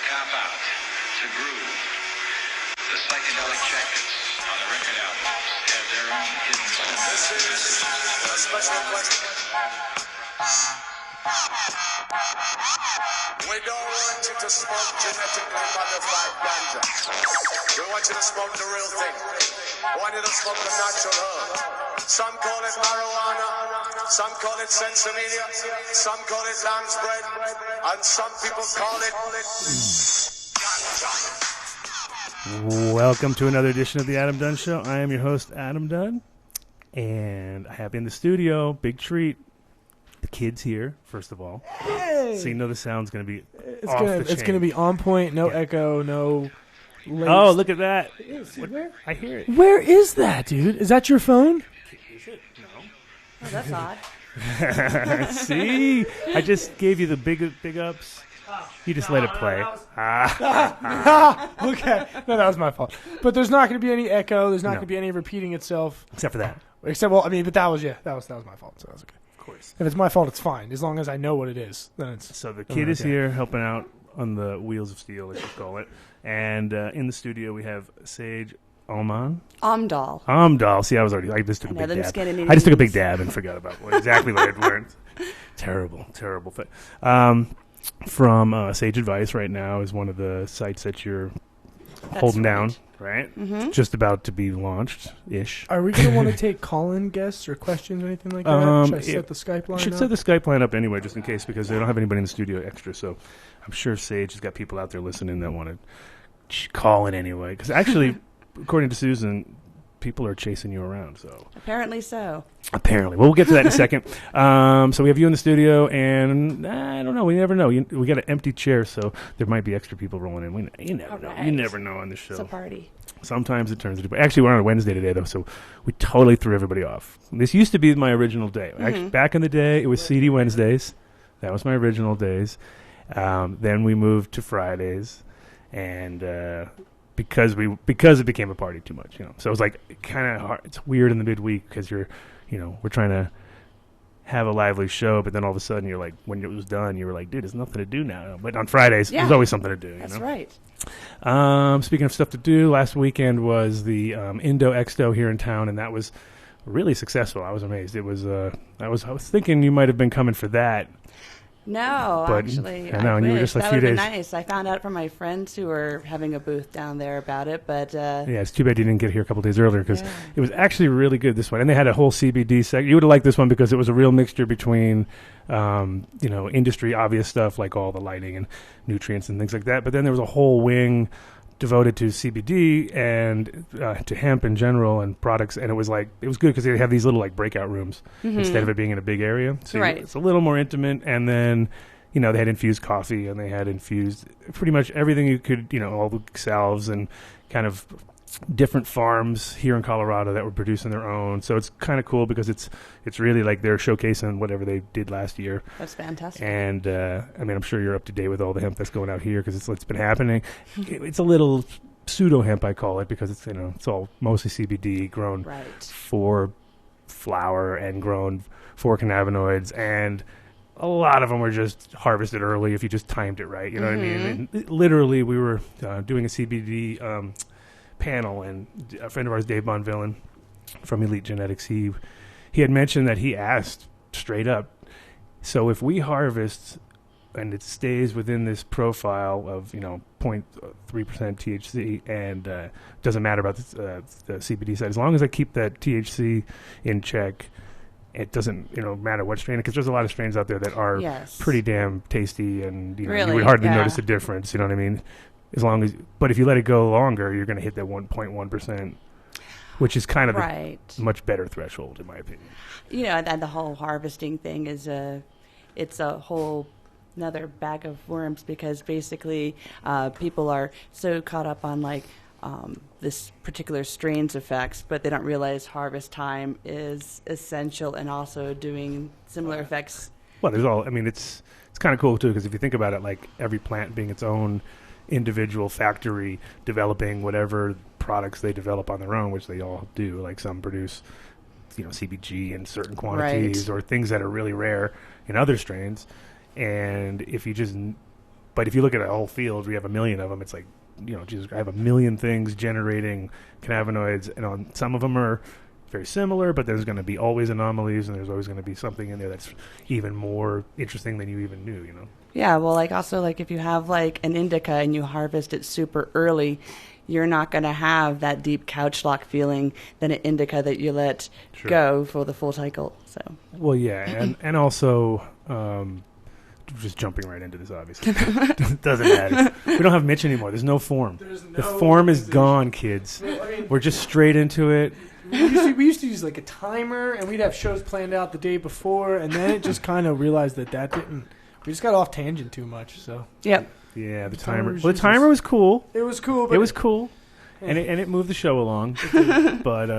cop out, to groove. The psychedelic jackets on the record albums have their own hidden messages. A special question. We don't want you to smoke genetically modified ganja. We want you to smoke the real thing. We want you to smoke the natural herb. Some call it marijuana, some call it sensimedia, some call it lamb's bread, and some people call it ganja. Welcome to another edition of the Adam Dunn Show. I am your host, Adam Dunn, and I have in the studio, big treat, the kids here, first of all. Hey! So you know the sound's going to be It's going to be on point, no echo, no... lace. Oh, look at that. Where? I hear it. Where is that, dude? Is that your phone? Is it? No. Oh, that's odd. See? I just gave you the big ups. You just let it play. Okay. No, that was my fault. But there's not going to be any echo. There's not going to be any repeating itself. Except for that. But that was my fault, so that's okay. Of course. If it's my fault, it's fine. As long as I know what it is, then it's... So the kid is here helping out on the wheels of steel, let's just call it. And in the studio, we have Sage Alman. Amdal. See, I just took a big dab. getting I just took a big dab and forgot about exactly what I'd learned. Terrible. From Sage Advice right now is one of the sites that you're holding down, right? Mm-hmm. Just about to be launched-ish. Are we going to want to take call-in guests or questions or anything like that? Should I set the Skype line Should up? set the Skype line up anyway, just in case, because they don't have anybody in the studio extra. So I'm sure Sage has got people out there listening that want to call in anyway. Because actually, according to Susan, people are chasing you around. So Apparently so. Well, we'll get to that in a second. So we have you in the studio, and I don't know. We never know. We got an empty chair, so there might be extra people rolling in. You never know. Right. You never know on this show. It's a party. Sometimes it turns into... Actually, we're on a Wednesday today, though, so we totally threw everybody off. This used to be my original day. Actually, back in the day, it was CD Wednesdays. That was my original days. Then we moved to Fridays, and because it became a party too much, So it was like kind of hard. It's weird in the midweek because we're trying to have a lively show, but then all of a sudden you're like, when it was done, you were like, dude, there's nothing to do now. But on Fridays, there's always something to do. That's right. Speaking of stuff to do, last weekend was the Indo Expo here in town, and that was really successful. I was amazed. It was. I was thinking you might have been coming for that. No, But actually, I know, and you were just a that few would have been days- nice. I found out from my friends who were having a booth down there about it, but Yeah, it's too bad you didn't get here a couple days earlier because it was actually really good, this one. And they had a whole CBD section. You would have liked this one because it was a real mixture between, industry obvious stuff like all the lighting and nutrients and things like that. But then there was a whole wing devoted to CBD and to hemp in general and products. And it was good because they have these little breakout rooms instead of it being in a big area. So Right. it's a little more intimate. And then, they had infused coffee and they had infused pretty much everything you could, all the salves and kind of different farms here in Colorado that were producing their own. So it's kind of cool because it's really like they're showcasing whatever they did last year. that's fantastic. And I'm sure you're up to date with all the hemp that's going out here because it's been happening. It's a little pseudo hemp, I call it, because it's all mostly CBD grown Right. for flower and grown for cannabinoids, and a lot of them were just harvested early if you just timed it right. You know what I mean? And literally, we were doing a CBD panel, and a friend of ours, Dave Bonvillain from Elite Genetics, he had mentioned that he asked straight up, so if we harvest and it stays within this profile of 0.3% THC, and doesn't matter about the CBD side, as long as I keep that THC in check, it doesn't matter what strain, because there's a lot of strains out there that are pretty damn tasty, and you would hardly notice a difference. You know what I mean? But if you let it go longer, you're going to hit that 1.1%, which is kind of a much better threshold, in my opinion. And the whole harvesting thing it's a whole another bag of worms, because basically people are so caught up on this particular strain's effects, but they don't realize harvest time is essential and also doing similar effects. Well, it's kind of cool too, because if you think about it, every plant being its own individual factory developing whatever products they develop on their own, which they all do. Some produce, CBG in certain quantities, or things that are really rare in other strains. And if you just But if you look at a whole field, we have a million of them. It's like, Jesus, I have a million things generating cannabinoids, and on some of them are very similar, but there's going to be always anomalies, and there's always going to be something in there that's even more interesting than you even knew. Yeah, well, also if you have an indica and you harvest it super early, you're not going to have that deep couch lock feeling than an indica that you let go for the full cycle. So. Well, yeah, and also, just jumping right into this, obviously. Doesn't matter. We don't have Mitch anymore. There's no form. The form is gone, kids. We're just straight into it. We used to use a timer, and we'd have shows planned out the day before, and then it just kind of realized that didn't. We just got off tangent too much. So. Yep. Yeah, the timer. Well, the timer was cool. It was cool. It was cool, and it moved the show along. But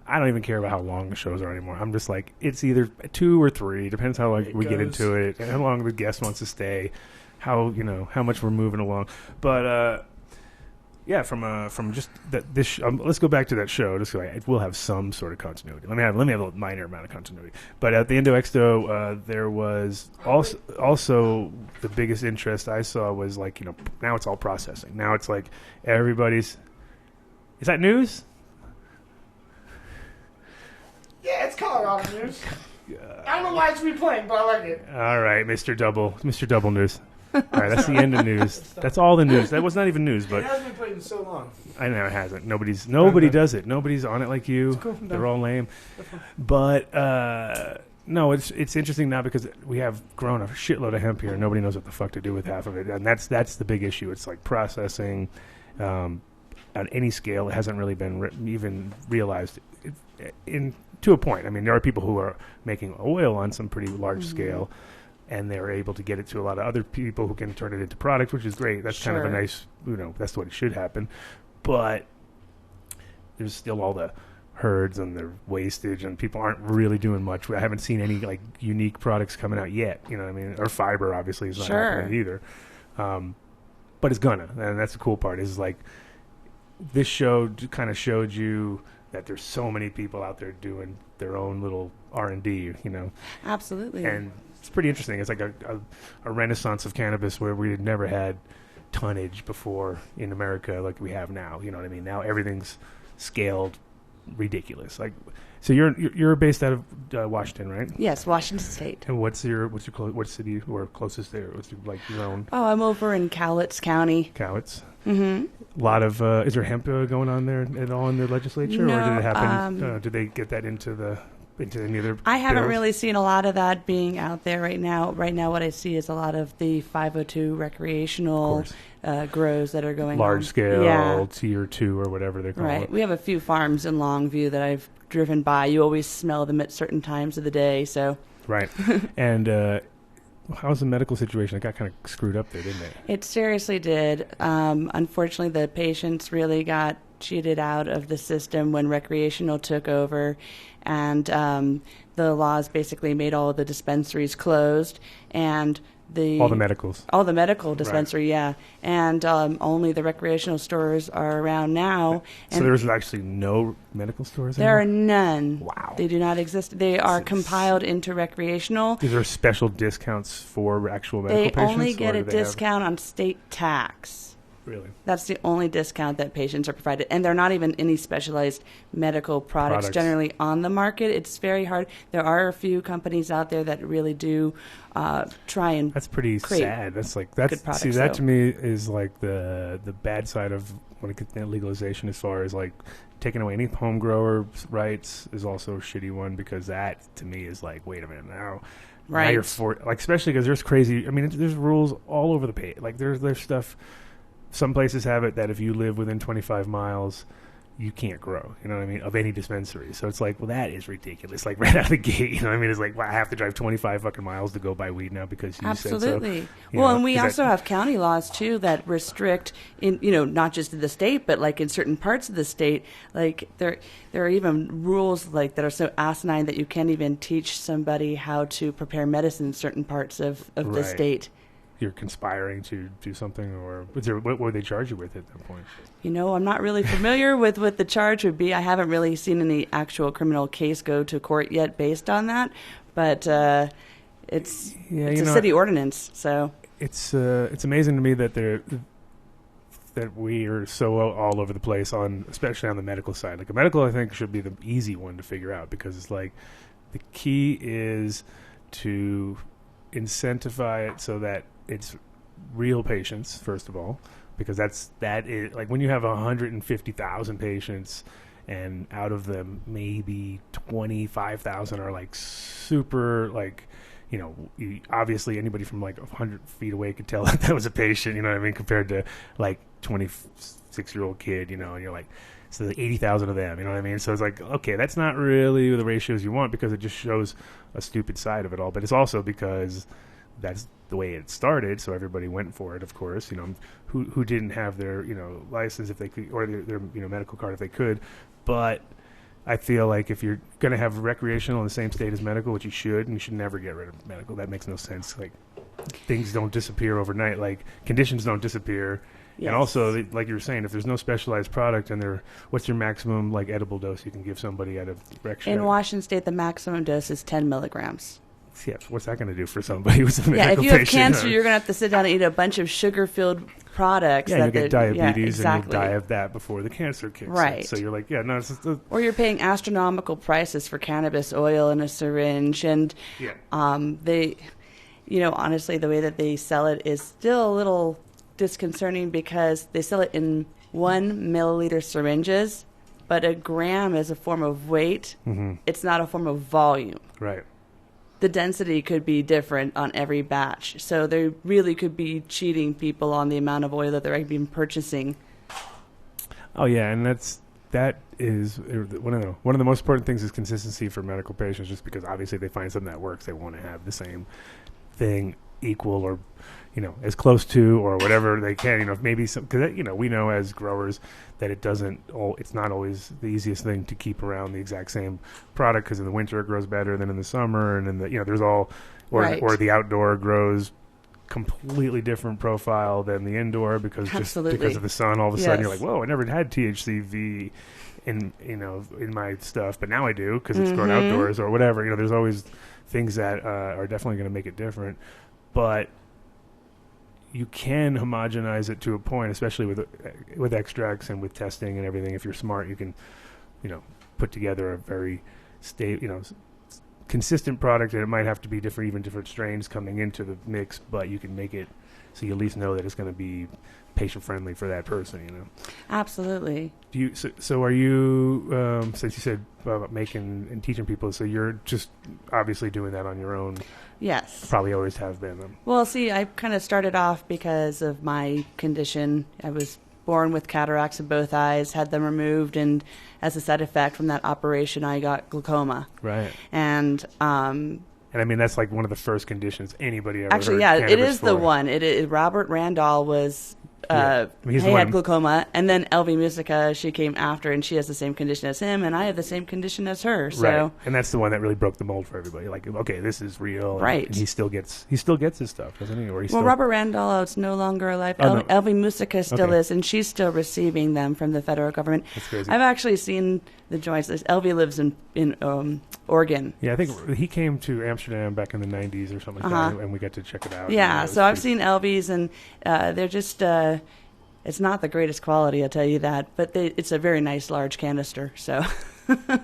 I don't even care about how long the shows are anymore. I'm just it's either 2 or 3, depends how we get into it, and how long the guest wants to stay, how much we're moving along. But yeah, from just this. Let's go back to that show. It will have some sort of continuity. Let me have a minor amount of continuity. But at the Indo Expo, there was also the biggest interest I saw was now it's all processing. Now it's everybody's. Is that news? Yeah, it's Colorado news. I don't know why it's replaying, but I like it. All right, Mr. Double News. All right, that's the end of news. That's all the news. That was not even news, but it hasn't been played in so long. I know it hasn't. Nobody does it. Nobody's on it like you. Cool. They're all lame. But no, it's interesting now because we have grown a shitload of hemp here, and nobody knows what the fuck to do with half of it, and that's the big issue. It's processing on any scale. It hasn't really been even realized to a point. I mean, there are people who are making oil on some pretty large scale, and they're able to get it to a lot of other people who can turn it into product, which is great. That's kind of a nice, that's what should happen. But there's still all the herds and the wastage, and people aren't really doing much. I haven't seen any unique products coming out yet. You know what I mean? Or fiber obviously is not happening either. But it's gonna, and that's the cool part. Is this show kind of showed you that there's so many people out there doing their own little R&D. Absolutely. And it's pretty interesting. It's a renaissance of cannabis where we had never had tonnage before in America like we have now. You know what I mean? Now everything's scaled ridiculous. So you're based out of Washington, right? Yes, Washington State. And what's what city or closest there? What's your own? Oh, I'm over in Cowlitz County. Cowlitz. Mm-hmm. A lot of is there hemp going on there at all in the legislature, no, or did it happen? Did they get that into any other? I haven't bills? really seen a lot of that being out there right now. Right now, what I see is a lot of the 502 recreational grows that are going large on. scale, tier 2 or whatever they call it. Right. We have a few farms in Longview that I've driven by. You always smell them at certain times of the day. So right. And how's the medical situation? It got kind of screwed up there, didn't it? It seriously did. Unfortunately, the patients really got cheated out of the system when recreational took over, and the laws basically made all of the dispensaries closed, and all the medical dispensary, right. And only the recreational stores are around now. So there's actually no medical stores there anymore? are none. Wow. They do not exist. They are compiled into recreational. Is there special discounts for actual medical patients? They only get a discount on state tax. Really? That's the only discount that patients are provided. And they're not even any specialized medical products generally on the market. It's very hard. There are a few companies out there that really do try and That's pretty sad. That's good products, that to me is the bad side of when it gets to legalization, as far as taking away any home grower rights is also a shitty one, because that to me is wait a minute now. Right. Now you're especially because there's crazy. I mean, there's rules all over the page. There's stuff. Some places have it that if you live within 25 miles, you can't grow, you know what I mean, of any dispensary. So it's well, that is ridiculous. Right out of the gate, you know what I mean? It's I have to drive 25 fucking miles to go buy weed now because you said so. Absolutely. Well, and we also have county laws, too, that restrict, not just in the state, but, in certain parts of the state. There are even rules, that are so asinine that you can't even teach somebody how to prepare medicine in certain parts of the state. You're conspiring to do something, or what would they charge you with at that point? I'm not really familiar with what the charge would be. I haven't really seen any actual criminal case go to court yet based on that, but it's a city ordinance. So it's amazing to me that we are so all over the place especially on the medical side. Like, a medical, I think, should be the easy one to figure out, because it's like the key is to incentivize it so that it's real patients, first of all, because that is like when you have 150,000 patients, and out of them maybe 25,000 are like super, like, you know, obviously anybody from like 100 feet away could tell that was a patient, you know what I mean, compared to like 26-year-old kid, you know, and you're like, so 80,000 of them, you know what I mean? So it's like, okay, that's not really the ratios you want, because it just shows a stupid side of it all. But it's also because that's the way it started, so everybody went for it, of course, you know, who didn't have their, you know, license if they could, or their you know, medical card if they could. But I feel like if you're going to have recreational in the same state as medical, which you should never get rid of medical. That makes no sense. Like, things don't disappear overnight. Like, conditions don't disappear. Yes. And also, like you were saying, if there's no specialized product, and what's your maximum, like, edible dose you can give somebody out of Rec? In Washington State, the maximum dose is 10 milligrams. Yeah, what's that going to do for somebody who's a medical patient? Yeah, if you have cancer, you're going to have to sit down and eat a bunch of sugar-filled products. Yeah, you get diabetes, exactly. and you'll die of that before the cancer kicks right. in. So you're like, yeah, no, it's just or you're paying astronomical prices for cannabis oil in a syringe, and they, you know, honestly, the way that they sell it is still a little disconcerting, because they sell it in 1 milliliter syringes, but a gram is a form of weight. Mm-hmm. It's not a form of volume. Right. The density could be different on every batch. So they really could be cheating people on the amount of oil that they're being purchasing. Oh, yeah, and that is one of the most important things is consistency for medical patients, just because obviously they find something that works. They want to have the same thing equal, or, you know, as close to, or whatever they can, you know, maybe some, because, you know, we know as growers that it's not always the easiest thing to keep around the exact same product, because in the winter it grows better than in the summer, and in the, you know, there's all, or the outdoor grows completely different profile than the indoor, because Absolutely. Just because of the sun, all of a sudden Yes. you're like, whoa, I never had THCV in, you know, in my stuff, but now I do, because it's grown outdoors or whatever. You know, there's always things that are definitely going to make it different, but you can homogenize it to a point, especially with extracts and with testing and everything. If you're smart, you can, you know, put together a very consistent product, and it might have to be different strains coming into the mix, but you can make it so you at least know that it's going to be patient friendly for that person, you know. Absolutely. So are you, since you said about making and teaching people, so you're just obviously doing that on your own? Yes. Probably always have been. Well, see, I kind of started off because of my condition. I was born with cataracts in both eyes, had them removed, and as a side effect from that operation, I got glaucoma. Right. And I mean, that's like one of the first conditions anybody ever actually, heard yeah, it is for. the one. Robert Randall was. He had glaucoma, and then Elvie Musica, she came after, and she has the same condition as him, and I have the same condition as her. So, right. And that's the one that really broke the mold for everybody. Like, okay, this is real, right? And he still gets his stuff, doesn't he? Or Robert Randall is no longer alive. Elvie Musica still is, and she's still receiving them from the federal government. That's crazy. I've actually seen the joints. Elvie lives in Oregon. Yeah, I think he came to Amsterdam back in the 90s or something like that, and we got to check it out. Yeah, so I've seen Elvies, and they're just. It's not the greatest quality, I'll tell you that, but it's a very nice large canister. So.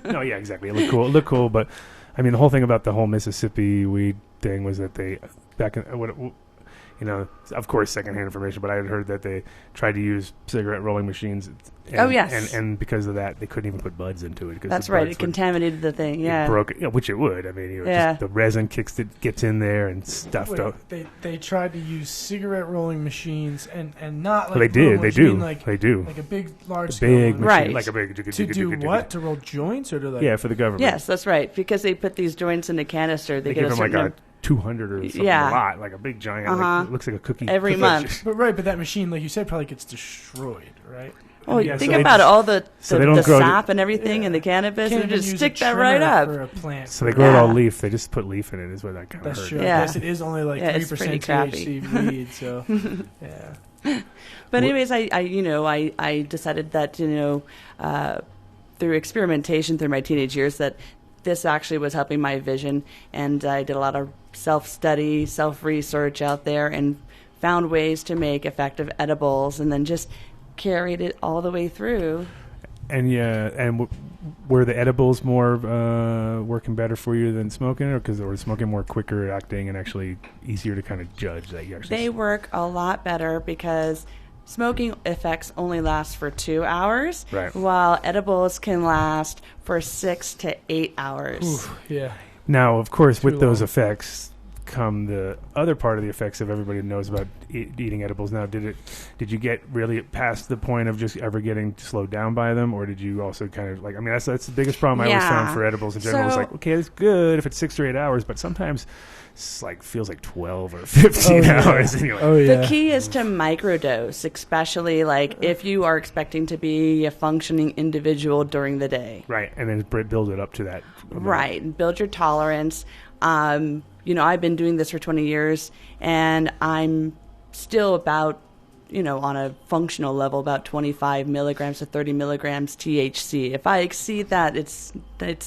No, yeah, exactly. It looked cool, but I mean, the whole thing about the whole Mississippi weed thing was that they back in you know, of course, secondhand information, but I had heard that they tried to use cigarette rolling machines. And, yes. And because of that, they couldn't even put buds into it. That's right. It contaminated the thing, yeah. It broke it, which it would. I mean, just the resin gets in there and stuffed up. They tried to use cigarette rolling machines and not like they do. Like a big, large scale big machine. Right. Like a big to do what? To roll joints or to like? Yeah, for the government. Yes, that's right. Because they put these joints in a canister, they get give a certain them like a 200 or something, a lot, like a big giant, like, it looks like a cookie. Every month. But that machine, like you said, probably gets destroyed, right? Oh, think about all the sap and everything and the cannabis, and just stick that right up. For a plant. So they grow it all leaf. They just put leaf in it. Is what that kind of That's hurt. true. Yeah. Yes, it is only like 3% THC weed. So, yeah. But anyways, I decided that through experimentation through my teenage years that this actually was helping my vision, and I did a lot of self-study, self-research out there, and found ways to make effective edibles, and then just carried it all the way through. And were the edibles more working better for you than smoking, or because were smoking more quicker acting and actually easier to kind of judge that you actually? They work a lot better because smoking effects only last for 2 hours, right, while edibles can last for 6 to 8 hours. Ooh, yeah. Now, of course, Too with those long. effects come the other part of the effects that everybody knows about eating edibles. Now, did you get really past the point of just ever getting slowed down by them, or did you also kind of like? I mean, that's the biggest problem I always found for edibles in general. It's like, okay, it's good if it's 6 or 8 hours, but sometimes it's like feels like 12 or 15 hours. And you're like, The key is to microdose, especially like if you are expecting to be a functioning individual during the day. Right, and then build it up to that. Right, build your tolerance. I've been doing this for 20 years, and I'm still about, on a functional level, about 25 milligrams to 30 milligrams THC. If I exceed that, it's the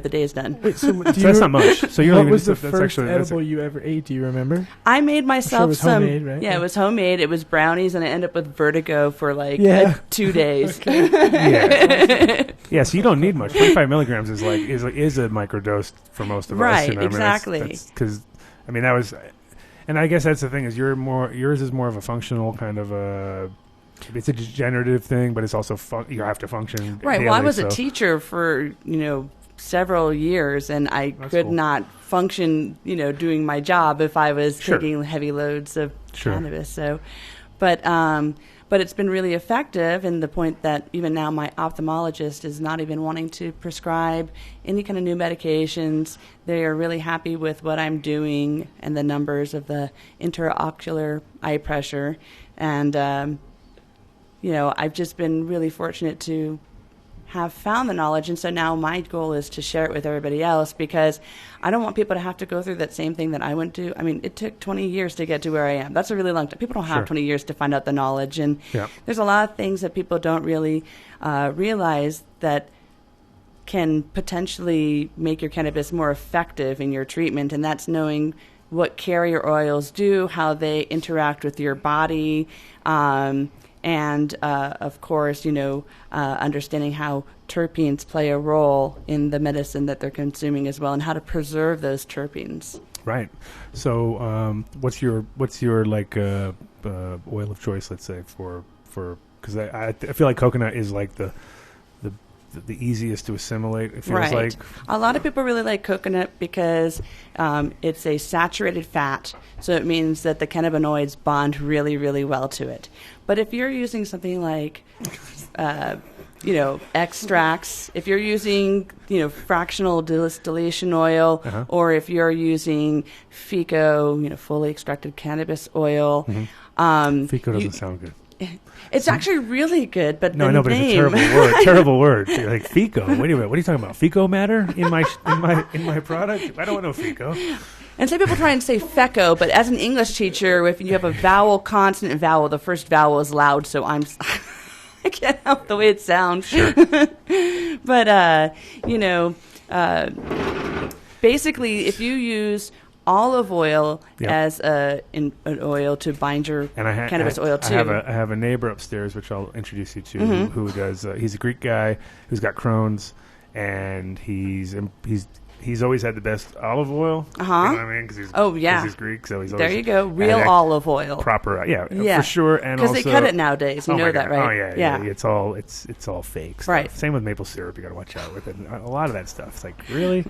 day is done. Wait, so that's not much. So you're what even, was the that's first actually, edible you ever ate? Do you remember? I made myself it was some. homemade, right? Yeah, it was homemade. It was brownies, and I ended up with vertigo for 2 days. Yeah, so you don't need much. 25 milligrams is a microdose for most of us. Right, I mean, exactly. Because, I mean, that was... And I guess that's the thing, is yours is more of a functional kind of a... It's a degenerative thing, but it's also... you have to function Right, daily, well, I was a teacher for, several years, and I could not function, doing my job if I was taking heavy loads of cannabis. So, but it's been really effective, in the point that even now my ophthalmologist is not even wanting to prescribe any kind of new medications. They are really happy with what I'm doing and the numbers of the intraocular eye pressure. And, I've just been really fortunate to have found the knowledge, and so now my goal is to share it with everybody else, because I don't want people to have to go through that same thing that I went to. I mean, it took 20 years to get to where I am. That's a really long time. People don't have 20 years to find out the knowledge, and there's a lot of things that people don't really realize that can potentially make your cannabis more effective in your treatment, and that's knowing what carrier oils do, how they interact with your body, and, of course, understanding how terpenes play a role in the medicine that they're consuming as well, and how to preserve those terpenes. Right. So, what's your oil of choice? Let's say for because I feel like coconut is like the easiest to assimilate. It feels like a lot of people really like coconut because it's a saturated fat, so it means that the cannabinoids bond really, really well to it. But if you're using something like extracts, if you're using, fractional distillation oil, or if you're using FICO, fully extracted cannabis oil. FICO doesn't sound good. It's actually really good, but no, I know, but it's a terrible word. Terrible word. You're like FICO. Wait a minute. What are you talking about? Fecal matter in my product? I don't want no FICO. And some people try and say feco, but as an English teacher, if you have a vowel, consonant, and vowel, the first vowel is loud, so I can't help the way it sounds. Sure. But basically, if you use olive oil as an oil to bind your cannabis oil to. I have a neighbor upstairs, which I'll introduce you to, who does. He's a Greek guy who's got Crohn's, and he's always had the best olive oil. You know what I mean? Because he's Greek, so he's always there. You go, real olive oil, proper. Yeah, for sure. And because also they cut it nowadays. You know that, God. right? Oh yeah. It's all fake stuff. Right. Same with maple syrup. You got to watch out with it. A lot of that stuff. It's like, really.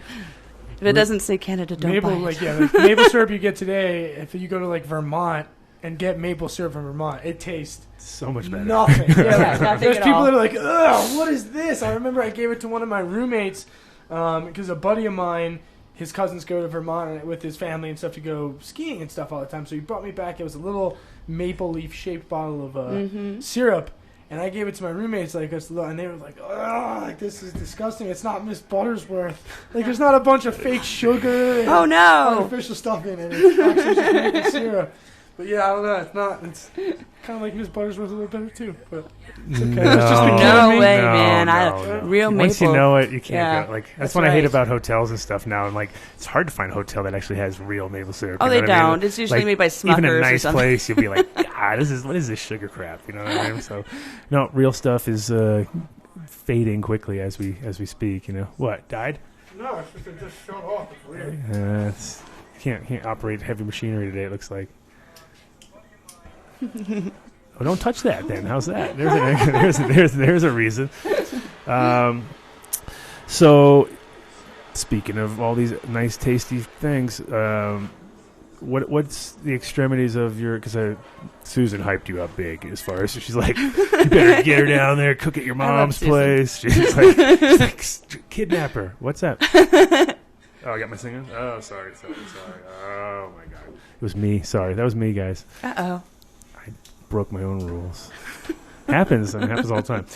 If it doesn't say Canada, don't buy it. Maple syrup you get today, if you go to Vermont and get maple syrup from Vermont, it tastes so much better. Nothing. Nothing There's at people all. that are like, ugh, what is this? I remember I gave it to one of my roommates because a buddy of mine, his cousins go to Vermont with his family and stuff to go skiing and stuff all the time. So he brought me back. It was a little maple leaf shaped bottle of syrup. And I gave it to my roommates, and they were like, "Oh, this is disgusting. It's not Miss Buttersworth. There's not a bunch of fake sugar and oh no, artificial stuff in it. It's actually just maple syrup." But yeah, I don't know. It's not. It's kind of like Miss Buttersworth a little better too. But it's okay. No. That's just the kid No in me. way, No, man. no. Real maple. Once you know it, you can't Yeah, go. Like that's that's what I hate right. about hotels and stuff now. I'm like, it's hard to find a hotel that actually has real maple syrup. Oh, you know they what I mean? don't. It's usually Like, made by Smuckers even a or nice something. place, you'll be like, God, what is this sugar crap? You know what I mean? So, no, real stuff is fading quickly as we speak. You know what? Died? No, it's just it just shut off. It's weird. It's, can't operate heavy machinery today. It looks like. Oh, don't touch that then. How's that? There's a reason. So, speaking of all these nice, tasty things, what's the extremities of your? Because Susan hyped you up big as far as she's like, you better get her down there, cook at your mom's Susan. place. She's like, kidnap her. What's that? Oh, I got my singing. Oh, sorry. Oh my God, it was me. Sorry, that was me, guys. Uh-oh. Broke my own rules. Happens all the time.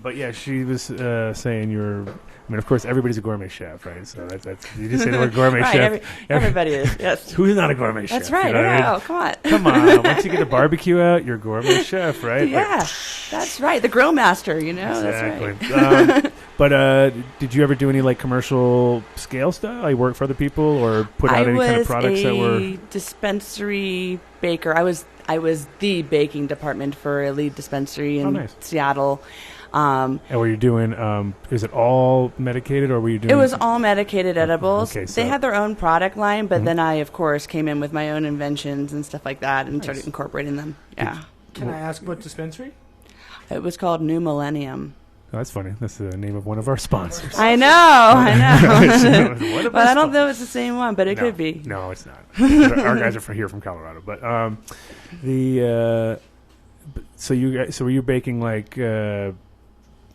But yeah, she was saying you're. I mean, of course, everybody's a gourmet chef, right? So that's you just say the word gourmet Right, chef. everybody is. Yes. Who's not a gourmet chef? That's right. You know what I mean? Oh, come on. Come on. Once you get a barbecue out, you're a gourmet chef, right? Yeah, that's right. The grill master, you know. Exactly. That's right. But did you ever do any like commercial scale stuff? Like work for other people or put out any kind of products that were? I was a dispensary baker. I was the baking department for a lead dispensary in nice. Seattle. And were you doing? Is it all medicated, or were you doing? It was all medicated edibles. Okay, so- They had their own product line, but then I, of course, came in with my own inventions and stuff like that and started incorporating them. Yeah. Can I ask what dispensary? It was called New Millennium. Oh, that's funny. That's the name of one of our sponsors. I know. What if But I don't know if it's the same one, but it could be. No, it's not. Our guys are here from Colorado, but so were you baking like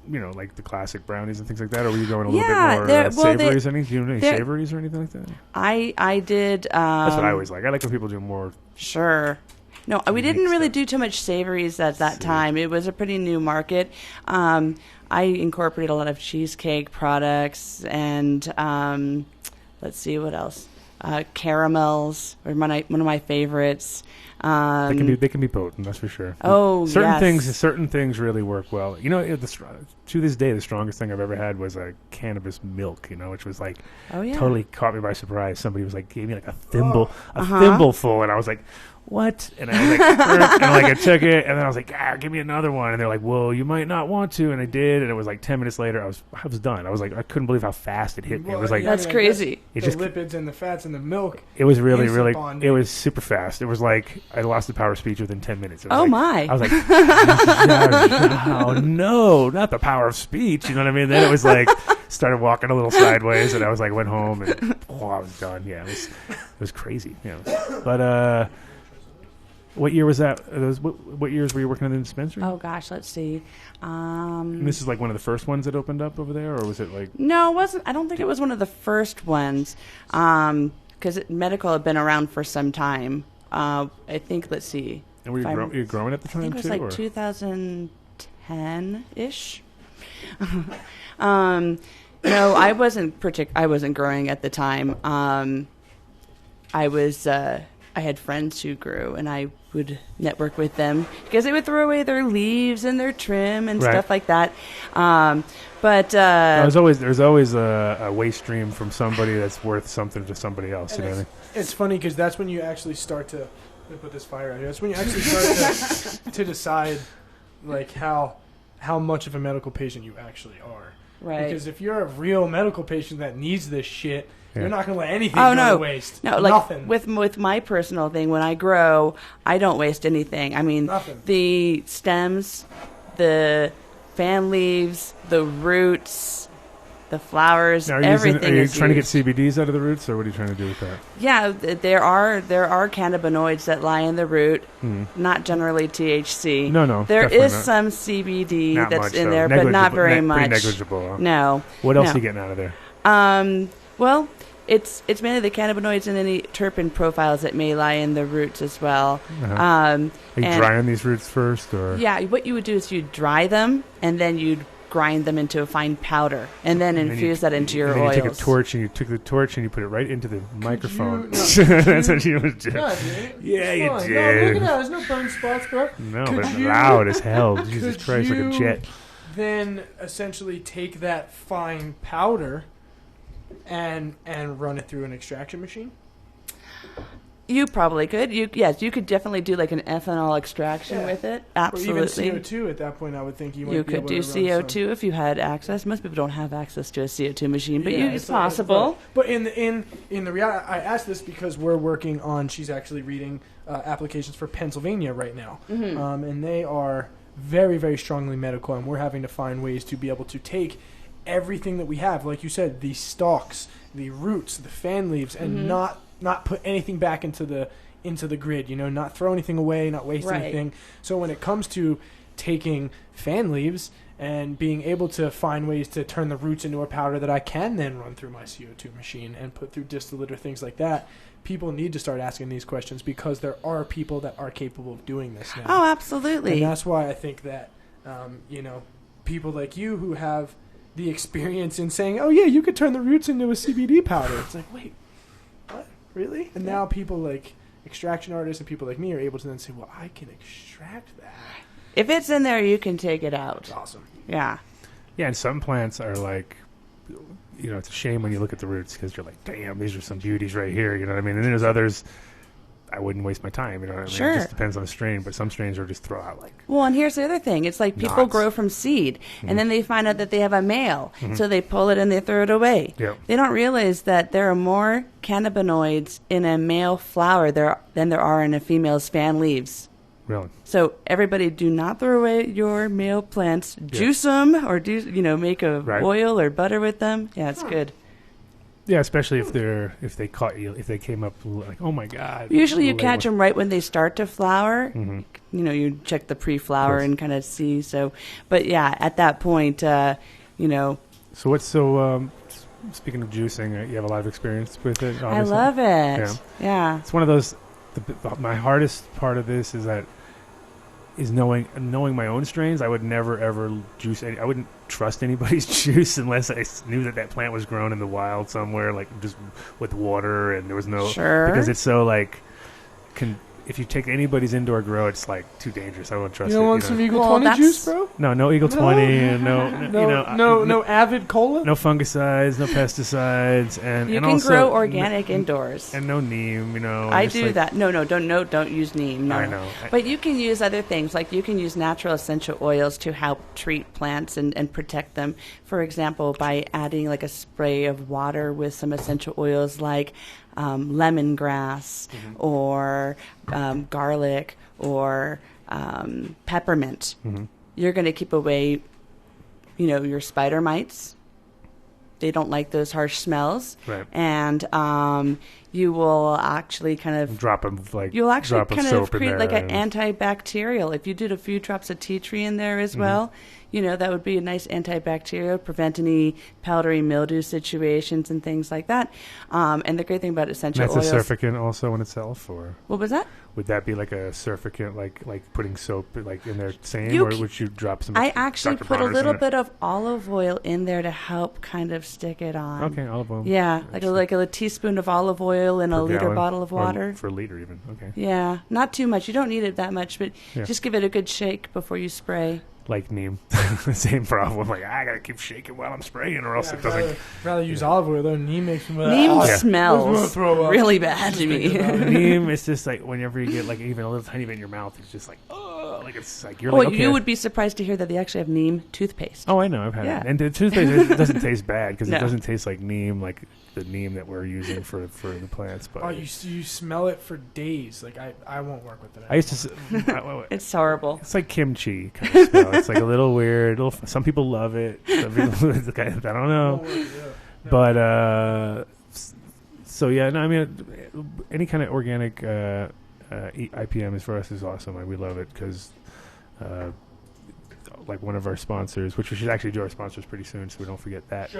like the classic brownies and things like that, or were you going a little bit more savories? Do you do any savories or anything like that? I did. That's what I always like. I like when people do more. Sure. No, we didn't really do too much savories at that time. It was a pretty new market. I incorporated a lot of cheesecake products and let's see what else. Caramels are one of my favorites. They can be potent, that's for sure. Oh, certain things really work well. You know, to this day, the strongest thing I've ever had was a cannabis milk. You know, which was like totally caught me by surprise. Somebody was like gave me like a thimbleful, and I was like, what? And I was like, I took it, and then I was like, give me another one. And they're like, well, you might not want to, and I did, and it was like 10 minutes later, I was done. I was like, I couldn't believe how fast it hit me. It was like that's crazy. The lipids and the fats and the milk. It was really, bonding. it was super fast. It was like I lost the power of speech within 10 minutes. It was my! I was like, oh no, not the power of speech. You know what I mean? Then it was like started walking a little sideways, and I was like, went home, and I was done. Yeah, it was crazy. Yeah, but what year was that? What years were you working in the dispensary? Oh gosh, let's see. And this is like one of the first ones that opened up over there, or was it like? No, it wasn't. I don't think it was one of the first ones, because medical had been around for some time. I think. Let's see. And were you growing at the time I think it was too? like or? 2010-ish. No, I wasn't growing at the time. I had friends who grew, and I would network with them because they would throw away their leaves and their trim and stuff like that. But there's always a waste stream from somebody that's worth something to somebody else. You know what I mean? It's funny because that's when you actually start to. Let me put this fire out here. That's when you actually start to decide, like how much of a medical patient you actually are. Right. Because if you're a real medical patient that needs this shit, you're not going to let anything go to waste. No, like nothing. With my personal thing, when I grow, I don't waste anything. I mean, nothing. The stems, the fan leaves, the roots, the flowers, now, everything. Are you is trying used. to get CBDs out of the roots, or what are you trying to do with that? Yeah, there are cannabinoids that lie in the root. Not generally THC. No, there is not. some CBD Not that's much, in though. there, but not very much. Pretty negligible. Huh? No. What else are you getting out of there? Well, it's mainly the cannabinoids and any terpene profiles that may lie in the roots as well. Are you drying these roots first, or? Yeah, what you would do is you'd dry them, and then you'd grind them into a fine powder, and then infuse that into your and then oils. You take a torch and you took the torch and you put it right into the microphone. That's what you was doing. No, I didn't. Yeah, Come you on. did. No, look at that. There's no burn spots, bro. No, Could but it's you- loud as hell. Jesus could Christ, like a you- jet. Then essentially take that fine powder and run it through an extraction machine. You probably could. You could definitely do like an ethanol extraction Yeah. with it. Or even Absolutely. CO2 at that point, I would think you might You be could able do to run CO2 if you had access. Most people don't have access to a CO2 machine, but Yeah, it's possible. But in the reality, I asked this because we're working on. She's actually reading applications for Pennsylvania right now, and they are very, very strongly medical, and we're having to find ways to be able to take everything that we have, like you said, the stalks, the roots, the fan leaves, and not put anything back into the grid. You know, not throw anything away, not waste Right. anything. So when it comes to taking fan leaves and being able to find ways to turn the roots into a powder that I can then run through my CO2 machine and put through distillate or things like that, people need to start asking these questions because there are people that are capable of doing this now. Oh, absolutely. And that's why I think that, people like you who have the experience in saying, oh, yeah, you could turn the roots into a CBD powder. It's like, wait, what? Really? And now people like extraction artists and people like me are able to then say, well, I can extract that. If it's in there, you can take it out. It's awesome. Yeah. Yeah, and some plants are like, it's a shame when you look at the roots because you're like, damn, these are some beauties right here. You know what I mean? And then there's others, I wouldn't waste my time. You know what I mean? Sure. It just depends on the strain, but some strains are just throw out like. Well, and here's the other thing. It's like people Nuts. grow from seed, and then they find out that they have a male, so they pull it and they throw it away. Yep. They don't realize that there are more cannabinoids in a male flower than there are in a female's fan leaves. Really? So everybody, do not throw away your male plants. Juice them, or make a Right. oil or butter with them. Yeah, it's good. Yeah, especially if they caught you, if they came up like, oh my god. Usually, you Late catch one. them right when they start to flower. You check the pre-flower Yes. and kind of see. So, but yeah, at that point, So speaking of juicing, you have a lot of experience with it. I Obviously. love it. Yeah. Yeah. It's one of those. My hardest part of this is knowing my own strains. I would never ever juice any. I wouldn't trust anybody's juice unless I knew that plant was grown in the wild somewhere, like just with water, and there was no Sure. because it's so like. If you take anybody's indoor grow, it's like too dangerous. I won't trust You don't it. want some Eagle Well, 20 that's- juice, bro? No Eagle 20, and No Avid Cola? no fungicides, no pesticides, and You and can also grow organic indoors. and no neem. I just do like- that. No, don't use neem. No. I know. But you can use other things, like you can use natural essential oils to help treat plants and protect them. For example, by adding like a spray of water with some essential oils like lemongrass or garlic or peppermint. You're going to keep away, your spider mites. They don't like those harsh smells. Right. And you will actually kind of drop them like You'll actually drop kind soap of in create there like an and- antibacterial. If you did a few drops of tea tree in there as well, that would be a nice antibacterial, prevent any powdery mildew situations and things like that. And the great thing about essential That's oils. a surfactant also in itself, or What was that? would that be like a surfactant, like putting soap like in there same, You or c- would you drop some? I actually Dr. put a Bronner's little in it? bit of olive oil in there to help kind of stick it on. Okay, olive oil. Yeah, like a teaspoon of olive oil in a Per liter gallon? bottle of Or water. for a liter even. Okay, Yeah, not too much. You don't need it that much, but Yeah. just give it a good shake before you spray. like neem, same problem. Like I gotta keep shaking while I'm spraying, or else it doesn't. Rather use olive oil, though. Neem makes me... Neem Ah, Yeah. smells throw up. really bad to me. Neem, it's just like whenever you get like even a little tiny bit in your mouth, it's just like like it's like you're Well, like okay. you would be surprised to hear that they actually have neem toothpaste. Oh, I know. I've had Yeah. it. And the toothpaste it doesn't taste bad because No. it doesn't taste like neem, like the neem that we're using for the plants. But Oh, you smell it for days. Like, I won't work with it. I used to. It's horrible. It's like kimchi kind of smell. It's like a little weird. Some people love it. Some people, I don't know. But so yeah, no, I mean, any kind of organic IPM is for us is awesome. We love it because. Like one of our sponsors, which we should actually do our sponsors pretty soon, so we don't forget that.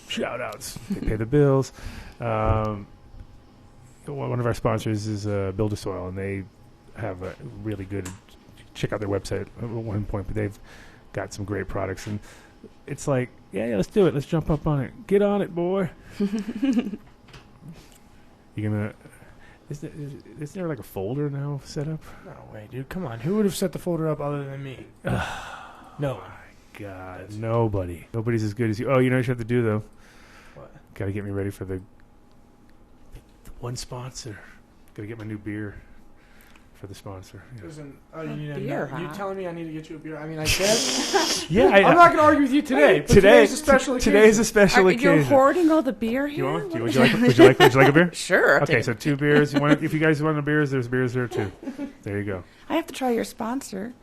Shout outs. They pay the bills. One of our sponsors is Build a Soil, and they have a really good. Check out their website at one point, but they've got some great products, and it's like, yeah, let's do it. Let's jump up on it. Get on it, boy. You gonna? Is there like a folder now set up? No way, dude. Come on. Who would have set the folder up other than me? No. My God, nobody. Nobody's as good as you. Oh, you know what you have to do though. What? Got to get me ready for the one sponsor. Got to get my new beer for the sponsor. Yeah. Listen, you need a Beer, You huh? telling me I need to get you a beer? I mean, I said. Yeah, I'm not going to argue with you today. But today's a special occasion. Today's a special occasion. You're hoarding all the beer here? You want? Would you like a beer? Sure. I'll Okay, take so it. 2 beers. If you guys want the beers, there's beers there too. There you go. I have to try your sponsor.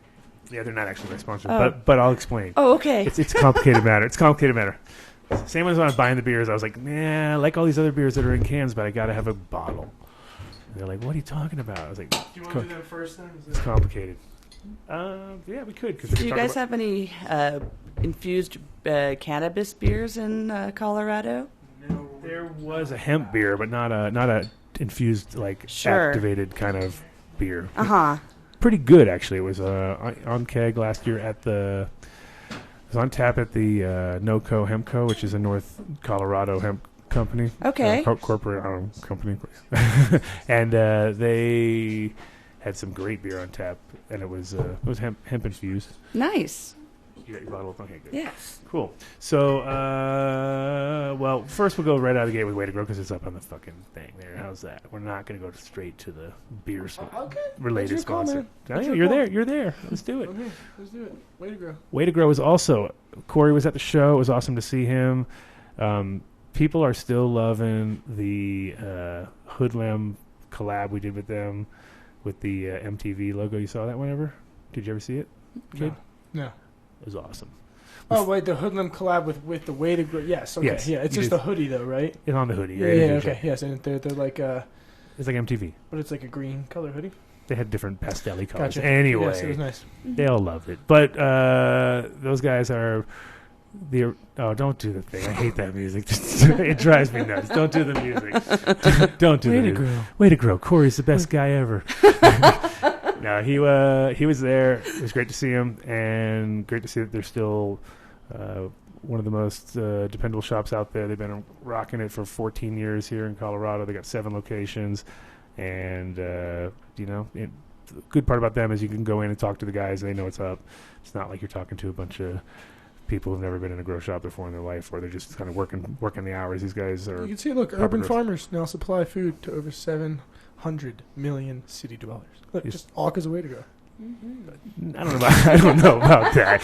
Yeah, they're not actually my sponsor, Oh. but I'll explain. Oh, okay. It's a complicated matter. It's a complicated matter. Same as when I was buying the beers, I was like, nah, I like all these other beers that are in cans, but I got to have a bottle. And they're like, what are you talking about? I was like, Do you want to do that first then? it's complicated. Yeah, we could. Do you guys have any infused cannabis beers in Colorado? No. There was a hemp beer, but not a infused, like, Sure. activated kind of beer. Uh-huh. Pretty good, actually. It was on keg last year at the... It was on tap at the NOCO Hempco, which is a North Colorado hemp company. Okay. Corporate company. And they had some great beer on tap, and it was hemp infused. Nice. You got your bottle? Okay, good. Yes. Cool. So, well, first we'll go right out of the gate with Way to Grow because it's up on the fucking thing there. How's that? We're not going to go straight to the beer Okay. related That's your call, sponsor. man. Oh, That's yeah, your you're call. there. You're there. Let's do it. Okay, let's do it. Way to grow. Way to Grow is also, Corey was at the show. It was awesome to see him. People are still loving the Hoodlum collab we did with them with the MTV logo. You saw that one ever? Did you ever see it, kid? No. It was awesome. Oh, wait, the Hoodlum collab with the Way to Grow. Yes, okay. Yes, Yeah, it's you just did. the hoodie, though, right? It's on the hoodie. Yeah, okay. Yes, and they're like, It's like MTV. but it's like a green color hoodie. They had different pastel-y colors. Gotcha. Anyway, Yes, it was nice. they all loved it. But those guys are... Oh, don't do the thing. I hate that music. It drives me nuts. Don't do the music. Don't do Way the to music. grow. Way to Grow. Corey's the best guy ever. No, he was there. It was great to see him, and great to see that they're still one of the most dependable shops out there. They've been rocking it for 14 years here in Colorado. They got 7 locations, and the good part about them is you can go in and talk to the guys. They know what's up. It's not like you're talking to a bunch of people who've never been in a grow shop before in their life, or they're just kind of working the hours. These guys are... You can see, look, proper urban growth. farmers now supply food to over 700 million city dwellers. Look, Yes. just all because of Way to Grow. I don't know about that.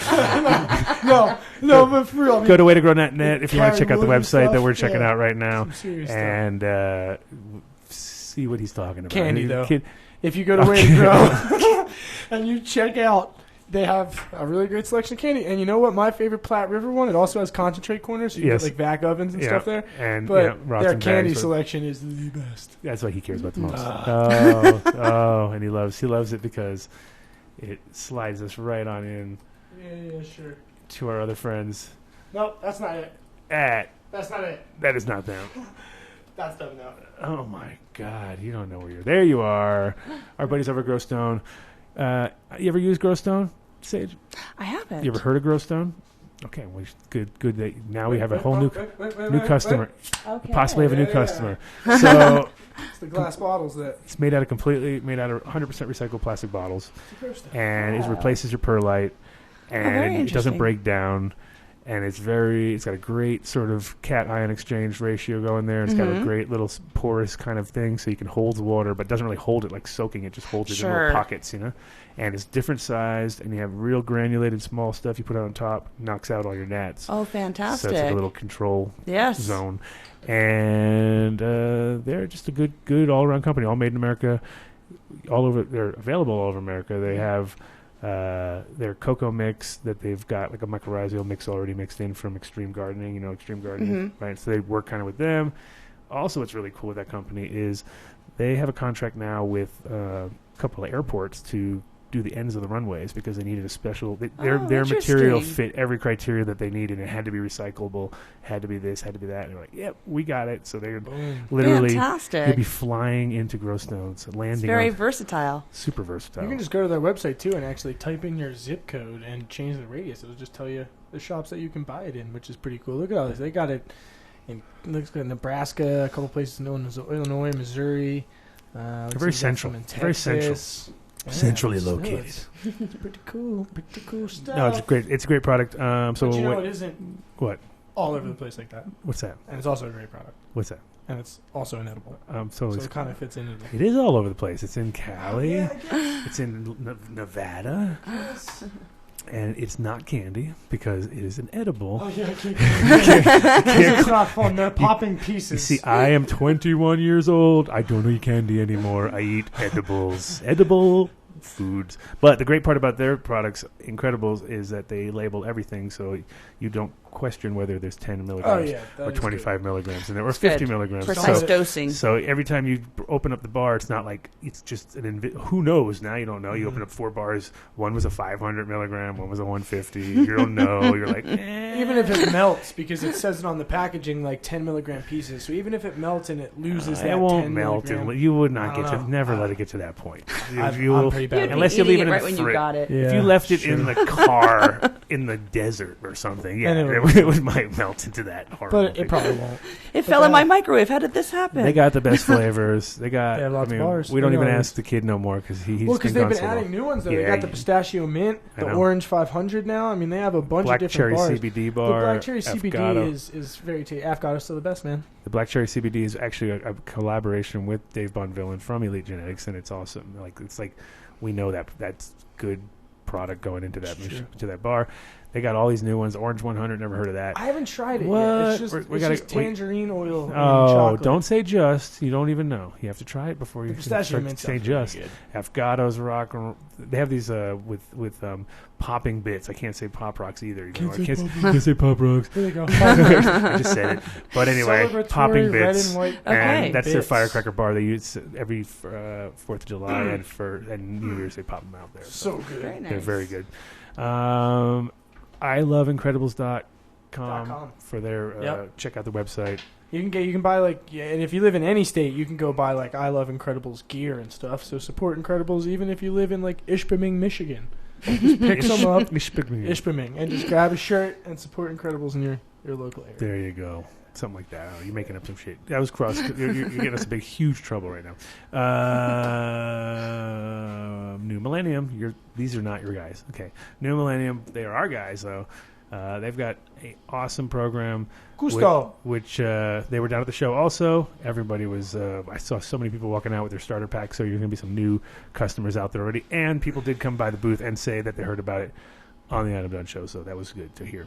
No, but for real. I mean, Go to waytogrow.net if you want to check out the Karen website that we're Williams checking stuff, out right now, some serious stuff. and see what he's talking about. Candy, He's a though. kid- If you go to Way to Grow and you check out, they have a really great selection of candy. And you know what? My favorite Platte River one, it also has concentrate corners, so you Yes. get like vac ovens and Yeah, stuff there. and But yeah, rods their and candy bags, but selection is the best. that's what he cares about the most. Ah. And he loves it because it slides us right on in Yeah, sure. to our other friends Nope, that's not it. at That's not it. that is not them. That's them now. Oh my God, you don't know where you're. There you are. Our buddies over at Growstone. You ever use Growstone, Sage? I haven't. You ever heard of Growstone? Okay, well, good. That now we have a whole new customer. Okay. Possibly have a new Yeah. customer. So It's the glass bottles that. it's made out of 100% recycled plastic bottles, and it Wow. replaces your perlite, very and it doesn't interesting. break down. And it's got a great sort of cation exchange ratio going there. It's got a great little porous kind of thing, so you can hold the water, but doesn't really hold it like soaking. It just holds it in Sure. little pockets, And it's different sized, and you have real granulated small stuff you put on top, knocks out all your gnats. Oh, So fantastic. it's like a little control Yes. zone. And they're just a good all-around company, all made in America. They're available all over America. They have their cocoa mix that they've got, like a mycorrhizal mix already mixed in from Extreme Gardening, Extreme Gardening, right? So they work kind of with them. Also, what's really cool with that company is they have a contract now with a couple of airports to do the ends of the runways because they needed a special. Oh, Their material interesting. fit every criteria that they needed. It had to be recyclable, had to be this, had to be that. And they're like, "Yep, we got it." So they're literally Fantastic. they'd be flying into grow stones, landing. It's very on, versatile. super versatile. You can just go to their website too and actually type in your zip code and change the radius. It'll just tell you the shops that you can buy it in, which is pretty cool. Look at all this. They got it in looks like Nebraska, a couple places in Illinois, Missouri. very central. Very central. Centrally located. It's pretty cool. Pretty cool stuff. No, it's great. It's a great product. So But you know what? it isn't What? all over the place like that. What's that? And it's also a great product. What's that? And it's also an edible. So So it's it kind of fits into the... it is all over the place. It's in Cali. Yeah, I guess. It's in Nevada. And it's not candy because it is an edible. Oh, yeah, I can't It's not fun. They're popping pieces. You see, I am 21 years old. I don't eat candy anymore. I eat edibles. Edible foods. But the great part about their products, Incredibles, is that they label everything so you don't question whether there's 10 milligrams that or is 25 milligrams in there or It's 50 good. milligrams. Precise So, dosing. so every time you open up the bar, it's not like it's just who knows? Now you don't know. You open up 4 bars. One was a 500 milligram. One was a 150. You don't know. You're like, Even if it melts, because it says it on the packaging, like 10 milligram pieces. So even if it melts and it loses that it won't 10 melt. milligram, And you would not I get don't to know. never let it get to that point. I'm pretty bad. You'd be unless you eating leave it in right the when you fridge. got it. If you left it in the car in the desert or something, yeah, Then it might melt into that horrible But thing. it probably won't. It fell in my microwave. How did this happen? They got the best flavors. They got. They have lots of bars. We don't You even know, ask the kid no more because he's Well, because been they've gone been so adding long. new ones, though. Yeah, They got the pistachio mint, the I know. orange 500 now. I mean, they have a bunch Black of different cherry bars. CBD The bar. black cherry CBD Affogato. is very tasty. Afghato's still the best, man. The black cherry CBD is actually a collaboration with Dave Bonvillain from Elite Genetics, and it's awesome. It's like we know that that's good product going into that Sure. to that bar. They got all these new ones. Orange 100, never heard of that. I haven't tried it What? yet. It's just, We gotta- just tangerine oil and Oh, chocolate. don't say just. You don't even know. You have to try it before you The can pistachio start to mint say stuff's really just. good. Afghato's rock. They have these with popping bits. I can't say pop rocks either. You know? I can't say pop rocks. There you go. I just said it. But anyway, Celebratory popping red bits. and white Okay. And that's their bits. firecracker bar. They use every 4th of July and New Year's. They pop them out there. So good. Very nice. They're very good. I love Incredibles.com for their. Yep. Check out the website. You can buy and if you live in any state, you can go buy I Love Incredibles gear and stuff. So support Incredibles even if you live in Ishpeming, Michigan. Just pick some up, Ishpeming, and just grab a shirt and support Incredibles in your local area. There you go. Something like that. Oh, you're making up some shit. That was cross. You're getting us a big, huge trouble right now. New Millennium. These are not your guys. Okay. New Millennium. They are our guys, though. They've got an awesome program. Gusto. Which they were down at the show also. Everybody was. I saw so many people walking out with their starter pack, so you're going to be some new customers out there already. And people did come by the booth and say that they heard about it on the Adam Dunn show, so that was good to hear.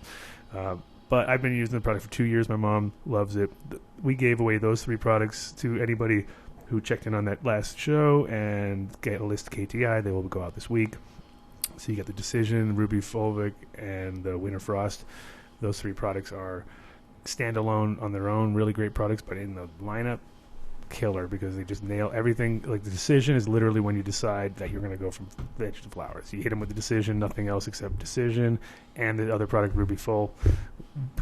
But I've been using the product for 2 years. My mom loves it. We gave away those 3 products to anybody who checked in on that last show and get a list of KTI. They will go out this week. So you got the Decision, Ruby Fulvic, and the Winter Frost. Those 3 products are standalone on their own, really great products, but in the lineup, killer because they just nail everything. Like the Decision is literally when you decide that you're going to go from veg to flowers. You hit them with the Decision, nothing else except Decision, and the other product, Ruby Full.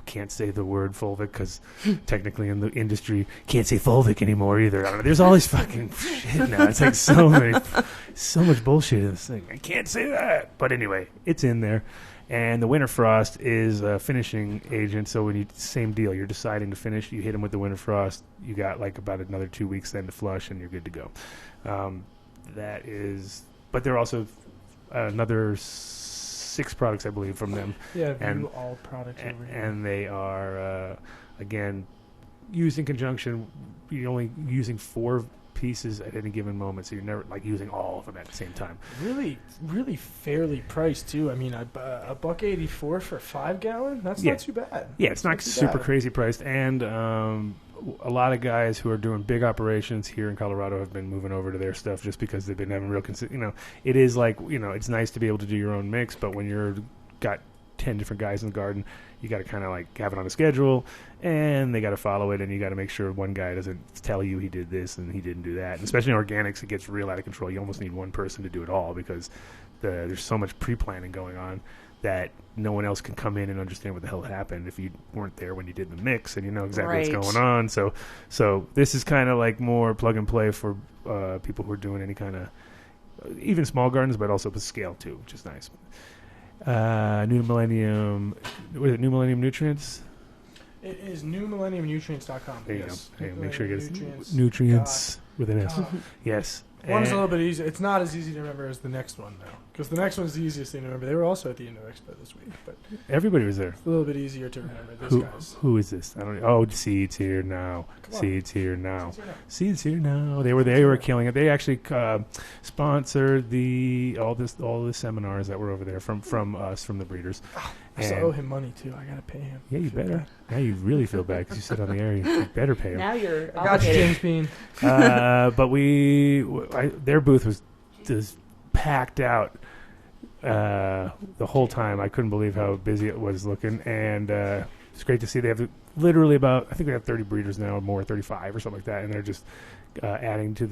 Can't say the word fulvic because technically in the industry can't say fulvic anymore either. I don't know. There's all this fucking shit now. It's like so much bullshit in this thing. I can't say that. But anyway, it's in there. And the Winter Frost is a finishing agent. So when you same deal, you're deciding to finish. You hit them with the Winter Frost. You got about another 2 weeks then to flush, and you're good to go. That is, but there are also another 6 products, I believe, from them. Yeah, and all products over here. and they are again used in conjunction. You're only using 4 pieces at any given moment, so you're never using all of them at the same time. Really, really fairly priced too. I mean, a $1.84 for 5 gallon. That's not too bad. Yeah, it's not too super bad. crazy priced, and a lot of guys who are doing big operations here in Colorado have been moving over to their stuff just because they've been having real. It is it's nice to be able to do your own mix, but when you're got 10 different guys in the garden, you got to kind of have it on a schedule, and they got to follow it, and you got to make sure one guy doesn't tell you he did this and he didn't do that. And especially in organics, it gets real out of control. You almost need one person to do it all because there's so much pre-planning going on that no one else can come in and understand what the hell happened if you weren't there when you did the mix and you know exactly Right. what's going on. So this is kind of like more plug and play for people who are doing any kind of even small gardens, but also with scale too, which is nice. New Millennium, was it New Millennium Nutrients? It is newmillenniumnutrients.com. There you Yes. go. Hey, make sure you get Nutrients. nutrients with an S. God. Yes. One is a And- little bit easier. It's not as easy to remember as the next one, though. Because the next one's the easiest thing to remember. They were also at the Indo Expo this week, but Everybody was there. it's a little bit easier to remember. Those Who, guys. who is this? I don't. Oh, Seeds here now. Come on. Seeds here now. Seeds here now. Seeds here now. They were killing it. They actually sponsored all the seminars that were over there from us, from the breeders. I still And- owe him money, too. I got to pay him. Yeah, you Feel better. bad. Now you really feel bad because you said on the air you better pay him. Now you're I got you, obligated. James Bean. But their booth was just packed out the whole time. I couldn't believe how busy it was looking, and it's great to see. They have literally about, I think they have 30 breeders now, or more, 35 or something like that, and they're just adding to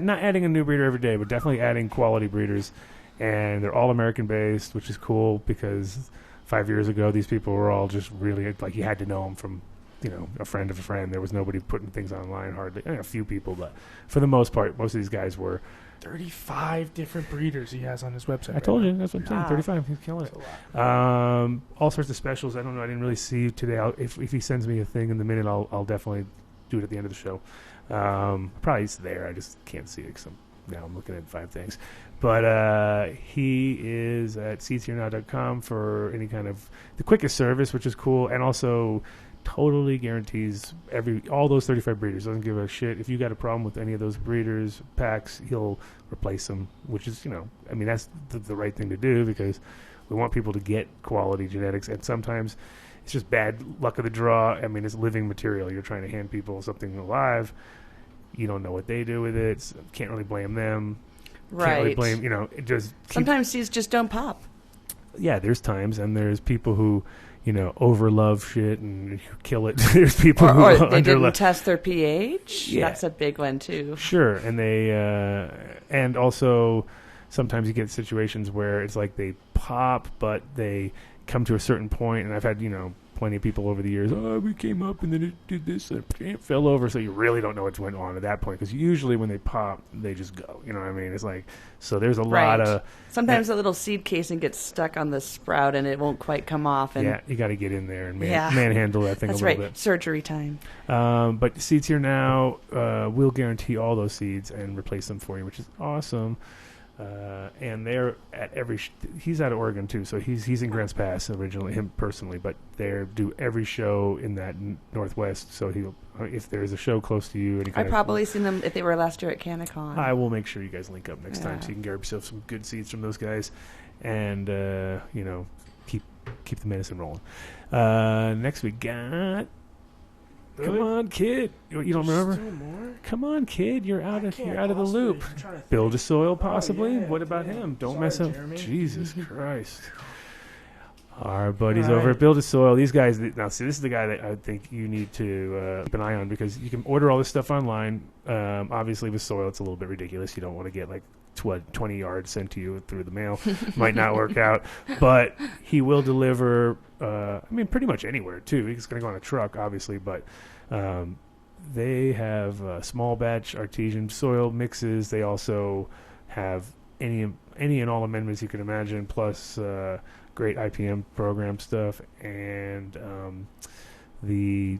not adding a new breeder every day, but definitely adding quality breeders, and they're all American based, which is cool because 5 years ago these people were all just really like you had to know them from a friend of a friend. There was nobody putting things online, hardly. A few people, but for the most part, most of these guys were. 35 different breeders he has on his website. I told right you, that's what I'm saying. Wow. 35, he's killing now. it. That's a lot. All sorts of specials. I don't know. I didn't really see today. If he sends me a thing in the minute, I'll definitely do it at the end of the show. Probably it's there. I just can't see it because now I'm looking at 5 things. But he is at seedsherenow.com for any kind of the quickest service, which is cool, and also totally guarantees all those 35 breeders. Doesn't give a shit if you got a problem with any of those breeders packs. He'll replace them, which is that's the right thing to do because we want people to get quality genetics, and sometimes it's just bad luck of the draw. I mean, it's living material. You're trying to hand people something alive. You don't know what they do with it. So can't really blame them. Can't really Right. blame. It just Sometimes seeds just don't pop. yeah. There's times, and there's people who overlove shit and kill it. There's people who Or they didn't underlove. test their pH. Yeah. That's a big one, too. Sure, and they and also sometimes you get situations where it's like they pop, but they come to a certain point, and I've had plenty of people over the years. Oh, we came up and then it did this and it fell over, so you really don't know what's went on at that point because usually when they pop, they just go. You know what I mean? It's like so. There's a lot of Sometimes a little seed casing gets stuck on the sprout and it won't quite come off. And yeah. You got to get in there and Yeah. manhandle that thing that's a little right. bit. Surgery time. But Seeds Here Now will guarantee all those seeds and replace them for you, which is awesome. And they're at every. He's out of Oregon too, so he's in Grants Pass originally, him personally, but they do every show in that Northwest. So if there's a show close to you, any I kind of, probably seen them if they were last year at CannaCon. I will make sure you guys link up next time Yeah. so you can get yourself some good seeds from those guys, and keep the medicine rolling. Next we got. Really? Come on, kid! You don't remember? Still more? Come on, kid! You're out of can't the possibly. loop. I'm trying to Build a think. soil, possibly. yeah, What about yeah. him? Don't Sorry, mess up. Jeremy. Jesus Christ! Our buddies All over right. at Build a Soil. These guys. Now, see, this is the guy that I think you need to keep an eye on because you can order all this stuff online. Obviously, with soil, it's a little bit ridiculous. You don't want to get like 20 yards sent to you through the mail. Might not work out, but he will deliver. Pretty much anywhere too. He's going to go on a truck, obviously, but. They have small batch artesian soil mixes. They also have any and all amendments you can imagine, plus great IPM program stuff and the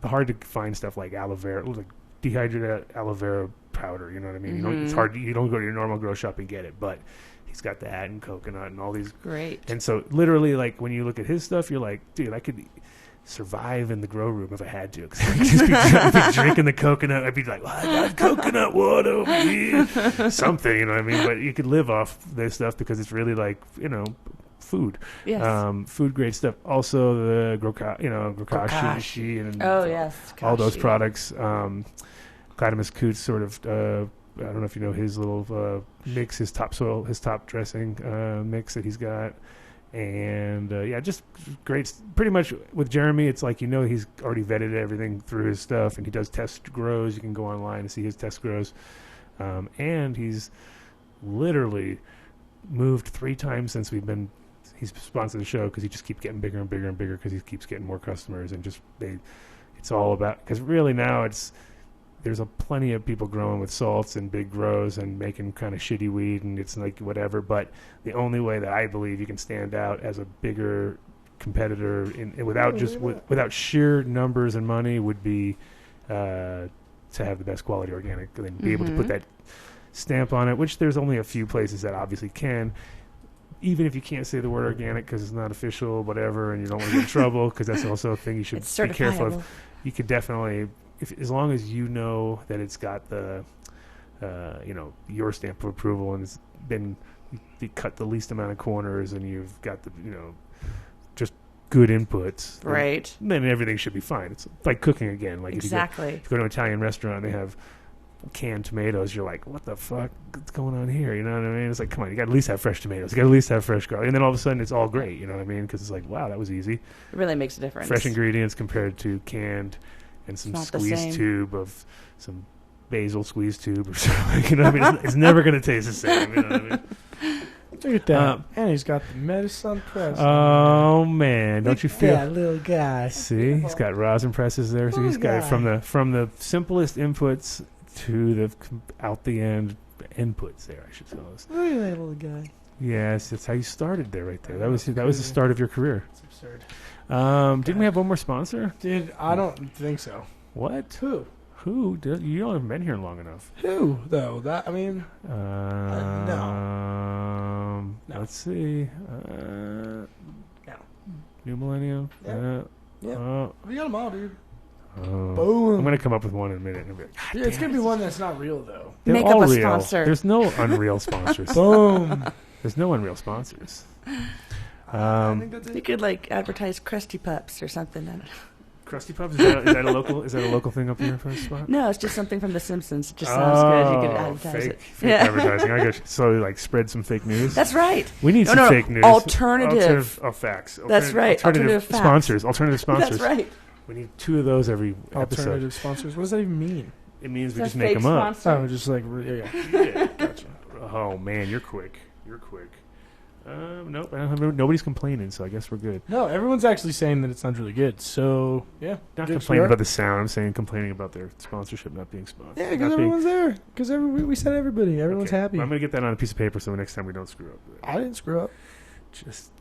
hard to find stuff like aloe vera, like dehydrated aloe vera powder. You know what I mean? Mm-hmm. It's hard. You don't go to your normal grow shop and get it, but he's got that and coconut and all these. Great. And so, literally, like when you look at his stuff, you're like, dude, I could survive in the grow room if I had to. Cause I'd just be drinking the coconut. I'd be like, well, I got coconut water over here. Something, you know what I mean? But you could live off this stuff because it's really like, food. Yes. Food grade stuff. Also the Grokashi and Oh, yes. all those Kashi. products. Gladimus Coots sort of, I don't know if you know his little mix, his top dressing mix that he's got. And just great. Pretty much with Jeremy, it's like he's already vetted everything through his stuff, and he does test grows. You can go online and see his test grows, and he's literally moved 3 times since he's sponsored the show because he just keeps getting bigger and bigger and bigger because he keeps getting more customers and it's all about, because really now there's plenty of people growing with salts and big grows and making kind of shitty weed, and it's like whatever, but the only way that I believe you can stand out as a bigger competitor without sheer numbers and money would be to have the best quality organic and be able to put that stamp on it, which there's only a few places that obviously can, even if you can't say the word organic because it's not official, whatever, and you don't want to get in trouble, because that's also a thing you should be careful of. You could definitely, as long as you know that it's got the, your stamp of approval and it's been cut the least amount of corners and you've got the, just good inputs, right? Then everything should be fine. It's like cooking again. Like exactly. If you go to an Italian restaurant, they have canned tomatoes. You're like, what the fuck? What's going on here? You know what I mean? It's like, come on, you got to at least have fresh tomatoes. You got to at least have fresh garlic. And then all of a sudden, it's all great. You know what I mean? Because it's like, wow, that was easy. It really makes a difference. Fresh ingredients compared to canned and some squeeze tube of some basil squeeze tube or something. You know what I mean? It's never going to taste the same. You know what I mean? Look at that. And he's got the medicine press. Oh, man. Don't you feel that little guy. See? He's got rosin presses there. So he's got it from the simplest inputs to the out the end inputs there, I should tell us. Look at that little guy. Yes, that's how you started there right there. That was the start of your career. It's absurd. Didn't we have one more sponsor? I don't think so. What? Who? You don't have been here long enough. Who though? No. Let's see. No. New Millennium. Yeah. We got them all, dude. Boom. I'm gonna come up with one in a minute. Like, it's gonna be one that's not real though. They're Make all up a real. sponsor. There's no unreal sponsors. Boom. There's no unreal sponsors. I think that's You it. could advertise Krusty Pups or something. I don't know. Krusty Pups? Is that a local? Is that a local thing up here for a spot? No, it's just something from The Simpsons. It just sounds good. You could advertise fake, it. Fake advertising. I got slowly spread some fake news. That's right. We need some fake news. Alternative facts. That's right. Alternative facts. sponsors. Alternative sponsors. That's right. We need 2 of those every Alternative episode. sponsors. What does that even mean? It means we It's just a make fake them up. sponsor. Oh, just like Yeah, gotcha. Oh man, you're quick. Nope, nobody's complaining, so I guess we're good. No, everyone's actually saying that it sounds really good. So yeah, Not complaining about the sound. I'm saying complaining about their sponsorship not being sponsored. Yeah, because everyone's there. Because we said everybody. Everyone's happy. Well, I'm gonna get that on a piece of paper so next time we don't screw up. I didn't screw up. Just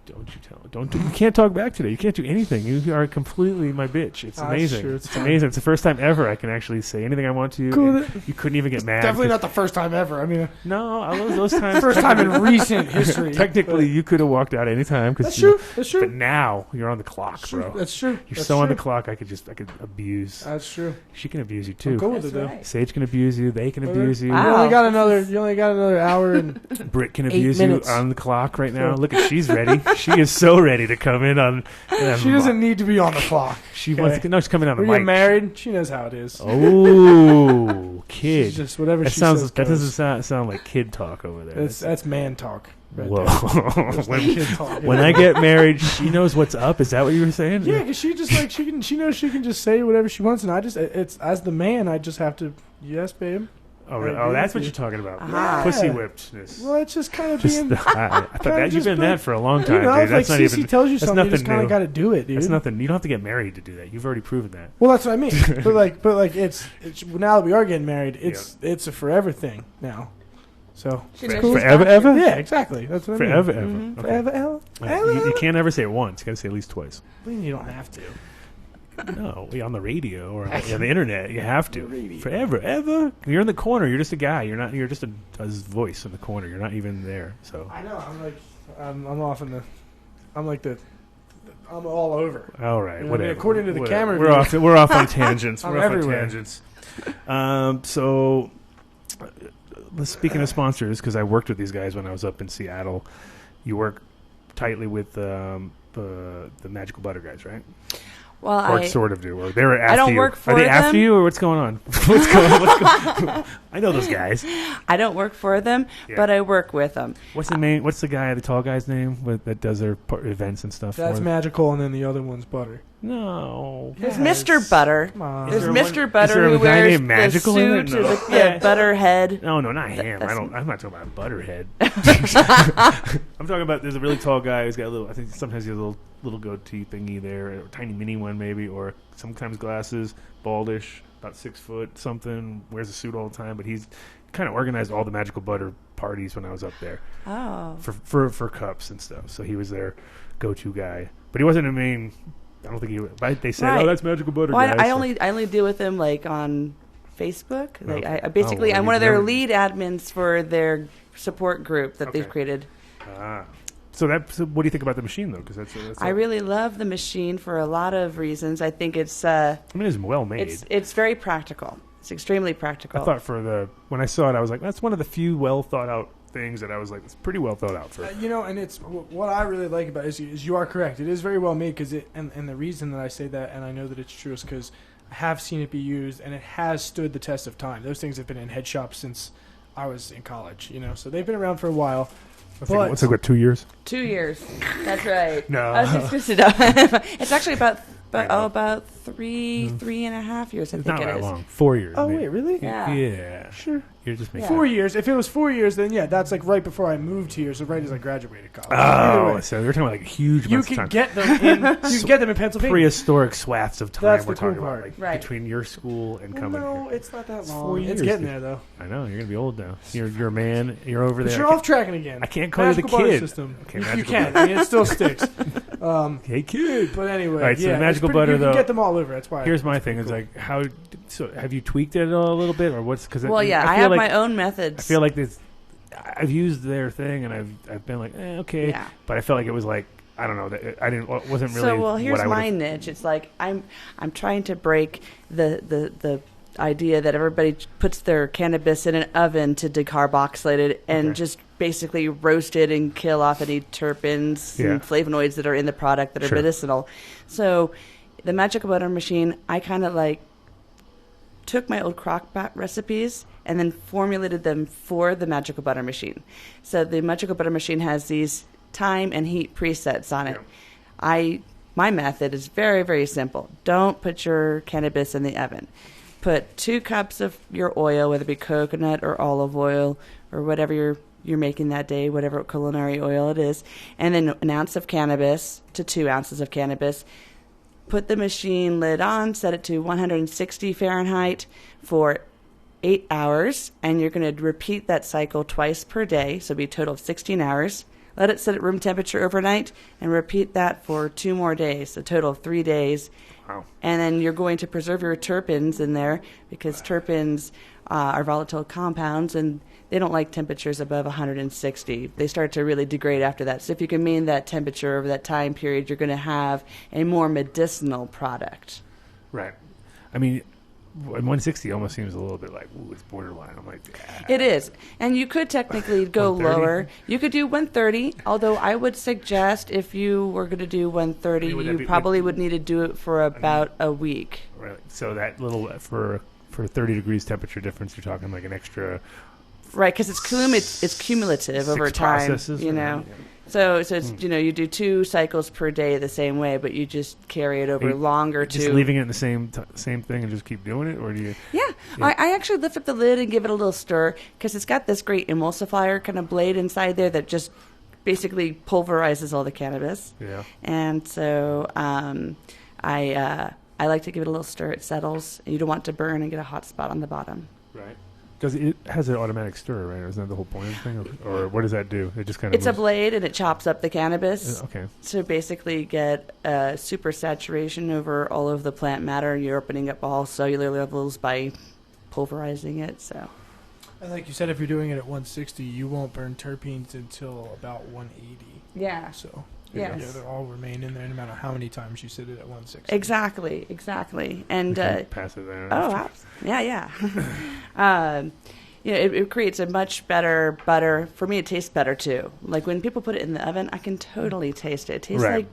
don't you tell. You can't talk back today. You can't do anything. You are completely my bitch. It's amazing. Sure, it's amazing. It's the first time ever I can actually say anything I want to. Cool. You couldn't even get mad. Definitely not the first time ever. I mean, no, I love those times. First time in recent history. Technically, you could have walked out any time. That's true. That's true. But now you're on the clock, bro. That's true. You're so on the clock. I could abuse. That's true. She can abuse you too. I'm cool with it though. Right. Sage can abuse you. They can abuse you. Wow. You only got another hour and Britt can 8 abuse minutes. you on the clock right now. Look at she's ready. She is so ready to come in on. she doesn't need to be on the clock. She wants to. No, she's coming on the We're mic. getting married. She knows how it is. Oh, kid. She's just whatever That she sounds. says That goes. doesn't sound like kid talk over there. That's man talk. Right Whoa. there. Kid talk. When I get married, she knows what's up. Is that what you were saying? Yeah, because she just she knows she can just say whatever she wants, and it's as the man, I just have to yes, babe. Oh, I agree that's with what you. you're talking about. Ah. Pussy whippedness. Well, it's just kind of Just being. I thought that just you've been being- that for a long time, You know, dude. if That's like not Cece even. tells you that's something, you nothing just kind new. of got to do it, dude. That's nothing. You don't have to get married to do that. You've already proven that. Well, that's what I mean. but it's now that we are getting married, it's a forever thing now. So She knows Forever, she's got ever? yeah, exactly. That's what Forever, I ever. mean. Okay. Forever, ever. You can't ever say it once. You got to say it at least twice. You don't have to. No, on the radio or on the internet, you have to. Forever, ever. You're in the corner. You're just a guy. You're not. You're just a voice in the corner. You're not even there. So I know. I'm off in the. I'm all over. all right, You know, whatever. according to the Whatever. camera we're view. off on tangents. I'm We're off everywhere. on tangents. So, speaking of sponsors, because I worked with these guys when I was up in Seattle, you work tightly with the Magical Butter guys, right? Well, Or sort of do. Or they're after I don't you. work for Are they them. after you, or what's going on? What's going on? I know those guys. I don't work for them, Yeah. but I work with them. What's the guy, the tall guy's name that does their events and stuff? That's for magical, and then the other one's butter. No. There's Mr. Butter. Come on. There's Is there Mr. one- Butter is there who a guy wears named the Magical in suit it? or No. the Butterhead. No, not him. That's- I'm not talking about Butterhead. I'm talking about there's a really tall guy who's got a little. I think sometimes he has a little goatee thingy there, a tiny mini one maybe, or sometimes glasses, baldish, about 6 foot something. Wears a suit all the time, but he's kind of organized all the Magical Butter parties when I was up there Oh. for cups and stuff. So he was their go-to guy, but he wasn't a main. I don't think he. They said, Right. "Oh, that's Magical Butter." Well, guy. I so- only deal with them like on Facebook. Like Okay. I basically, well, I'm one of you've their never- lead admins for their support group that they've Okay. created. So what do you think about the machine though? Because that's I really love the machine for a lot of reasons. I think it's it's well made. it's very practical. It's extremely practical. I thought when I saw it, I was like, that's one of the few well thought out things that I was like, it's pretty well thought out for. And it's what I really like about it is you are correct. It is very well made because and the reason that I say that and I know that it's true is because I have seen it be used and it has stood the test of time. Those things have been in head shops since I was in college. So they've been around for a while. What's like, 2 years? 2 years. That's right. No. I was just it's actually about I know. about three and a half years. I It's think not it that is. long. 4 years. Oh, maybe. wait, really? Yeah. Yeah. Sure. You're just making. Yeah. 4 years. If it was 4 years, then yeah, that's like right before I moved here. So right as I graduated college. Either Oh, way, so we're talking about like huge you amounts of can time. get them in. You can get them in Pennsylvania. Prehistoric swaths of time. That's we're the cool talking about, part. like Right. between your school and coming No, here. it's not that It's long. 4 It's years, getting dude. there though. I know you're gonna be old now. You're a man. You're over But there. you're off tracking again. I can't call you the Magical butter kid. System. Okay, you magical can. butter. I mean, it still sticks. Hey kid. But anyway, All right, so yeah, the magical it's pretty, butter, you can though- get them all over. That's why. Here's my it's thing: pretty is cool. like how. So have you tweaked it a little bit, or what's? Because Well, yeah, I feel have like, my own methods. I feel like this. I've used their thing, and I've been like, okay, Yeah. but I felt like it was like I don't know that I didn't wasn't really. So well, here's what I my would've- niche. It's like I'm trying to break the idea that everybody puts their cannabis in an oven to decarboxylate it and Okay. just basically roast it and kill off any terpenes Yeah. and flavonoids that are in the product that are Sure. medicinal. So the magical butter machine, I kind of like took my old crock-pot recipes and then formulated them for the magical butter machine. So the magical butter machine has these time and heat presets on it. My method is very, very simple. Don't put your cannabis in the oven. Put 2 cups of your oil, whether it be coconut or olive oil or whatever you're making that day, whatever culinary oil it is, and then an ounce of cannabis to 2 ounces of cannabis. Put the machine lid on, set it to 160 Fahrenheit for 8 hours, and you're going to repeat that cycle twice per day, so it'll be a total of 16 hours. Let it sit at room temperature overnight, and repeat that for 2 more days, a total of 3 days. Wow. And then you're going to preserve your terpenes in there, because terpenes are volatile compounds, and they don't like temperatures above 160. They start to really degrade after that. So if you can maintain that temperature over that time period, you're going to have a more medicinal product. Right. I mean, 160 almost seems a little bit like, ooh, it's borderline. I'm like, It is. And you could technically go 130? lower. You could do 130, although I would suggest if you were going to do 130, Would that you be- probably would need to do it for about a week. right. So that little for 30 degrees temperature difference, you're talking like an extra Right, because it's cumulative 6 over time, processes, you know. yeah. So it's you do 2 cycles per day the same way, but you just carry it over Are you longer just to leaving it in the same thing and just keep doing it, or do you? Yeah, I actually lift up the lid and give it a little stir because it's got this great emulsifier kind of blade inside there that just basically pulverizes all the cannabis. Yeah. And so I like to give it a little stir. It settles. You don't want it to burn and get a hot spot on the bottom. Right. Because it has an automatic stir, right? Isn't that the whole point of the thing? Or what does that do? It just kind of. It's a blade and it chops up the cannabis. Okay. To basically get super saturation over all of the plant matter. You're opening up all cellular levels by pulverizing it. So. And like you said, if you're doing it at 160, you won't burn terpenes until about 180. Yeah. So Yes. yeah, they'll all remain in there no matter how many times you sit it at 160. Exactly. And pass it there. yeah. It creates a much better butter. For me, it tastes better too. Like when people put it in the oven, I can totally taste it. It tastes Right. like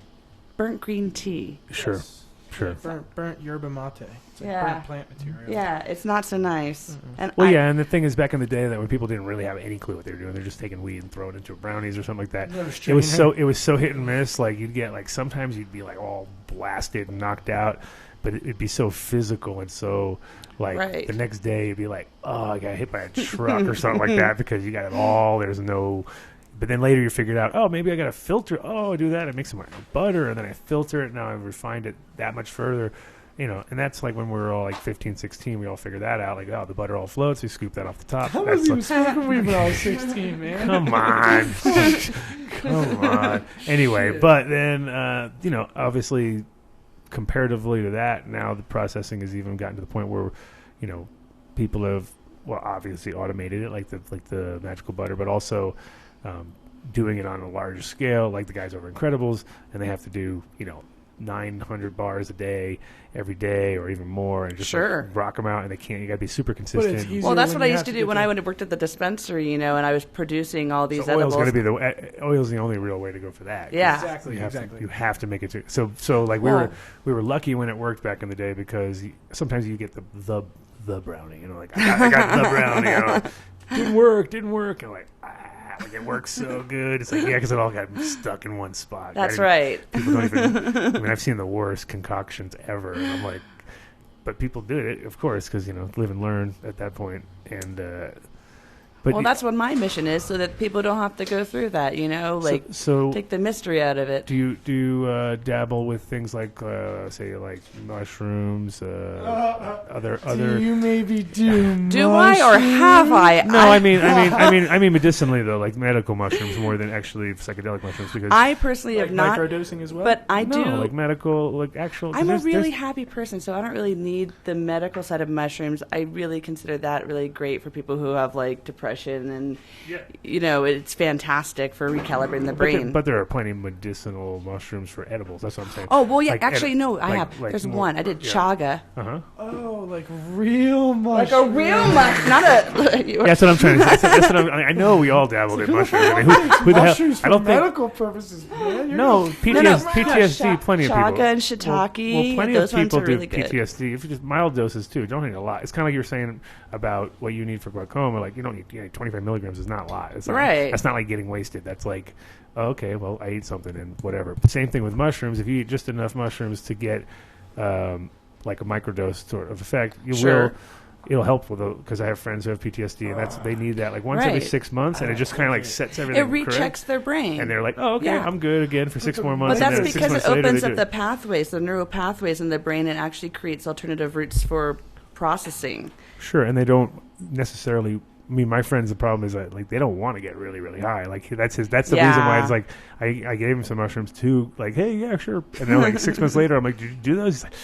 burnt green tea. Sure. Yes. Sure. Burnt yerba mate. It's like Yeah. burnt plant material. Yeah, it's not so nice. And Well, yeah, and the thing is, back in the day, that when people didn't really have any clue what they were doing, they're just taking weed and throwing it into brownies or something like that. No It was strainer. so hit and miss. Like you'd get like sometimes you'd be like all blasted and knocked out, but it'd be so physical and so like Right. the next day you'd be like, oh, I got hit by a truck or something like that because you got it all. There's no. But then later you figured out, oh, maybe I got to filter. Oh, I do that. I mix it with butter, and then I filter it. Now I've refined it that much further. You know, and that's like when we were all like 15, 16, we all figured that out. Like, oh, the butter all floats. We scoop that off the top. I That's was even like, smoking weed when I was 16, man. come on. Come on. Anyway, but then, you know, obviously, comparatively to that, now the processing has even gotten to the point where, you know, people have, well, obviously automated it, like the magical butter, but also doing it on a larger scale, like the guys over Incredibles, and they have to do, you know, 900 bars a day, every day, or even more, and just Sure. like, rock them out, and they can't. You got to be super consistent. easier well, that's when what I you used have to to do get when the- I worked at the dispensary, you know, and I was producing all these So oil's edibles. going to be oil's the only real way to go for that. Yeah. Exactly. You have to make it to so like we Well- were lucky when it worked back in the day because sometimes you get the brownie, you know, like I got the brownie, you know, didn't work, and like like it works so good. It's like, yeah, because it all got stuck in one spot. That's right. People don't even. I mean, I've seen the worst concoctions ever, and I'm like, but people did it, of course, because you know, live and learn at that point, and. But Well, that's what my mission is, so that people don't have to go through that, you know, like so take the mystery out of it. do you dabble with things like say like mushrooms, other Do you maybe do? Do I or have I? No, I mean medicinally though, like medical mushrooms more than actually psychedelic mushrooms, because I personally Like have not, microdosing as well? but I no, do. like medical, like actual. 'cause I'm a there's- really there's- happy person, so I don't really need the medical side of mushrooms. I really consider that really great for people who have like depression, and you know, it's fantastic for recalibrating the brain. But there are plenty of medicinal mushrooms for edibles. That's what I'm saying. Oh well, yeah. Like Actually, no, I like- have. like There's more- one. I did yeah. chaga, Uh-huh. Oh, like real mushroom. like a real mush, not a. Yeah, that's what I'm trying to say. That's what I know we all dabbled in mushrooms. I mean, who the hell? mushrooms for I don't think. medical purposes, man. You're No, PTSD, No, PTSD plenty of people. chaga and shiitake. Well, plenty those of people ones are do really good. PTSD. If you just mild doses too, don't need a lot. It's kind of like you were saying about what you need for glaucoma. Like you don't need 25 milligrams is not a lot. It's not, Right. That's not like getting wasted. That's like, oh, okay, well, I ate something and whatever. Same thing with mushrooms. If you eat just enough mushrooms to get like a microdose sort of effect, you Sure. will. It'll help with because I have friends who have PTSD, and they need that like once every Right. 6 months, and it just kind of like sets everything It rechecks correct. their brain. And they're like, oh, okay, Yeah. I'm good again for 6 more But months. and that's then 6 because months it later, opens they up do the it. pathways, the neural pathways in the brain, and actually creates alternative routes for processing. Sure, and they don't necessarily. I mean, my friends, the problem is that like they don't want to get really, really high. Like that's the reason why Yeah. it's like I gave him some mushrooms too. Like, hey, yeah, sure. And then like 6 months later, I'm like, did you do those? He's like,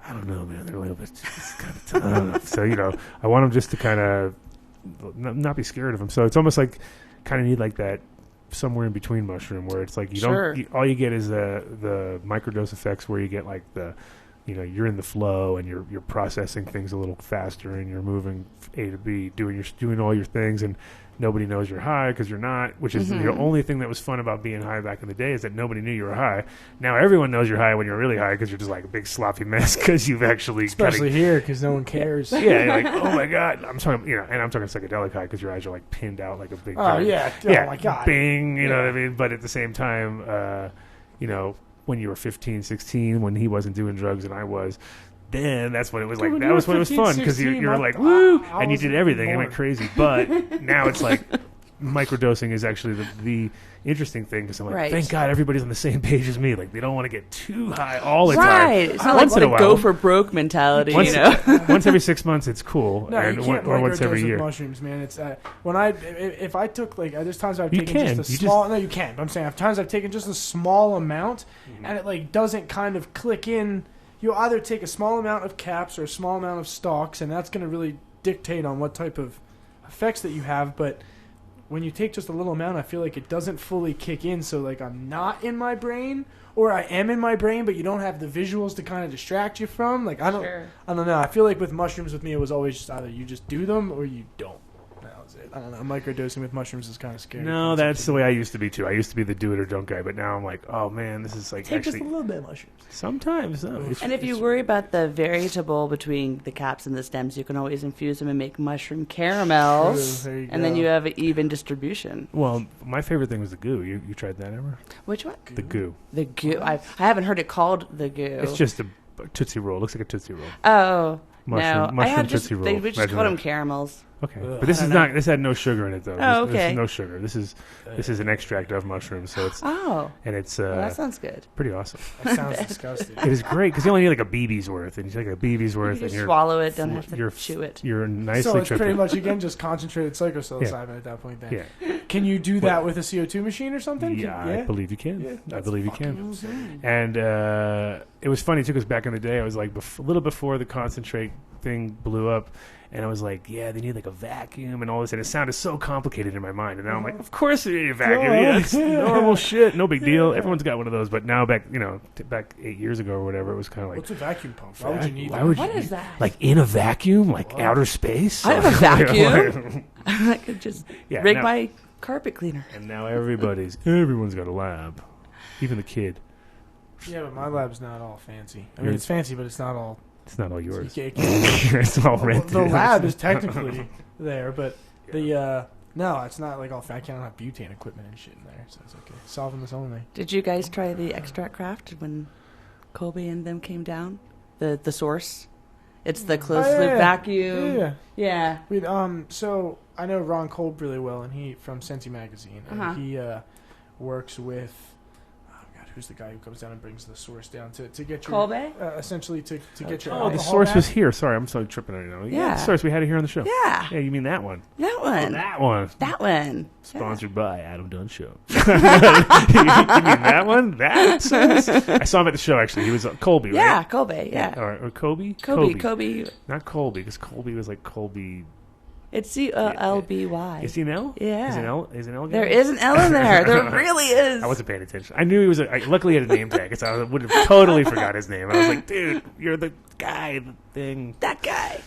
I don't know, man. They're a little bit it's kind of tough. So you know, I want him just to kind of not be scared of them. So it's almost like kind of need like that somewhere in between mushroom where it's like you Sure. don't all you get is the microdose effects where you get like the. You know, you're in the flow and you're processing things a little faster and you're moving A to B, doing all your things, and nobody knows you're high because you're not. Which is the only thing that was fun about being high back in the day is that nobody knew you were high. Now everyone knows you're high when you're really high because you're just like a big sloppy mess because you've actually especially here because no one cares. yeah, you're like, oh my god, I'm talking, and I'm talking psychedelic high because your eyes are like pinned out like a big. Oh giant- yeah. Oh yeah, my god. bing, you know what I mean. But at the same time, you know. When you were 15, 16, when he wasn't doing drugs and I was, then that's when it was Dude, like, when that you was were when it was 15, fun because you 16, were like, I- woo, I and you was did everything. It went born. crazy. But now it's like microdosing is actually the interesting thing because I'm like, Right. thank God everybody's on the same page as me. Like they don't want to get too high all the Right. time. It's not Once like in a the while. go for broke mentality, Once, you know? once every 6 months, it's cool, No, and you can't or once microdose every with year. mushrooms, man. It's when if I took like there's times I've You taken can. just a You small. No, you can. But I'm saying times I've taken just a small amount, and it like doesn't kind of click in. You'll either take a small amount of caps or a small amount of stalks, and that's going to really dictate on what type of effects that you have. But when you take just a little amount, I feel like it doesn't fully kick in. So like I'm not in my brain, or I am in my brain, but you don't have the visuals to kind of distract you from. Like I don't know. I feel like with mushrooms, with me, it was always just either you just do them or you don't. That was it. I don't know. Microdosing with mushrooms is kind of scary. No, that's the way I used to be too. I used to be the do it or don't guy, but now I'm like, oh man, this is like Take just actually a little bit of mushrooms. sometimes. No, And if you worry about the variable between the caps and the stems, you can always infuse them and make mushroom caramels. True, there you and then go. you have an even distribution. well, my favorite thing was the goo. You tried that ever? Which one? The goo. The goo. I haven't heard it called the goo. It's just a Tootsie Roll. It looks like a Tootsie Roll. Oh. Mushroom- no, I mushroom had just Tootsie Roll. we just Imagine called them that. caramels. Okay, Ugh. but this I is don't not. This had no sugar in it though. Oh, This okay. is no sugar. This is an extract of mushrooms, so it's Oh, and it's well, that sounds good. pretty awesome. That sounds disgusting. It is great because you only need like a BB's worth, and you take a BB's worth, You and just you're swallow it, don't have to you're chew it. You're nicely So it's tripping. pretty much, again, just concentrated psilocybin at that point then. Yeah, Can you do that with a CO2 machine or something? yeah, I believe you can. Yeah, I that's believe you fucking can. insane. And it was funny too because back in the day, I was like a little before the concentrate thing blew up, and I was like, yeah, they need like a vacuum and all this, and it sounded so complicated in my mind. And now I'm like, of course they need a vacuum. Yeah, it's normal shit, no big deal. Everyone's got one of those. But now back 8 years ago or whatever, it was kind of like, What's a vacuum pump? Why would you need why that? would What you is that? like in a vacuum, like outer space? I have a vacuum. I could just Yeah, rig no. my carpet cleaner. And now everyone's got a lab, even the kid. Yeah, but my lab's not all fancy. I mean, Yours- it's fancy, but it's not all. It's not all yours. You can't- It's all rented. the lab is technically there, but the no, it's not like all fat. I can't have butane equipment and shit in there, so it's okay. Solving this only. Did you guys try the extract craft when Colby and them came down? The source? It's the closed loop vacuum. Yeah. Yeah. We so I know Ron Kolb really well, and he from Sensi Magazine, and Uh-huh. he works with. Oh God, who's the guy who comes down and brings the source down to get your Colby? essentially to get your Oh, the alcohol source back? was here. Sorry, I'm so tripping on you. Yeah. The source. We had it here on the show. Yeah. Yeah, you mean that one? That one. That one. That one. Sponsored by Adam Dunn Show. You mean that one? That source? I saw him at the show, actually. He was Colby, right? Yeah, Colby. Yeah. Or Kobe? Kobe. Not Colby, because Colby was like Colby. It's COLBY. Is he an L? Yeah. Is an L guy? There is an L in there. There really is. I wasn't paying attention. I knew he was. Luckily, he had a name tag, so I would have totally forgot his name. I was like, dude, you're the guy, the thing. That guy.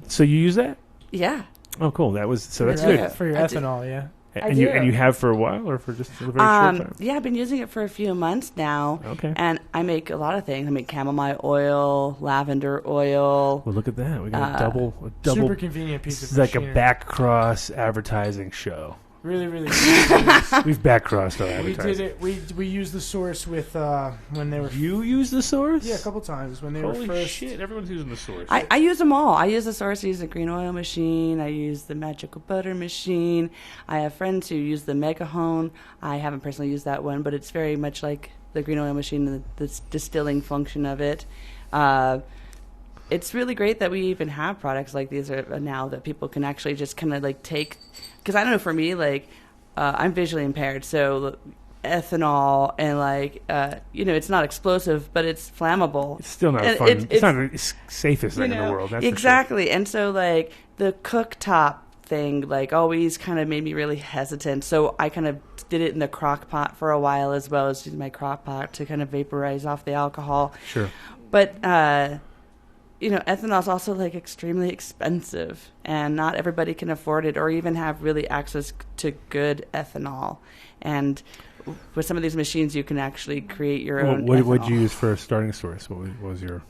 So you use that? Yeah. Oh, cool. That's Yeah. good. for your I do. ethanol, yeah. And do. you have for a while, or for just a very short time? Yeah, I've been using it for a few months now. Okay. And I make a lot of things. I make chamomile oil, lavender oil. Well, look at that. We got a double. Super convenient piece This of is like a machinery. back cross advertising show. Really, really. We've back crossed our We advertising. did it. We used the source with when they were. You use the source? Yeah, a couple times when they were Holy first. shit! Everyone's using the source. I use them all. I use the source. I use the green oil machine. I use the magical butter machine. I have friends who use the megahone. I haven't personally used that one, but it's very much like the green oil machine, the distilling function of it. It's really great that we even have products like these now that people can actually just kind of like take. Because I don't know, for me, like I'm visually impaired, so ethanol and like it's not explosive, but it's flammable. It's still not And fun. It's not the safest thing in the world. That's exactly. And so like the cooktop thing like always kind of made me really hesitant. So I kind of did it in the crock pot for a while, as well as using my crock pot to kind of vaporize off the alcohol. Sure. But ethanol is also like extremely expensive, and not everybody can afford it or even have really access to good ethanol. And with some of these machines, you can actually create your own. What would ethanol. you use for a starting source? What was your?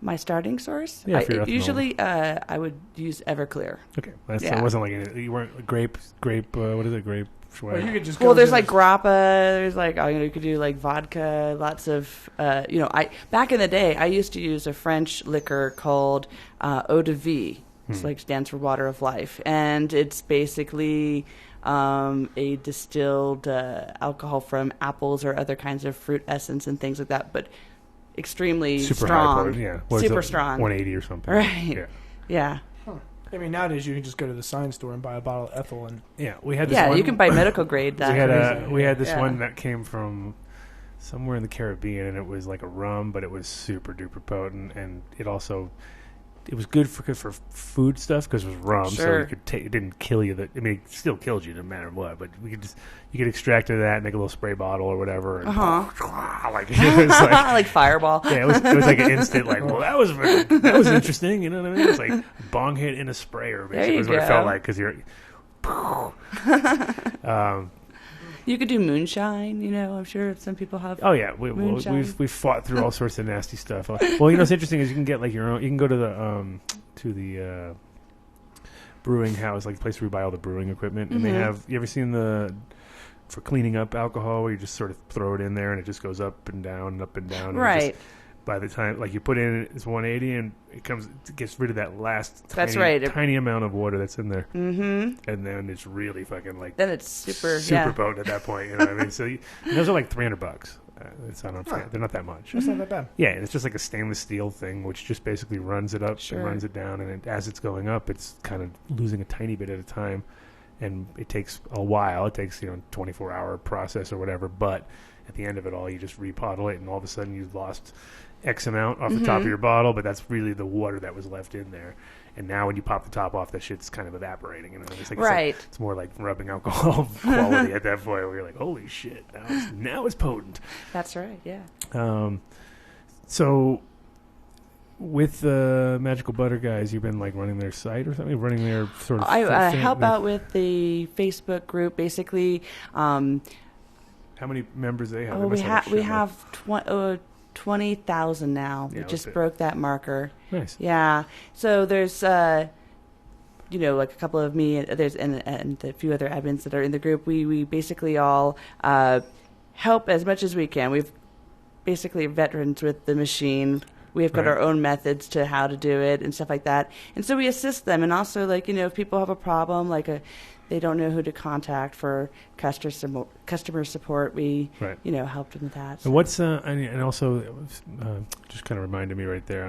My starting source? Yeah, for your ethanol. Usually, I would use Everclear. Okay, it Yeah. wasn't like you weren't grape. What is it? Grape. Well, you could just go Well, there's to like the- grappa. There's like you could do like vodka. Lots of I back in the day I used to use a French liquor called eau de vie. It's like stands for water of life, and it's basically a distilled alcohol from apples or other kinds of fruit essence and things like that, but extremely super strong. high potent, yeah. What is Super it, strong. 180 or something. Right. Yeah. Yeah. I mean, nowadays you can just go to the science store and buy a bottle of ethyl and Yeah, we had this Yeah, one. you can buy medical grade that. We had this Yeah. one that came from somewhere in the Caribbean, and it was like a rum, but it was super duper potent, and it was good for food stuff because it was rum, so Sure. you could take. It didn't kill you. It still killed you no matter what. But you could extract it of that, make a little spray bottle or whatever, and like it was like. like Fireball. Yeah, it was like an instant, like, well, that was interesting, you know what I mean? It's like bong hit in a sprayer, There basically, you is what it go. felt like, because You could do moonshine. I'm sure some people have. Oh yeah, we've fought through all sorts of nasty stuff. Well, what's interesting is you can get like your own. You can go to the brewing house, like the place where we buy all the brewing equipment, and they have. You ever seen for cleaning up alcohol, where you just sort of throw it in there and it just goes up and down, up and down. Right. By the time, like you put in it's 180, and it gets rid of that last tiny amount of water that's in there, and then it's really fucking like. Then it's super potent at that point. You know what I mean? So those are like $300. They're not that much. That's not that bad. Yeah, and it's just like a stainless steel thing, which just basically runs it up and runs it down, and as it's going up, it's kind of losing a tiny bit at a time, and it takes a while. It takes 24-hour process or whatever, but at the end of it all, you just repottle it, and all of a sudden you've lost X amount off the top of your bottle, but that's really the water that was left in there. And now when you pop the top off, that shit's kind of evaporating. It's more like rubbing alcohol quality at that point where you're like, holy shit, now it's potent. That's right, yeah. So with the Magical Butter guys, you've been like running their site or something? Running their sort of... I help out with the Facebook group, basically. How many members do they have? We have 20,000 now. Yeah, we just broke that marker. Nice. Yeah. So there's, like a couple of me, and a few other admins that are in the group. We basically all help as much as we can. We've basically veterans with the machine. We've got our own methods to how to do it and stuff like that. And so we assist them. And also, if people have a problem, they don't know who to contact for customer support, we, helped them with that. So. And what's and also just kind of reminded me right there. I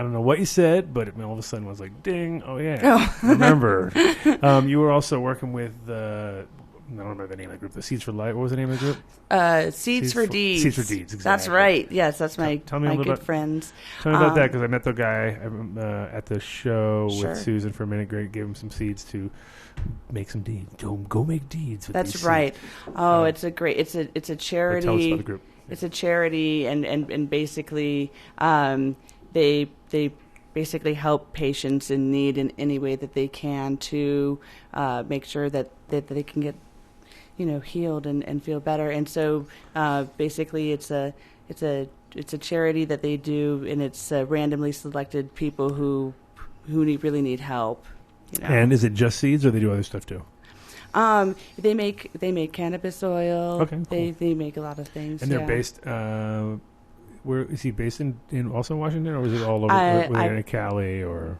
don't know what you said, but all of a sudden I was like, ding! Oh yeah, remember. You were also working with I don't remember the name of the group. The Seeds for Life. What was the name of the group? Seeds for Deeds. Seeds for Deeds. Exactly. That's right. Yes, that's my good friends. Tell me about that, because I met the guy at the show with Susan for a minute. Gave him some seeds to make some deeds. Go make deeds. With that's these right. Seeds. Oh, it's a great. It's a charity. Tell us about the group. It's a charity, and basically, they basically help patients in need in any way that they can to make sure that they can get healed and feel better. And so basically it's a charity that they do, and it's randomly selected people who really need help. And is it just seeds, or they do other stuff too? They make cannabis oil. Okay, cool. They make a lot of things. And they're based where is he based in also Washington, or is it all over in Cali, or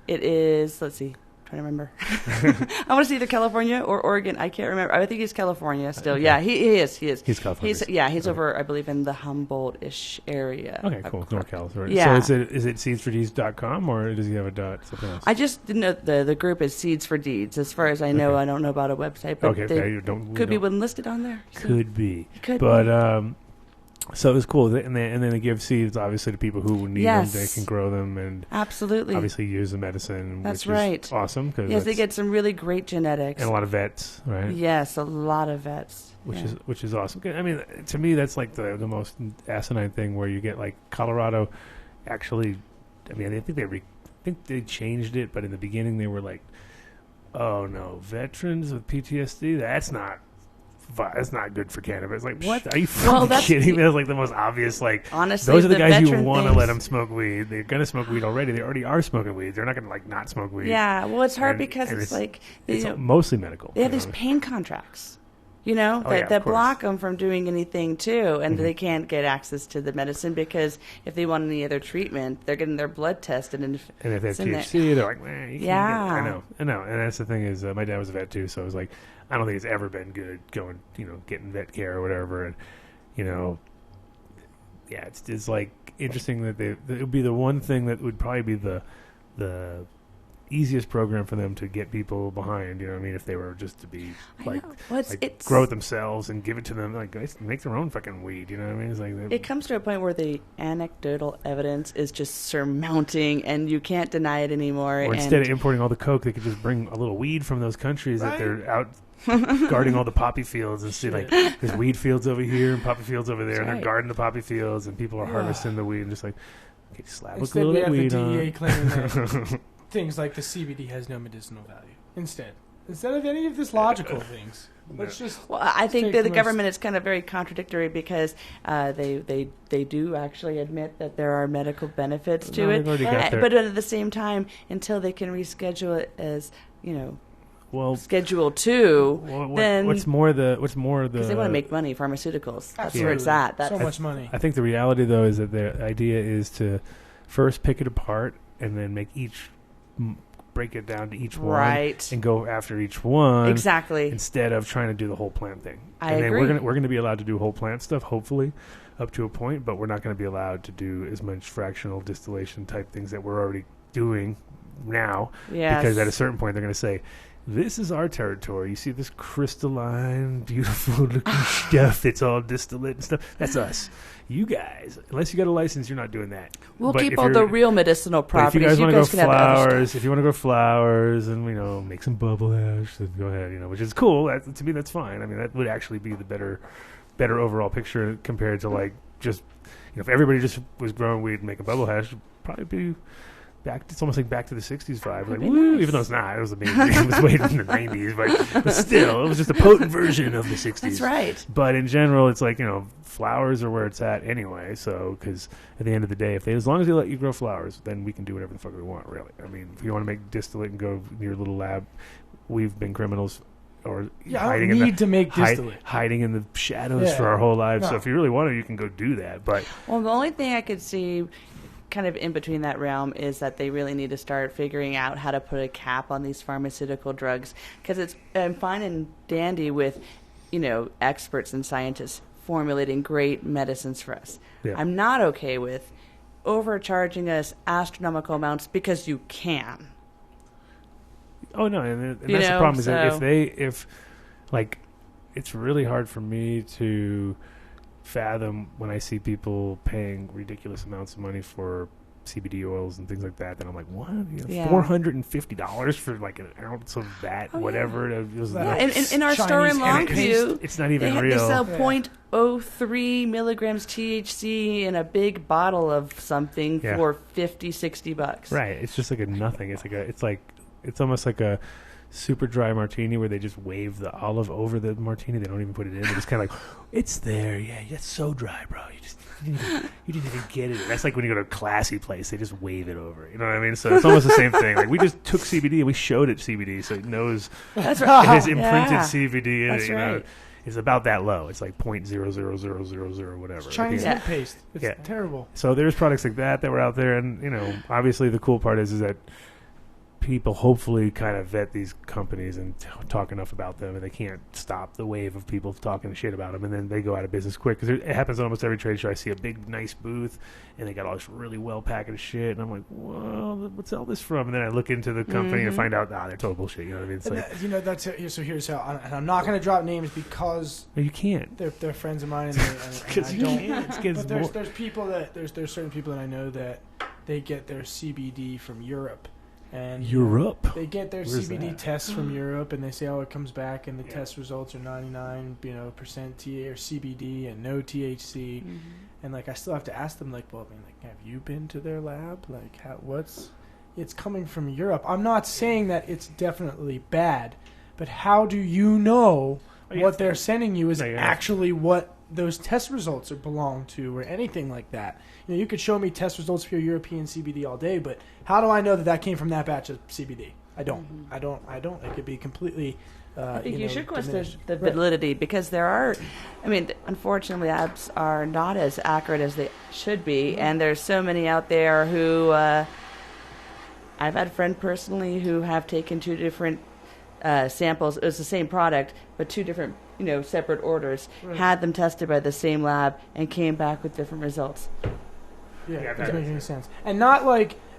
it is, let's see, trying to remember. I want to see either California or Oregon. I can't remember. I think he's California still. Okay. Yeah, he is. He's California. He's over, I believe, in the Humboldt-ish area. Okay, cool. North California. Yeah. So is it seedsfordeeds.com, or does he have a dot something else? I just didn't know the group is Seeds for Deeds. As far as I know, I don't know about a website, but could be one listed on there. So. Could be. So it was cool, and then they give seeds obviously to people who need them. They can grow them and absolutely obviously use the medicine. That's which right. Is awesome. Yes, they get some really great genetics and a lot of vets, right? Yes, a lot of vets, which is awesome. I mean, to me, that's like the most asinine thing, where you get like Colorado. Actually, I mean, I think they changed it, but in the beginning they were like, "Oh no, veterans with PTSD. That's not good for cannabis." Like, what? Are you fucking kidding me? That's like the most obvious. Like, honestly, those are the guys you want to let them smoke weed. They're gonna smoke weed already. They already are smoking weed. They're not gonna not smoke weed. Yeah, well, it's hard because it's like it's mostly medical. They have these pain contracts, that block them from doing anything too, and they can't get access to the medicine because if they want any other treatment, they're getting their blood tested, and if they have THC, they're like, you can't I know, and that's the thing is, my dad was a vet too, so I was like, I don't think it's ever been good going, getting vet care or whatever, and it's like interesting that it would be the one thing that would probably be the easiest program for them to get people behind. If they were just to be grow it themselves and give it to them, like make their own fucking weed. It's like it comes to a point where the anecdotal evidence is just surmounting, and you can't deny it anymore. Or instead of importing all the coke, they could just bring a little weed from those countries that they're out guarding all the poppy fields, and see like there's weed fields over here and poppy fields over there, and they're guarding the poppy fields, and people are harvesting the weed, and just like, okay, slap a little weed on. Claiming that things like the CBD has no medicinal value. Instead, Instead of any of this logical things, let's just. Well, I think take that the most- government is kind of very contradictory because they do actually admit that there are medical benefits to No, it, they've already got their- but at the same time, until they can reschedule it as Well, Schedule 2, then what's more the because they want to make money, pharmaceuticals. That's where it's Absolutely. at. That's So much money. I think the reality though is that the idea is to first pick it apart and then make break it down to each one right. and go after each one Exactly. instead of trying to do the whole plant thing. I and agree. Then we're going to be allowed to do whole plant stuff, hopefully, up to a point, but we're not going to be allowed to do as much fractional distillation type things that we're already doing now. Yes. Because at a certain point they're going to say, this is our territory. You see this crystalline, beautiful looking stuff that's all distillate and stuff? That's us. You guys, unless you got a license, you're not doing that. We'll But keep if all you're- the real medicinal but if properties. you guys want to go can have the other flowers, stuff. if you want to go flowers and make some bubble hash, then go ahead. Which is cool. To me, that's fine. I mean, that would actually be the better overall picture compared to just if everybody just was growing weed and making bubble hash, it'd probably be back. It's almost like back to the '60s vibe. Like, woo, even though it's not. It was amazing. It was way in the '90s, but still, it was just a potent version of the '60s. That's right. But in general, it's like flowers are where it's at anyway. So, because at the end of the day, as long as they let you grow flowers, then we can do whatever the fuck we want. Really, I mean, if you want to make distillate and go to your little lab, we've been criminals or I don't need to make distillate. hiding in the shadows Yeah. for our whole lives. No. So, if you really want to, you can go do that. But Well, the only thing I could see kind of in between that realm is that they really need to start figuring out how to put a cap on these pharmaceutical drugs, because it's fine and dandy with experts and scientists formulating great medicines for us. Yeah. I'm not okay with overcharging us astronomical amounts because you can. oh no, and You that's the know, problem is that so- if it's really hard for me to fathom when I see people paying ridiculous amounts of money for CBD oils and things like that. Then I'm like, what? Yeah. $450 for like an ounce of that, whatever. It was Yeah, like- in our store in Chinese Longview, it's not even they real. sell Yeah. 0.03 milligrams THC in a big bottle of something Yeah. for $50-$60. Right. It's just like a nothing. It's almost like a super dry martini where they just wave the olive over the martini. They don't even put it in. They're just kind of like, it's there. Yeah, that's so dry, bro. You didn't even get it. That's like when you go to a classy place, they just wave it over. You know what I mean? So it's almost the same thing. Like we just took CBD and we showed it CBD, so it knows That's it right. has imprinted Yeah. CBD in That's it. right. It's about that low. It's like 0.00000 whatever. Chinese Yeah. head paste. It's Yeah. terrible. So there's products like that were out there, and obviously the cool part is that people hopefully kind of vet these companies and talk enough about them, and they can't stop the wave of people talking shit about them, and then they go out of business quick. Because it happens at almost every trade show. I see a big, nice booth, and they got all this really well packaged shit, and I'm like, well, what's all this from? And then I look into the company and find out, they're total bullshit. You know what I mean? It's And like, that's it. So here's how. And I'm not going to drop names because no, you can't. they're friends of mine, and I Because you don't. can't. It's getting But there's more. there's people that there's certain people that I know that they get their CBD from Europe, and Europe. they get their Where's CBD that? tests from Europe, and they say, oh, it comes back, and the test results are 99% TA or CBD and no THC, and I still have to ask them well, have you been to their lab? It's coming from Europe. I'm not saying that it's definitely bad, but how do you know what they're sending you is No, yeah. actually what those test results belong to or anything like that? You could show me test results for your European CBD all day, but how do I know that came from that batch of CBD? I don't. It could be completely. I think you should question diminished. the Right. validity because there are, unfortunately, labs are not as accurate as they should be, and there's so many out there who. I've had a friend personally who have taken two different samples. It was the same product, but two different, separate orders. Right. Had them tested by the same lab and came back with different results. Yeah, Yeah, it doesn't that- make any sense. And not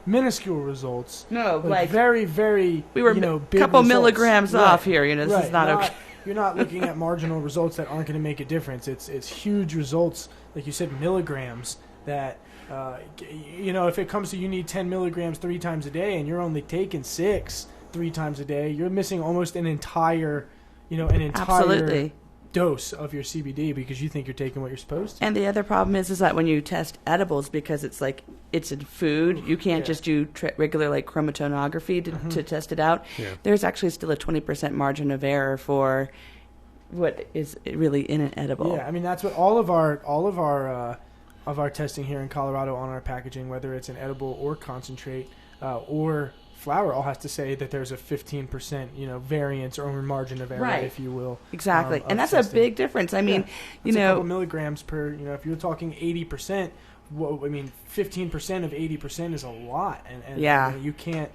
minuscule results. No, like very, very. we were a big couple results. milligrams Right. off here. This Right. is not okay. You're not looking at marginal results that aren't going to make a difference. It's huge results, like you said, milligrams. That if it comes to you need 10 milligrams 3 times a day, and you're only taking 6 3 times a day, you're missing almost an entire Absolutely. dose of your CBD because you think you're taking what you're supposed to. And the other problem is that when you test edibles, because it's like it's in food. You can't just do regular like chromatography to test it out. Yeah. There's actually still a 20% margin of error for what is really inedible. Yeah, I mean that's what all of our testing here in Colorado on our packaging, whether it's an edible or concentrate or flour, all has to say that there's a 15% variance or margin of error, if you will. Exactly, and that's testing. a big difference. I mean, it's a couple milligrams per. If you're talking 80%, 15% of 80% is a lot, and you can't.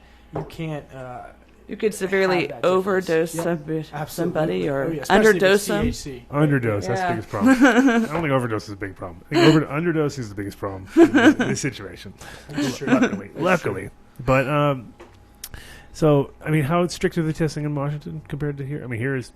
You could severely overdose somebody or especially underdose them. THC. Underdose, that's the biggest problem. I don't think overdose is a big problem. I think underdose is the biggest problem in this situation. Luckily. But, so, I mean, how strict are the testing in Washington compared to here? I mean, here it's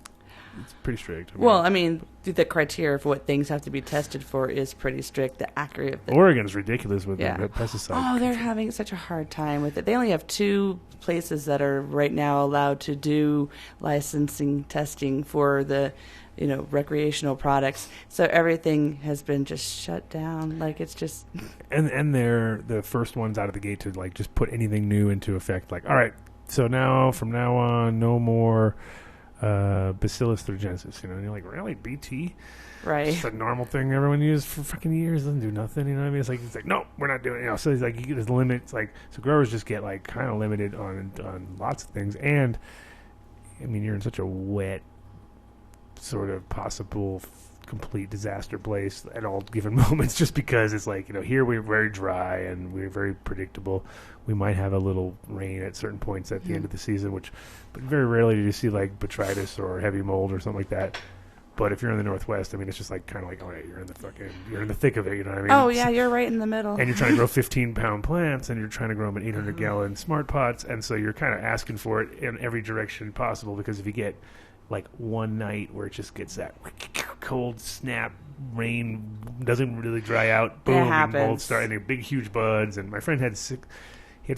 pretty strict. I mean, the criteria for what things have to be tested for is pretty strict. The accurate. Oregon's ridiculous with the pesticide. Oh, they're having such a hard time with it. They only have 2 places that are right now allowed to do licensing testing for the, recreational products. So everything has been just shut down. Like it's just. And they're the first ones out of the gate to like just put anything new into effect. Like, all right, so from now on, no more. Bacillus thuringiensis, and you're like, really, BT? Right. It's a normal thing everyone used for fucking years. Doesn't do nothing, you know what I mean? It's like, no, we're not doing it. So he's like, you get his limits. Like, so growers just get like kind of limited on lots of things. And I mean, you're in such a wet, sort of possible complete disaster place at all given moments, just because it's like, here we're very dry and we're very predictable. We might have a little rain at certain points at the end of the season, but very rarely do you see like botrytis or heavy mold or something like that. But if you're in the Northwest, I mean, it's just like kind of like, all right, you're in the thick of it, you know what I mean? Oh yeah, you're right in the middle. And you're trying to grow 15-pound plants, and you're trying to grow them in 800-gallon smart pots, and so you're kind of asking for it in every direction possible, because if you get like one night where it just gets that cold snap, rain doesn't really dry out, boom, and mold start, and big huge buds. And my friend had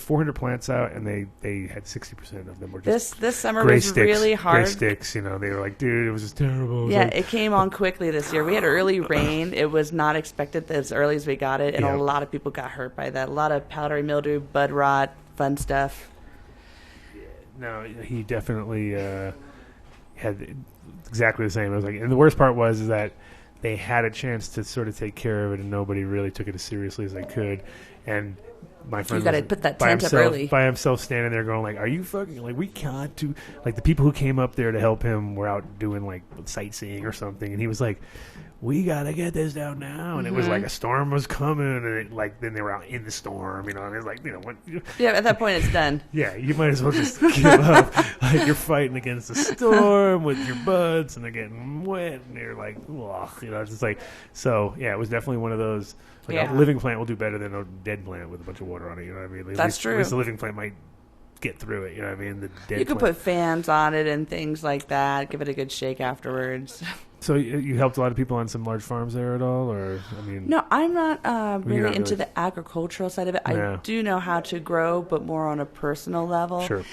400 plants out, and they had 60% of them were just this summer gray was sticks, really hard. Gray sticks, they were like, dude, it was just terrible. Yeah, it came on quickly this year. We had early rain. It was not expected as early as we got it, and a lot of people got hurt by that. A lot of powdery mildew, bud rot, fun stuff. No, he definitely had exactly the same. I was like, and the worst part was that they had a chance to sort of take care of it, and nobody really took it as seriously as they could. And my friend, you got to put that tent up early by himself, standing there going like, "Are you fucking like we can't do like the people who came up there to help him were out doing like sightseeing or something," and he was like, "We gotta get this down now," and it was like a storm was coming, and then they were out in the storm, and it was like what? Yeah, at that point it's done. Yeah, you might as well just give up. Like you're fighting against the storm with your buds, and they're getting wet, and you're like, ugh, it's just like so. Yeah, it was definitely one of those. Like a living plant will do better than a dead plant with a bunch of water on it. You know what I mean? That's true. At least the living plant might get through it. You know what I mean? The dead you could put fans on it and things like that. Give it a good shake afterwards. So you helped a lot of people on some large farms there at all, or I mean? No, I'm not really into the agricultural side of it. I do know how to grow, but more on a personal level. Sure.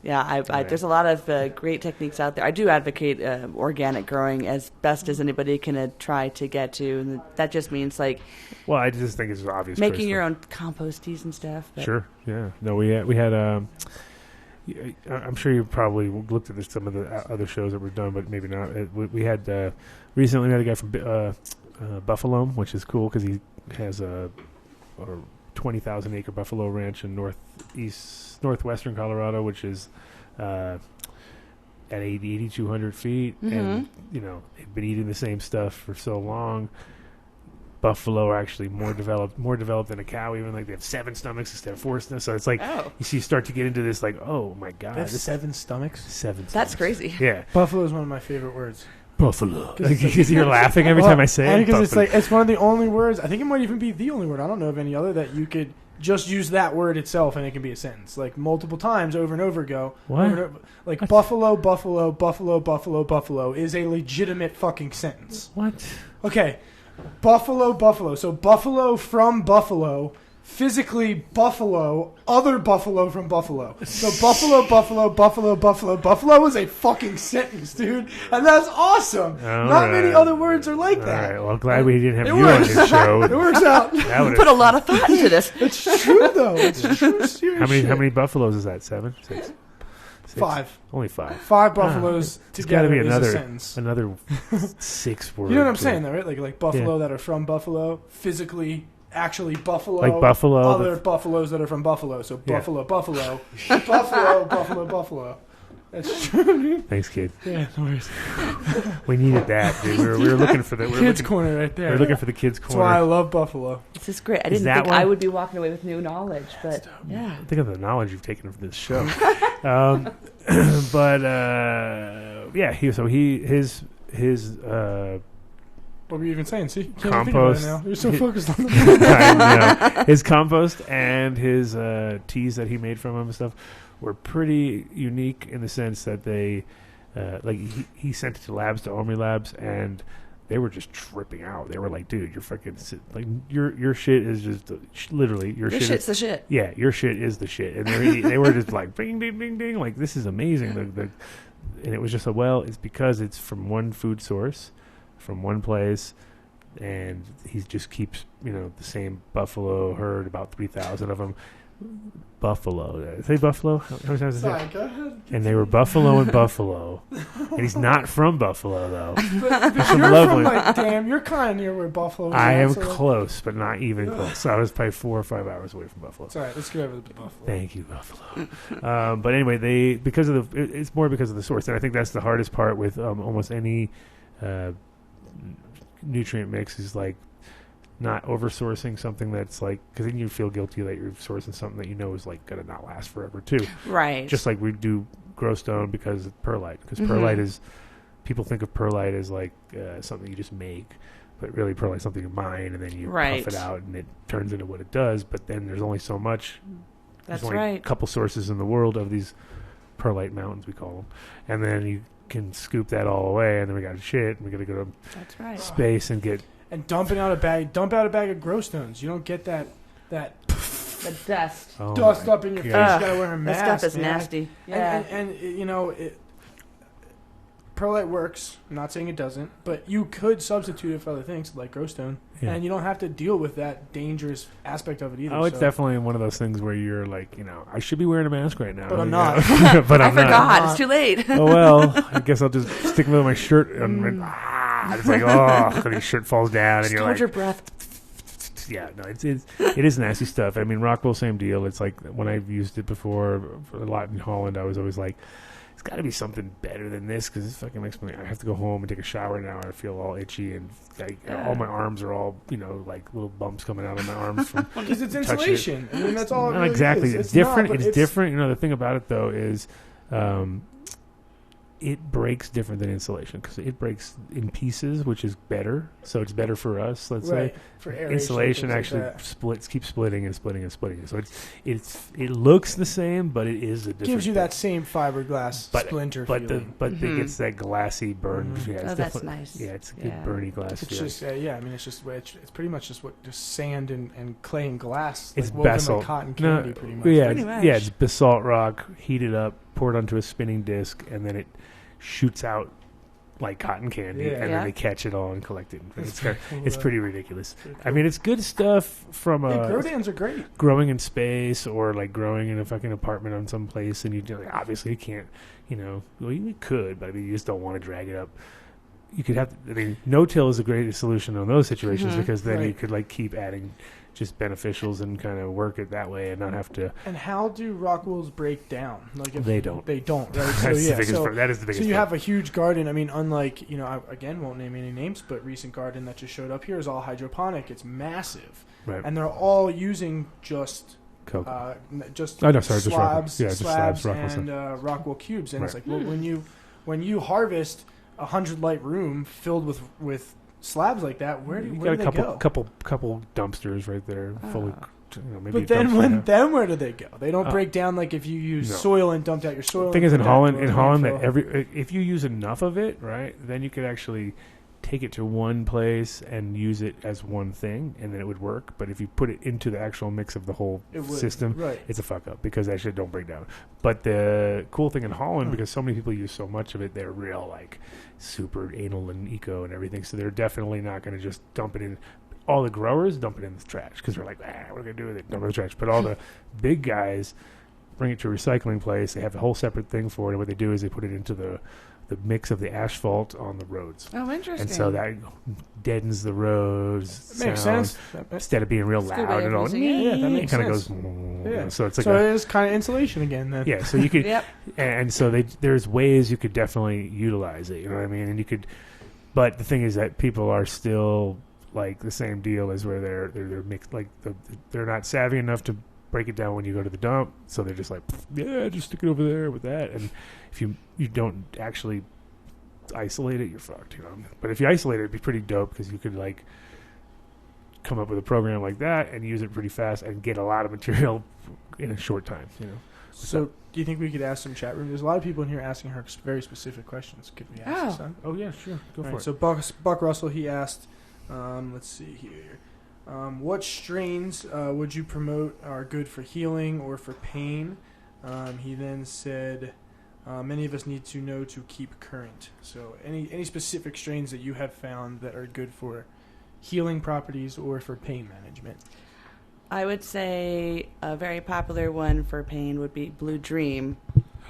Yeah, there's a lot of great techniques out there. I do advocate organic growing as best as anybody can try to get to, and that just means like. Well, I just think it's an obvious. Making your own compost teas and stuff. But. Sure. Yeah. No, we had. I'm sure you probably looked at some of the other shows that were done, but maybe not. We had recently we had a guy from Buffalo, which is cool because he has a 20,000 acre buffalo ranch in northwestern Colorado, which is at 8,200 feet, and they've been eating the same stuff for so long. Buffalo are actually more developed than a cow. Even like they have 7 stomachs instead of 4 stomachs. So it's like you start to get into this like, oh my god, they have 7 stomachs. 7. That's stomachs. Crazy. Yeah, buffalo is one of my favorite words. Buffalo. Because you're laughing every time I say it. Because it's one of the only words. I think it might even be the only word. I don't know of any other that you could just use that word itself and it can be a sentence. Like multiple times over and over ago. What? Like buffalo, buffalo, buffalo, buffalo, buffalo is a legitimate fucking sentence. What? Okay. Buffalo, buffalo. So buffalo from buffalo physically buffalo other buffalo from buffalo. So buffalo is a fucking sentence, dude. And that's awesome. Not many other words are like that. All right. Well, I'm glad we didn't have It you works. on this show. It works out. That would've- Put a lot of thought into this. It's true, though. It's true. Serious how many shit. how many buffaloes is that? 7? 6? 5. Only 5. 5 buffaloes There's got to together be is a sentence. another 6 words. You know what I'm saying, though, right? Like buffalo that are from Buffalo, physically, actually Buffalo. Like Buffalo, Other buffaloes that are from Buffalo. So Buffalo. That's true. Thanks, kid. Yeah, no worries. We needed that, dude. We were looking for the Kids corner right there. We were looking for the kids That's why I corner. love Buffalo. This is great. I Is didn't that think one? I would be walking away with new knowledge, but yeah. Think of the knowledge you've taken from this show. But yeah, his What were you even saying? See, you can't Compost. even think about it now. You're so focused on the I know. His compost and his teas that he made from them and stuff were pretty unique in the sense that they like he sent it to Army labs, and they were just tripping out. They were like, dude, you're fucking like your shit is just literally your shit shit's is, the shit. yeah, your shit is the shit. And they were just like ding ding ding ding, like this is amazing. And it was just it's because it's from one food source, from one place, and he just keeps the same buffalo herd, about 3,000 of them. Buffalo. Did I say buffalo? How many times did I say it? Go ahead. And they were buffalo and buffalo. And he's not from Buffalo, though. But some you're lovely- from like, damn, you're kind of near where Buffalo is. I am so, like, close, but not even close. So I was probably 4 or 5 hours away from Buffalo. It's all right. Let's get over to Buffalo. Thank you, Buffalo. But anyway, it's more because of the source, and I think that's the hardest part with almost any nutrient mix is like not oversourcing something that's like, because then you feel guilty that you're sourcing something that you know is like gonna not last forever too. Right. Just like we do Growstone because of perlite, because perlite is, people think of perlite as like something you just make, but really perlite's something you mine and then you puff it out and it turns into what it does. But then there's only so much. That's There's only right. a couple sources in the world of these perlite mountains, we call them, and then you can scoop that all away, and then we got shit, and we got to go to That's right. space and get. And dump out a bag of Growstones. You don't get that The dust. Oh dust my up in your face. You God. gotta wear a That mask. stuff is man. nasty. Yeah. And you know, perlite works. I'm not saying it doesn't, but you could substitute it for other things like Growstone, Yeah. and you don't have to deal with that dangerous aspect of it either. Oh, it's so. definitely one of those things where you're like, I should be wearing a mask right now, But I'm you not. know? But I I'm not. forgot. It's too late. Oh well, I guess I'll just stick with my shirt and it's like, and your shirt falls down and Just you're hold like, your breath. yeah, no, it is nasty stuff. I mean, Rockwell, same deal. It's like when I've used it before for a lot in Holland, I was always like, it's got to be something better than this because this fucking makes me. I have to go home and take a shower now. I feel all itchy and all my arms are all like little bumps coming out of my arms from Because it's touching it. insulation. I mean, that's all. It No, really exactly. is. It's different. Not, but it's different. The thing about it though is, it breaks different than insulation because it breaks in pieces, which is better. So it's better for us. Let's Right. say For aeration, insulation things actually like that. keeps splitting and splitting and splitting. So it looks the same, but it is a different. Gives you thing. that same fiberglass splinter feeling. It gets that glassy burn. Yeah, it's Oh, that's definitely- nice. Yeah, it's a good Yeah. burny glass. It's feel. just I mean it's pretty much just sand and clay and glass. It's like woven basalt. like cotton candy, pretty much. Yeah, Pretty much. yeah, it's basalt rock heated up, poured onto a spinning disc, and then it shoots out like cotton candy, Yeah. and Yeah. then they catch it all and collect it. That's It's cool, it's though. pretty ridiculous. Pretty I cool. mean, it's good stuff from Growdans are great. growing in space or like growing in a fucking apartment on some place, and obviously you can't, well, you could, but I mean, you just don't want to drag it up. You could have, no-till is a great solution on those situations because then you Right. could like keep adding just beneficials and kind of work it that way and not have to. And how do rock wools break down? Like if They don't. They don't. Right. So That's the yeah. biggest So, part. That is the biggest so you part. have a huge garden. I mean, unlike I again won't name any names, but recent garden that just showed up here is all hydroponic. It's massive, Right. and they're all using just Coke. just Oh, no, sorry, just slabs, Rockwell. Yeah, just slabs, Rockwell and Rockwell cubes. And it's Right. like, well, when you harvest 100 light room filled with slabs like that, where do You they got a go? couple dumpsters right there full of. Maybe But a then dumpster, where do they go? They don't break down like if you use No. soil and dumped out your soil. The thing and is, in put that Holland, to a landfill. that if you use enough of it, right, then you could actually take it to one place and use it as one thing, and then it would work. But if you put it into the actual mix of the whole system, Right. it's a fuck up because that shit don't break down. But the cool thing in Holland, because so many people use so much of it, they're real like super anal and eco and everything. So they're definitely not going to just dump it in. All the growers dump it in the trash because they're like, what are we going to do with it? Dump it in the trash. But all the big guys bring it to a recycling place. They have a whole separate thing for it. And what they do is they put it into the mix of the asphalt on the roads. Oh, interesting. And so that deadens the roads. Makes sound, sense. Instead of being real That's a good loud way and of all. using it. Yeah, that it makes kind of sense. goes. Yeah. So it's like it is kind of insulation again then. yeah. So you could, Yep. and so there's ways you could definitely utilize it. You know what I mean? And you could, but the thing is that people are still like the same deal as where they're mixed. Like they're not savvy enough to break it down when you go to the dump. So they're just like, yeah, just stick it over there with that. And if you don't actually isolate it, you're fucked, you know. But if you isolate it, it'd be pretty dope because you could like come up with a program like that and use it pretty fast and get a lot of material in a short time, you know. So, do you think we could ask some chat room? There's a lot of people in here asking her very specific questions. Could we ask this? Oh yeah, sure, go for it. So Buck Russell, he asked, let's see here. What strains would you promote are good for healing or for pain? He then said, many of us need to know to keep current. So any specific strains that you have found that are good for healing properties or for pain management? I would say a very popular one for pain would be Blue Dream.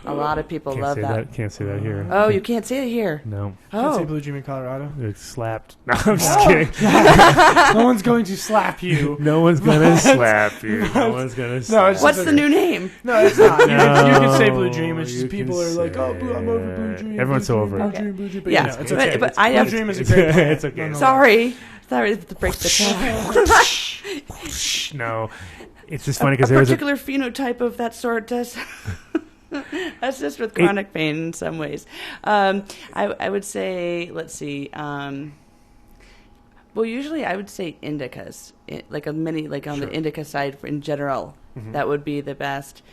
A lot of people love that. Can't say that here. Oh, you can't see it here. No. Can't say Oh, Blue Dream in Colorado. It's slapped. No, I'm just kidding. No one's going to slap you. No one's gonna slap you. No one's gonna slap it's what's just the new name? No, it's not. You can say No, Blue Dream. It's just you people can are like, oh, say I'm over Blue Dream. Everyone's Blue over Dream, it. Blue Dream, Blue Dream. But Yeah, you know, it's okay. but I Blue have. Dream is a It's- great plan. it's okay. Sorry to break the chain. No. It's just funny A because there was a particular phenotype of that sort does. That's just with chronic pain in some ways. I would say, let's see. Well, usually I would say indicas, like on the indica side in general. Mm-hmm. That would be the best.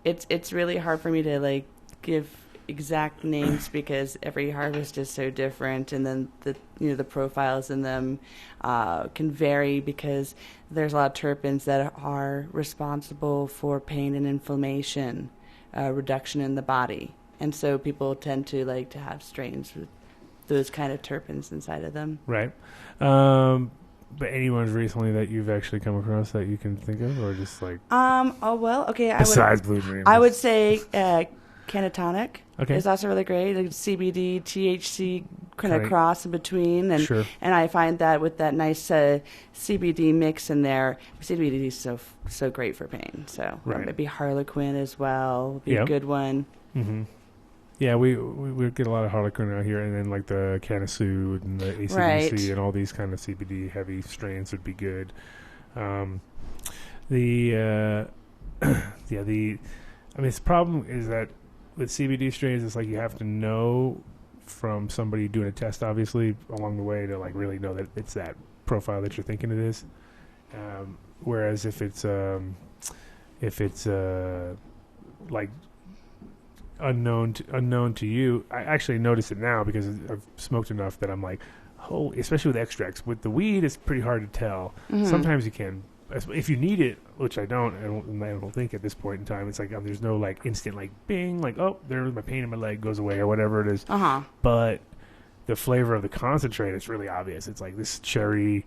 It's really hard for me to like give exact names because every harvest is so different, and then the profiles in them can vary because there's a lot of terpenes that are responsible for pain and inflammation, reduction in the body, and so people tend to like to have strains with those kind of terpenes inside of them. right. But anyone's recently that you've actually come across that you can think of, or just like Okay. besides Blue Dream? I would say Canatonic Okay. is also really great. Like CBD, THC kind of Right. cross in between. And Sure. and I find that with that nice CBD mix in there, CBD is so great for pain. So Right. maybe Harlequin as well would be Yep. a good one. Mm-hmm. Yeah, we get a lot of Harlequin out here, and then like the Canasud and the ACDC Right. and all these kind of CBD heavy strains would be good. The problem is that with CBD strains, it's like you have to know from somebody doing a test, obviously, along the way to like really know that it's that profile that you're thinking it is. Whereas if it's like unknown to you, I actually notice it now because I've smoked enough that I'm like, oh, especially with extracts. With the weed, it's pretty hard to tell. Mhm. Sometimes you can, if you need it, which I don't think at this point in time. It's like there's no like instant like bing, like oh, there's my pain in my leg goes away or whatever it is. But the flavor of the concentrate is really obvious. It's like this cherry,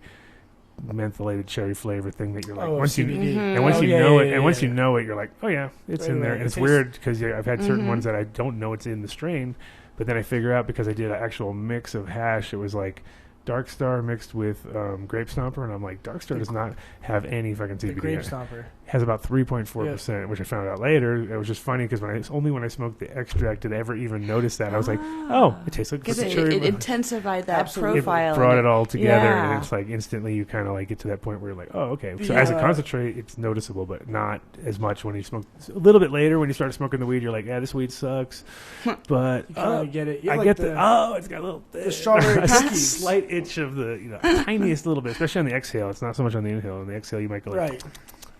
mentholated cherry flavor thing that you're like once you CBD. and once Oh, you yeah, know yeah, it, yeah, and once yeah. you know it, you're like, oh yeah, it's Right, in there. right. And it's It weird because I've had certain Mhm. ones that I don't know it's in the strain, but then I figure out because I did an actual mix of hash. It was like Dark Star mixed with Grape Stomper, and I'm like, Dark Star does not have any fucking The CBD. Grape in it. Stomper. Has about 3.4%, which I found out later. It was just funny because only when I smoked the extract did I ever even notice that. I was like, oh, it tastes like Because just a it cherry. intensified that Absolutely. profile. It brought it all together, Yeah. and it's like instantly you kind of like get to that point where you're like, oh, okay. So Yeah. as a concentrate, it's noticeable, but not as much when you smoke. A little bit later, when you start smoking the weed, you're like, yeah, this weed sucks. But You kind of get it. I like get it's got a little the strawberry a cookies. slight itch of the tiniest little bit, especially on the exhale. It's not so much on the inhale. On the exhale, you might go like, Right.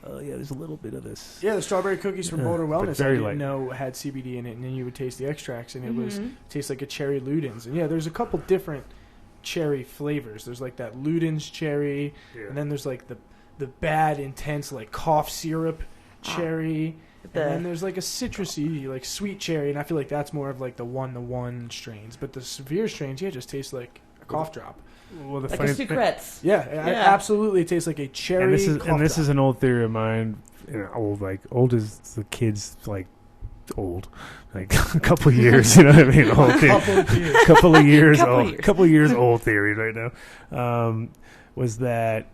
oh yeah, there's a little bit of this. Yeah, the strawberry cookies from Boulder but Wellness I very didn't light. know had CBD in it, and then you would taste the extracts, and it tastes like a cherry Ludens. And yeah, there's a couple different cherry flavors. There's like that Ludens cherry, and then there's like the bad, intense like cough syrup cherry. And then there's like a citrusy, like sweet cherry, and I feel like that's more of like the 1-to-1 strains. But the severe strains, just taste like a cough drop. Well, the Like funny a secrets. Yeah, absolutely, it tastes like a cherry. and this is cough drop. an old theory of mine. Old as the kids like old, like a couple of years. You know what I mean? Old theory. Couple of years old. Couple of years old theory right now. Was that?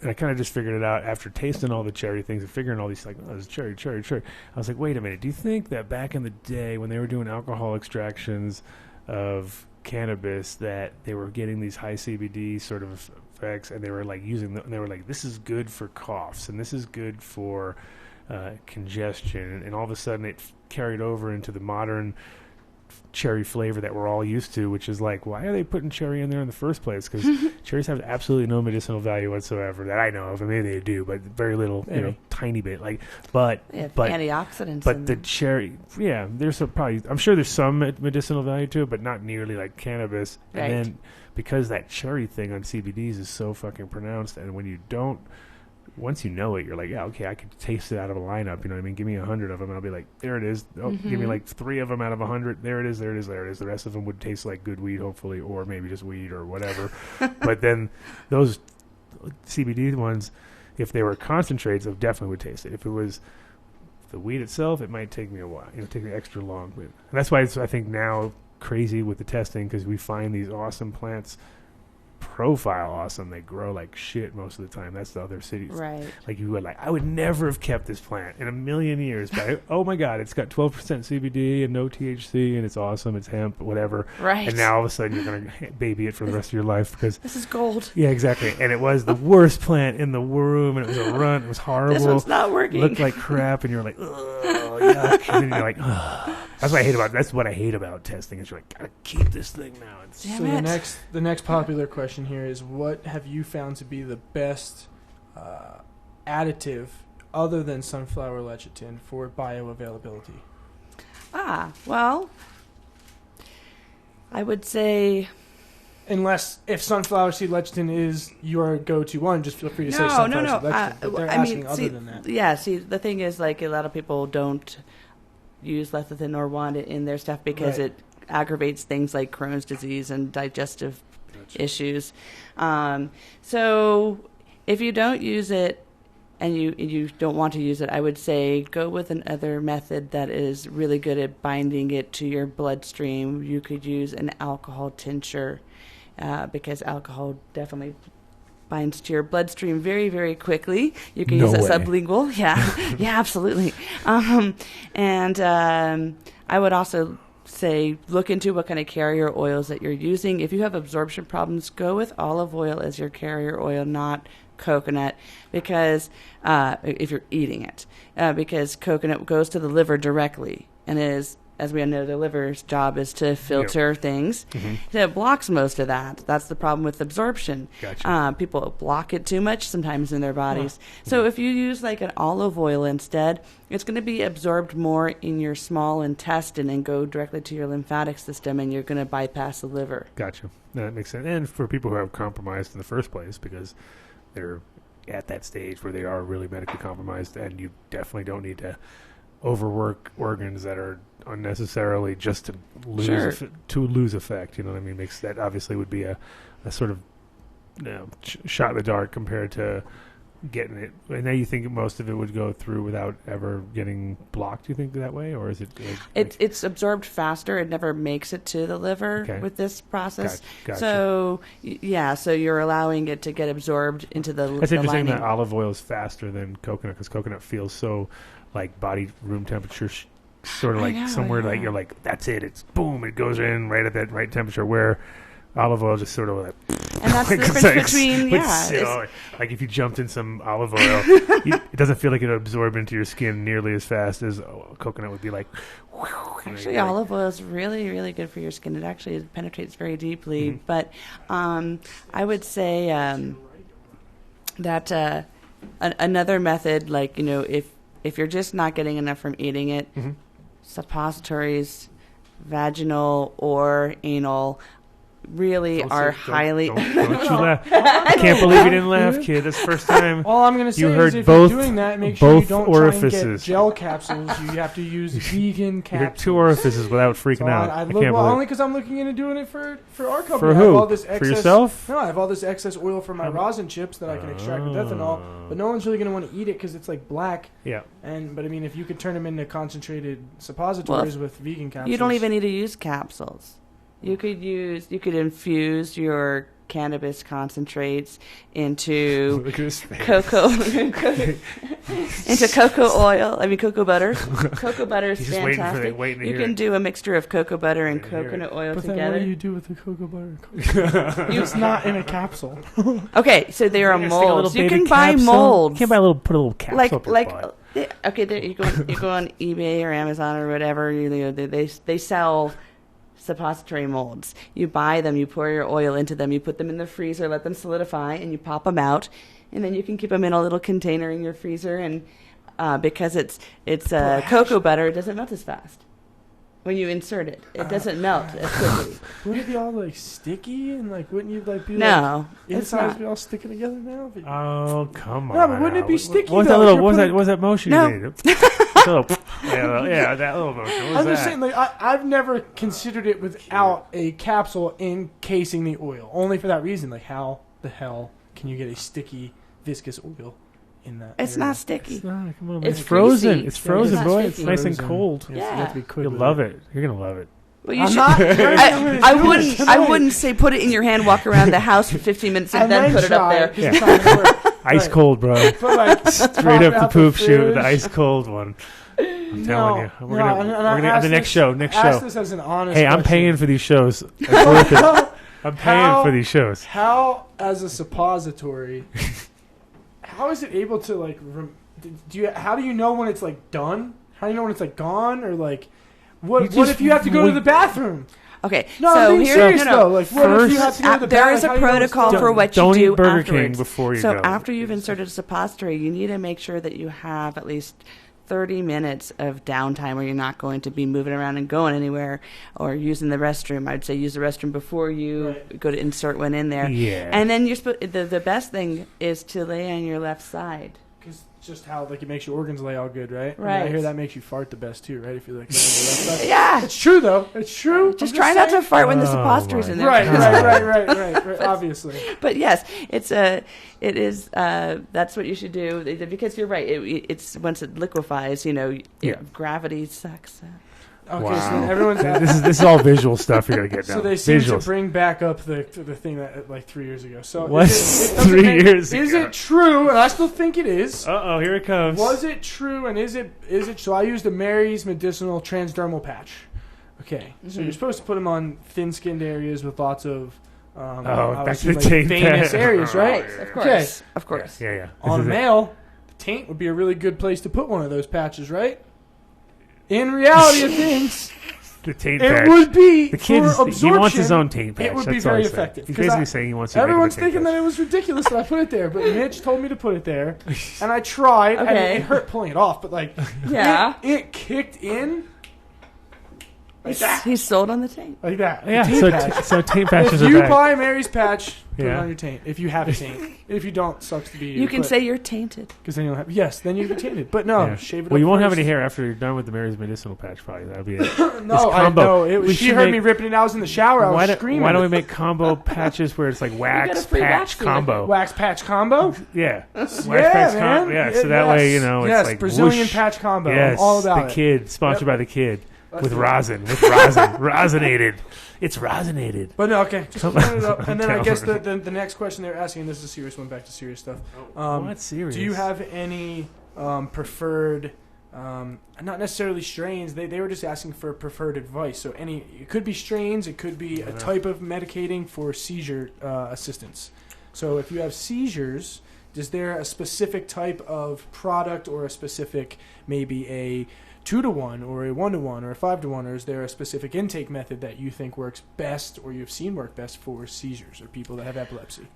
And I kind of just figured it out after tasting all the cherry things and figuring all these, like, oh, it's cherry. I was like, wait a minute. Do you think that back in the day when they were doing alcohol extractions of cannabis that they were getting these high CBD sort of effects, and they were like using them, and they were like, this is good for coughs and this is good for congestion, and all of a sudden it carried over into the modern cherry flavor that we're all used to, which is like, why are they putting cherry in there in the first place? Because cherries have absolutely no medicinal value whatsoever that I know of. I mean, maybe they do, but very little, tiny bit. Like, but antioxidants. But the cherry, there's I'm sure there's some medicinal value to it, but not nearly like cannabis. Right. And then because that cherry thing on CBDs is so fucking pronounced, and when you don't. Once you know it, you're like, yeah, okay, I could taste it out of a lineup. You know what I mean? Give me 100 of them, and I'll be like, there it is. Oh, give me like 3 of them out of 100. There it is. The rest of them would taste like good weed, hopefully, or maybe just weed or whatever. But then those CBD ones, if they were concentrates, I definitely would taste it. If it was the weed itself, it might take me a while. Take me extra long. And that's why it's, I think, now crazy with the testing, because we find these awesome plants profile awesome. They grow like shit most of the time. That's the other cities. Right. Like you would I would never have kept this plant in a million years. But oh my God, it's got 12% CBD and no THC, and it's awesome. It's hemp, whatever. Right. And now all of a sudden you're going to baby it for the rest of your life because this is gold. Yeah, exactly. And it was the worst plant in the room, and it was a runt. It was horrible. This one's not working. It looked like crap, and you're like, oh, yuck. And then you're like, ugh. That's what I hate about testing. Is you're like, gotta keep this thing now. The next popular question here is, what have you found to be the best additive other than sunflower lecithin for bioavailability? Well, I would say, unless if sunflower seed lecithin is your go-to one, just feel free to say sunflower seed lecithin. But they're asking other than that. Yeah. See, the thing is, like, a lot of people don't use lecithin or want it in their stuff because it aggravates things like Crohn's disease and digestive issues. So if you don't use it and you don't want to use it, I would say go with another method that is really good at binding it to your bloodstream. You could use an alcohol tincture because alcohol definitely binds to your bloodstream very, very quickly. You can use a sublingual. Yeah, absolutely. And I would also say look into what kind of carrier oils that you're using. If you have absorption problems, go with olive oil as your carrier oil, not coconut, because if you're eating it, because coconut goes to the liver directly and is, as we know, the liver's job is to filter things. So it blocks most of that. That's the problem with absorption. Gotcha. People block it too much sometimes in their bodies. So if you use like an olive oil instead, it's going to be absorbed more in your small intestine and go directly to your lymphatic system, and you're going to bypass the liver. Gotcha. No, that makes sense. And for people who have compromised in the first place, because they're at that stage where they are really medically compromised, and you definitely don't need to overwork organs that are unnecessarily just to lose effect. You know what I mean? Makes that obviously would be a sort of shot in the dark compared to getting it. And now you think most of it would go through without ever getting blocked? Do you think that way, or is it? It's absorbed faster. It never makes it to the liver with this process. Gotcha. So so you're allowing it to get absorbed into the. That's interesting lining. that olive oil is faster than coconut, because coconut feels so like body room temperature, sort of like somewhere like you're like, that's it. It's boom. It goes in right at that right temperature, where olive oil just sort of like. And that's the difference between, like if you jumped in some olive oil, it doesn't feel like it would absorb into your skin nearly as fast as coconut would be like. Actually, olive oil is really, really good for your skin. It actually penetrates very deeply. But I would say that Another method, like, if you're just not getting enough from eating it, Mm-hmm. suppositories, vaginal or anal, really are highly. Don't you laugh. I can't believe you didn't laugh, kid. That's the first time. All I'm going to say You is heard if both- you're doing that, make sure you both don't try and get orifices. gel capsules. You have to use vegan You capsules. heard 2 orifices without freaking So out. I I look, can't well, believe. only because I'm looking into doing it for our company. For I have who? all this excess, For yourself? No, I have all this excess oil for my rosin chips that I can extract with ethanol, but no one's really going to want to eat it because it's like black. Yeah. But I mean, if you could turn them into concentrated suppositories with vegan capsules, You don't even need to use capsules. You could infuse your cannabis concentrates into Look at his face. cocoa into cocoa oil. I mean cocoa butter. Cocoa butter is He's just waiting fantastic. waiting to You hear can it. do a mixture of cocoa butter and Waiting to hear coconut it. oil But then what together. do you do with the cocoa butter? It's not in a capsule. Okay, so there are You gotta stick a little molds. You baby can buy capsule. molds. You can't put a little capsule up your butt. Okay, there you go on eBay or Amazon or whatever. They sell suppository molds. You buy them, you pour your oil into them, you put them in the freezer, let them solidify, and you pop them out, and then you can keep them in a little container in your freezer. And because it's cocoa butter, it doesn't melt as fast. When you insert it, it doesn't melt as quickly. Would it be all like sticky and like wouldn't you like be No, like it's insides not. be all sticking together now? Oh, come on. No, but wouldn't it be now. sticky, What was though? that little? You're What was that? putting- What was that motion No. you made? Yeah, that little motion. What was I'm that? just saying, like I've never considered it without a capsule encasing the oil. Only for that reason. Like, how the hell can you get a sticky, viscous oil in that? It's area? not sticky. Come on, man. It's It's frozen. greasy. It's frozen, It's boy. not It's sticky. nice and Frozen. cold. Yes, Yeah. you have to be quick You'll with love it. You're gonna love it. Well, you I'm should. not. I wouldn't say put it in your hand, walk around the house for 15 minutes, and then put it up there. It's not gonna work. Ice Right. cold, bro. But like Straight up the poop chute, the ice cold one. I'm telling you. We're gonna on the next show. Next Ask show. this as an honest. Hey, I'm question. paying for these shows. It's worth it. I'm paying How- for these shows. How, as a suppository, how is it able to like? How do you know when it's like done? How do you know when it's like gone or like? What You if you have to go to the bathroom? Okay, No, so I'm being here, serious no, though. Like, what if you First- have to go to the there bathroom? is a How do you know it's protocol done? for what Don't you eat do Burger afterwards. King before you so go. after you've inserted a suppository, you need to make sure that you have at least 30 minutes of downtime where you're not going to be moving around and going anywhere or using the restroom. I'd say use the restroom before you Right. go to insert one in there. Yeah. And then you're the best thing is to lay on your left side. Because just how like it makes your organs lay all good, right? I mean, I Right. hear that makes you fart the best too, right? If you like. laying on the left side. Yeah. It's true though. It's true. Just I'm try not to saying. fart when the Oh, suppository's my in there. Right. Obviously. But yes, it is. That's what you should do because you're right. It's once it liquefies, Yeah. gravity sucks. Okay, Wow. so then everyone's. This is all visual stuff you're gonna get now. So they seem to Visuals. bring back up the thing that like 3 years ago. So What? doesn't 3 Is years ago? it true? And I still think it is. Uh-oh, here it comes. Was it true? And is it? So I used a Mary's medicinal transdermal patch. Okay, so you're supposed to put them on thin-skinned areas with lots of. back to the like taint venous patch. areas, right? Of course, Okay. of course. Yeah. On a This is it. male, the taint would be a really good place to put one of those patches, right? In reality of things, The taint it patch. would be The kid, for absorption. he wants his own taint patch. It would be That's all very he's saying. effective. He's 'Cause basically saying he wants to Everyone's thinking that it was ridiculous that I put it there, but Mitch told me to put it there, and I tried, and Okay. it hurt pulling it off, but like, Yeah. it kicked in like that, He's sold on the tank. like that. Yeah, Taint so, patch. so taint patches If are you back. buy Mary's patch, put it Yeah. on your taint. If you have a taint, if you don't, sucks to be you. You can say you're tainted. because then you'll have then you'll be tainted. But no, Yeah. shave it. Well, up you won't have first. any hair after you're done with the Mary's medicinal patch, probably. That'll be it. No, I combo. know. It was, We she should heard make- me ripping it. I was in the shower. I was screaming. Why don't we make combo patches where it's like wax a free patch wax dealer. combo? wax patch combo? Yeah. Wax Yeah, patch man. combo. Yeah, so that way, yes. it's yes, like Brazilian whoosh. patch combo. Yes, I'm all about the it. kid, sponsored Yep. by the kid. With it. rosin. Rosinated. It's rosinated. But no, okay. Just Come put it up. And then I Tell guess her. the next question they were asking, and this is a serious one, back to serious stuff. What serious? Do you have any preferred, not necessarily strains, they were just asking for preferred advice. So it could be strains, it could be a type of medicating for seizure assistance. So if you have seizures, is there a specific type of product or a specific, maybe a 2-to-1 or a 1-to-1 or a 5-to-1, or is there a specific intake method that you think works best or you've seen work best for seizures or people that have epilepsy?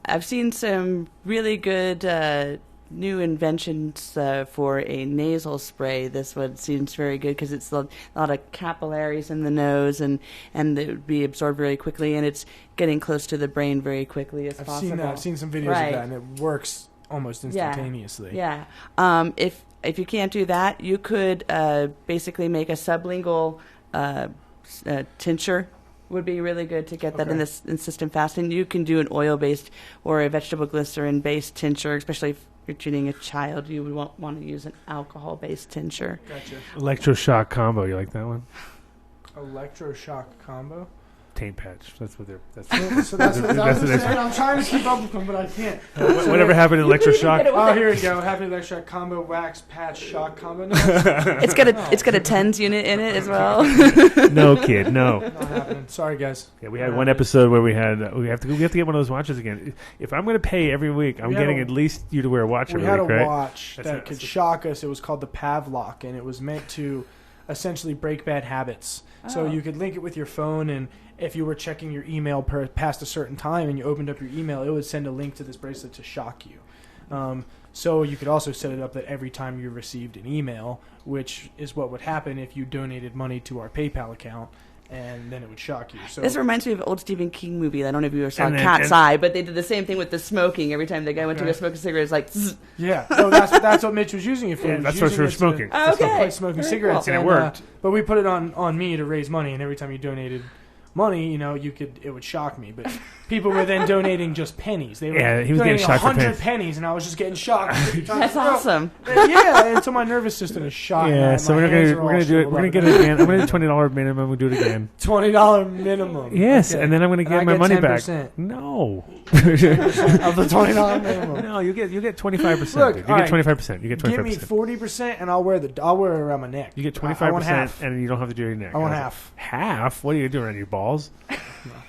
I've seen some really good new inventions for a nasal spray. This one seems very good because it's a lot of capillaries in the nose, and it would be absorbed very quickly, and it's getting close to the brain very quickly as I've possible. seen that. I've seen some videos Right. of that, and it works almost instantaneously. Yeah. If you can't do that, you could basically make a sublingual tincture. Would be really good to get that in the system fast. And you can do an oil-based or a vegetable glycerin-based tincture, especially if you're treating a child. You would want to use an alcohol-based tincture. Gotcha. Electroshock combo. You like that one? Electroshock combo. Taint patch. That's what they're. That's So that's what I was that's- saying. I'm trying to keep up with them, but I can't. whatever happened to electroshock. Oh, here we go. Happy electroshock combo, wax patch shock combo. No, It's got a TENS unit in it as well. No, kid. No. not happening. Sorry, guys. Yeah, we had one episode where we have to get one of those watches again. If I'm going to pay every week, I'm We had getting a- at least you to wear a watch We every had a week, right? watch That's that it. could shock us. It was called the Pavlok, and it was meant to essentially break bad habits. So Oh. you could link it with your phone, and if you were checking your email past a certain time and you opened up your email, it would send a link to this bracelet to shock you. So you could also set it up that every time you received an email, which is what would happen if you donated money to our PayPal account, and then it would shock you. So This reminds me of an old Stephen King movie. I don't know if you ever saw And then- Cat's and- Eye, but they did the same thing with the smoking. Every time the guy went to go Okay. smoke a cigarette, it's like, zzz. yeah, so that's what Mitch was using it for. Yeah, He was that's what using for it to- smoking. Oh, That's okay. for smoking Very cigarettes, cool. And it worked. But we put it on me to raise money, and every time you donated money, it would shock me. But people were then donating just pennies. They were Yeah, he was getting donating shocked for 100 pennies. pennies, and I was just getting shocked. That's awesome. Yeah, until my nervous system is shot. Yeah, so we're gonna do it. We're gonna get it again. I'm gonna do $20 minimum. We'll do it again. $20 minimum. Yes, Okay. and then I'm gonna And get I my get money 10%. back. No, of the $20 minimum. no, you get 25%. Look, Dude. You all get right. 25%. You get Give me 25%. 40%, and I'll wear it around my neck. You get I want 25%, half. and you don't have to do your neck. I want half. Half? What are you doing on your balls?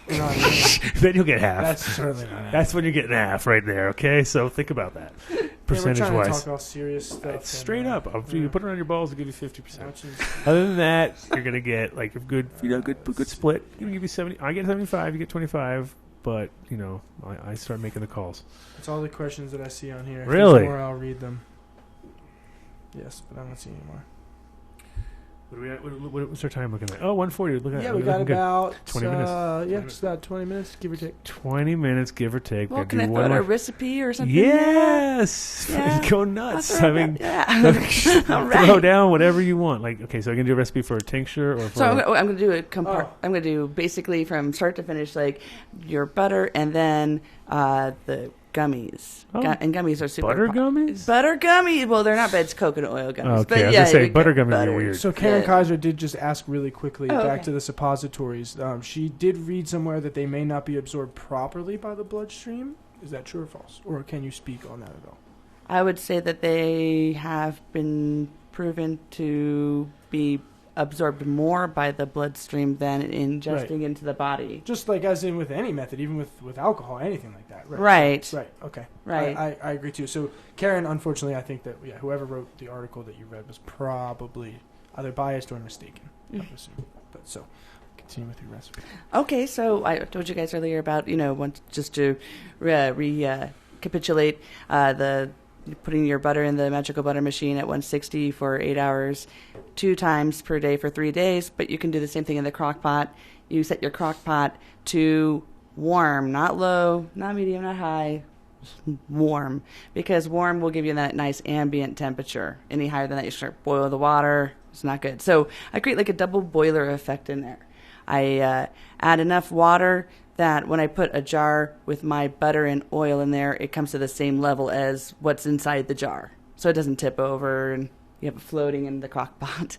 You know what I mean? Then you'll get half. That's certainly not half. That's when you're getting half right there. Okay, so think about that, percentage we're trying to wise. talk all serious stuff. It's straight up. If you put it on your balls, I'll give you 50%. Which is- Other than that, you're gonna get like a good split. I'm gonna give you 70. I get 75. You get 25. But I start making the calls. That's all the questions that I see on here. If Really? there's more, I'll read them. Yes, but I don't see any more. What are we at? What's our time looking at? Oh, 1:40. Look at Yeah, that. we got Looking good. about 20 minutes. Yeah, 20 just about 20 minutes, give or take. 20 minutes, give or take. Well, We'll can I do throw one out a more. recipe or something? Yes, Yeah. go I'll nuts. throw I it mean, out. Yeah. All right. throw down whatever you want. Like, okay, so I can do a recipe for a tincture or for. So I'm going to do a Oh. I'm going to do basically from start to finish, like your butter and then the gummies. Oh. And gummies are super Butter gummies? Butter gummies. Well, they're not, but it's coconut oil gummies. Okay, but I was yeah, gonna say, you butter get gummies are butter. weird. So Karen Yeah. Kaiser did just ask really quickly, Oh, back okay. to the suppositories. She did read somewhere that they may not be absorbed properly by the bloodstream. Is that true or false? Or can you speak on that at all? I would say that they have been proven to be absorbed more by the bloodstream than ingesting into the body. Just like as in with any method, even with alcohol, anything like that. Right. Right. Okay. Right. I agree too. So Karen, unfortunately, I think that whoever wrote the article that you read was probably either biased or mistaken. I would assume. But so continue with your recipe. Okay, so I told you guys earlier about, just to recapitulate the putting your butter in the magical butter machine at 160 for 8 hours, 2 times per day for 3 days, but you can do the same thing in the crock pot. You set your crock pot to warm, not low, not medium, not high, warm, because warm will give you that nice ambient temperature. Any higher than that, you start boil the water. It's not good. So I create like a double boiler effect in there. I add enough water that when I put a jar with my butter and oil in there, it comes to the same level as what's inside the jar. So it doesn't tip over and you have it floating in the crock pot.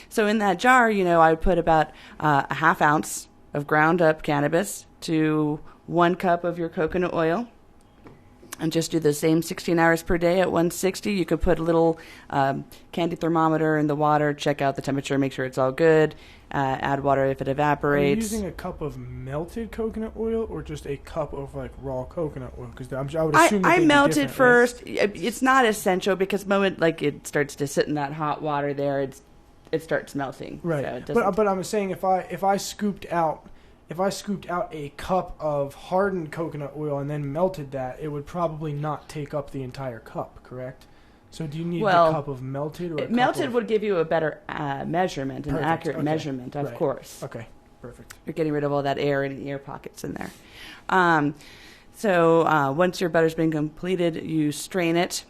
So in that jar, I would put about a half ounce of ground up cannabis to 1 cup of your coconut oil. And just do the same 16 hours per day at 160. You could put a little candy thermometer in the water, check out the temperature, make sure it's all good. Add water if it Are you evaporates. using a cup of melted coconut oil or just a cup of like raw coconut oil? Because I would assume that I they'd be melt it different, first. It's not essential because the moment like it starts to sit in that hot water there, it starts melting. Right. So it But doesn't- I'm saying if I scooped out if I scooped out a cup of hardened coconut oil and then melted that, it would probably not take up the entire cup, correct? So do you need the cup of melted? Or melted would give you a better measurement, an accurate measurement, of course. Okay, perfect. You're getting rid of all that air and air pockets in there. So once your butter's been completed, you strain it.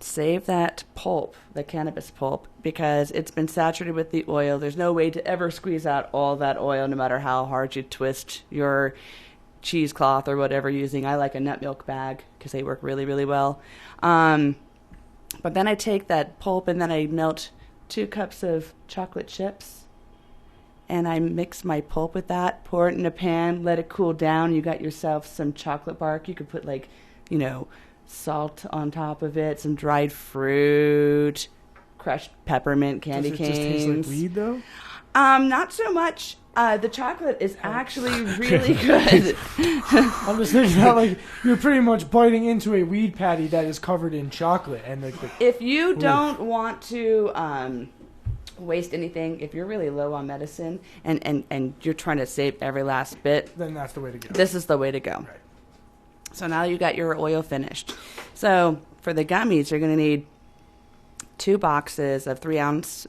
Save that pulp, the cannabis pulp, because it's been saturated with the oil. There's no way to ever squeeze out all that oil, no matter how hard you twist your cheesecloth or whatever you're using. I like a nut milk bag because they work really, really well. But then I take that pulp and then I melt 2 cups of chocolate chips. And I mix my pulp with that, pour it in a pan, let it cool down. You got yourself some chocolate bark. You could put salt on top of it, some dried fruit, crushed peppermint candy canes. Does it just taste like weed, though? Not so much. The chocolate is actually really good. I'm just thinking about you're pretty much biting into a weed patty that is covered in chocolate, and if you don't want to waste anything, if you're really low on medicine and you're trying to save every last bit, then that's the way to go. This is the way to go. Right. So now you got your oil finished. So for the gummies, you're going to need 2 boxes of 3-ounce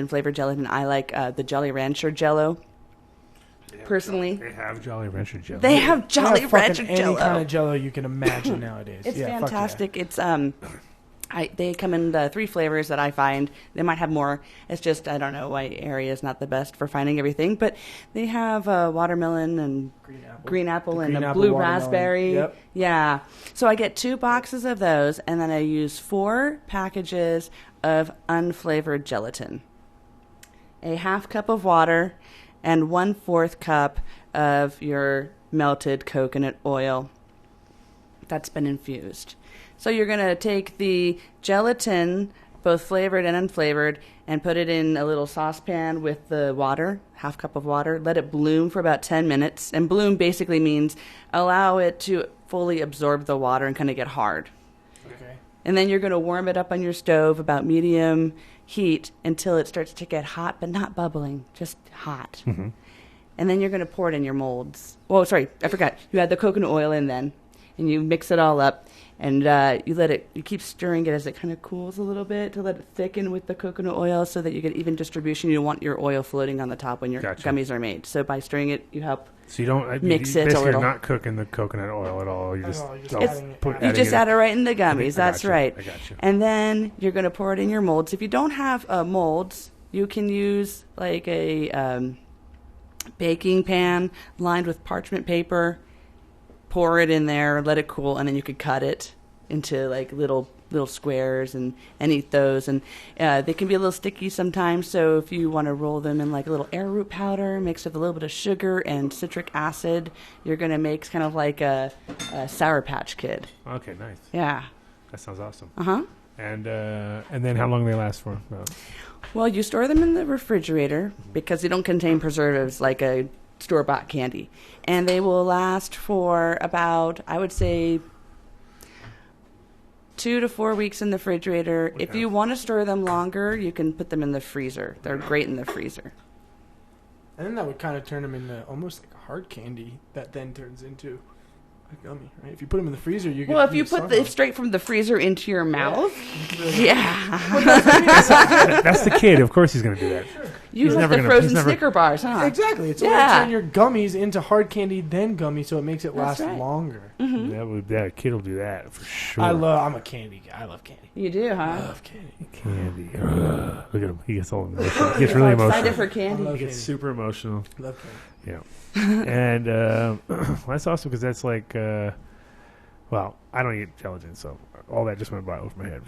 flavored gelatin. I like the Jolly Rancher Jello. Personally, they have Jolly Rancher Jello. They have Jolly Rancher Jello. Any kind of Jello you can imagine nowadays. It's yeah, fantastic. It's they come in 3 flavors that I find. They might have more. It's just, I don't know, my area is not the best for finding everything. But they have watermelon and green apple and a blue raspberry. Yep. Yeah. So I get 2 boxes of those, and then I use 4 packages of unflavored gelatin, a half cup of water, and 1/4 cup of your melted coconut oil that's been infused. So you're going to take the gelatin, both flavored and unflavored, and put it in a little saucepan with the water, half cup of water. Let it bloom for about 10 minutes. And bloom basically means allow it to fully absorb the water and kind of get hard. Okay. And then you're going to warm it up on your stove about medium heat until it starts to get hot, but not bubbling, just hot. Mm-hmm. And then you're going to pour it in your molds. Oh, sorry, I forgot. You add the coconut oil in then, and you mix it all up. And you keep stirring it as it kind of cools a little bit to let it thicken with the coconut oil so that you get even distribution. You don't want your oil floating on the top when your gummies are made. So by stirring it, you help mix it a little. You're not cooking the coconut oil at all. You're just add it right in the gummies. That's right. I got you. And then you're going to pour it in your molds. If you don't have molds, you can use like a baking pan lined with parchment paper. Pour it in there, let it cool, and then you could cut it into like little squares and eat those. And they can be a little sticky sometimes, so if you want to roll them in like a little arrowroot powder mixed with a little bit of sugar and citric acid, you're going to make kind of like a Sour Patch Kid. Okay, nice. Yeah. That sounds awesome. Uh-huh. And then how long do they last for? Well, you store them in the refrigerator because they don't contain preservatives like a store-bought candy. And they will last for about, I would say, 2 to 4 weeks in the refrigerator. Okay. If you want to store them longer, you can put them in the freezer. They're great in the freezer. And then that would kind of turn them into almost like a hard candy that then turns into a gummy, right? If you put them in the freezer, you get. Well, if you put it straight from the freezer into your mouth, yeah. That's the kid. Of course, he's going to do that. Sure. You have the frozen Snicker bars, huh? Exactly. It's only turn your gummies into hard candy, then gummy, so it makes it last longer. Mm-hmm. That kid will do that for sure. I'm a candy guy. I love candy. You do, huh? I love candy. Candy. Look at him. He gets all emotional. He gets really emotional. Excited for candy. He gets super emotional. Love candy. Yeah. And that's awesome because that's like, well, I don't eat gelatin, so all that just went by over my head.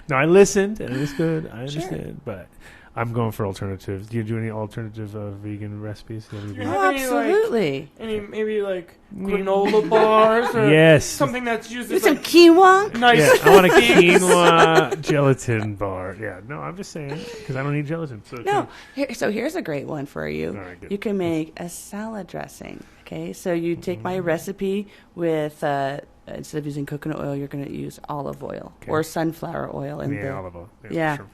No, I listened, and it was good. I understand, but I'm going for alternatives. Do you do any alternative vegan recipes? Absolutely. Maybe like granola bars? Or yes. Something that's used as some quinoa? Nice. Yeah, I want a quinoa gelatin bar. Yeah, no, I'm just saying because I don't eat gelatin. So here's a great one for you. Right, you can make a salad dressing. Okay, so you take my recipe with instead of using coconut oil, you're going to use olive oil or sunflower oil. Olive oil. Yeah. Sure.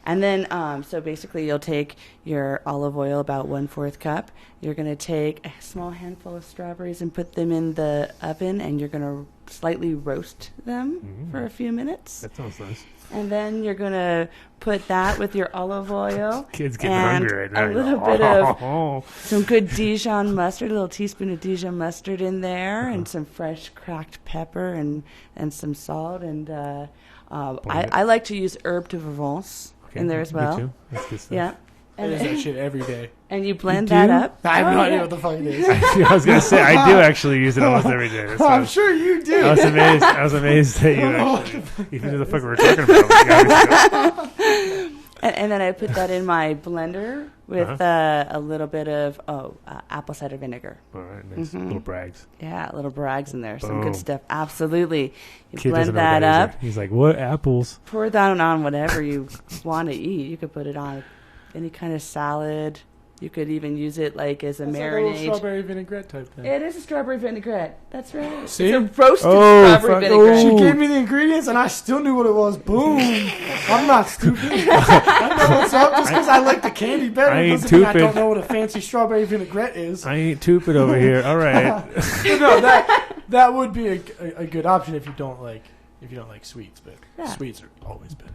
And then, so basically you'll take your olive oil, about 1/4 cup. You're going to take a small handful of strawberries and put them in the oven, and you're going to slightly roast them for a few minutes. That sounds nice. And then you're going to put that with your olive oil. Kids getting and hungry right now. a little bit of some good Dijon mustard, a little teaspoon of Dijon mustard in there, and some fresh cracked pepper and some salt. And I like to use herb de Provence in there as well. Me too. That's good stuff. Yeah. I use that shit every day. And you blend that up. I have no idea what the fuck it is. I was going to say, I do actually use it almost every day. That's I'm sure you do. I was amazed that you actually, you knew the fuck we were talking about. And then I put that in my blender with a little bit of apple cider vinegar. All right, nice. Little brags. Yeah, little brags in there. Some Boom. good stuff. Absolutely. You Kid blend doesn't know what that that up. is. He's like, what apples? Pour that on whatever you want to eat. You could put it on any kind of salad. You could even use it like as a It's like a marinade. little strawberry vinaigrette type thing. It is a strawberry vinaigrette. That's right. See? It's a roasted Oh, strawberry fuck. vinaigrette. She Ooh. gave me the ingredients, and I still knew what it was. Boom. I'm not stupid. I know what's up. Just because I like the candy better I ain't doesn't mean I stupid. don't know what a fancy strawberry vinaigrette is. I ain't tupid over here. All right. But no, that would be a good option if you don't like sweets. But Yeah. sweets are always better.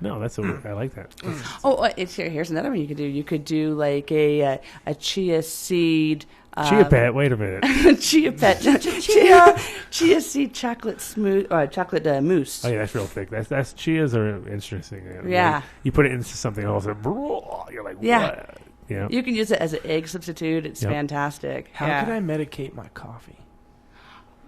No, I like that. Here's another one you could do. You could do like a chia seed. Chia pet. Wait a minute. Chia pet. Chia seed chocolate chocolate mousse. Oh yeah, that's real thick. That's chias are interesting. Yeah. Like, you put it into something else, and you're like, Yeah. what? Yeah. You can use it as an egg substitute. It's Yep. fantastic. How yeah. can I medicate my coffee?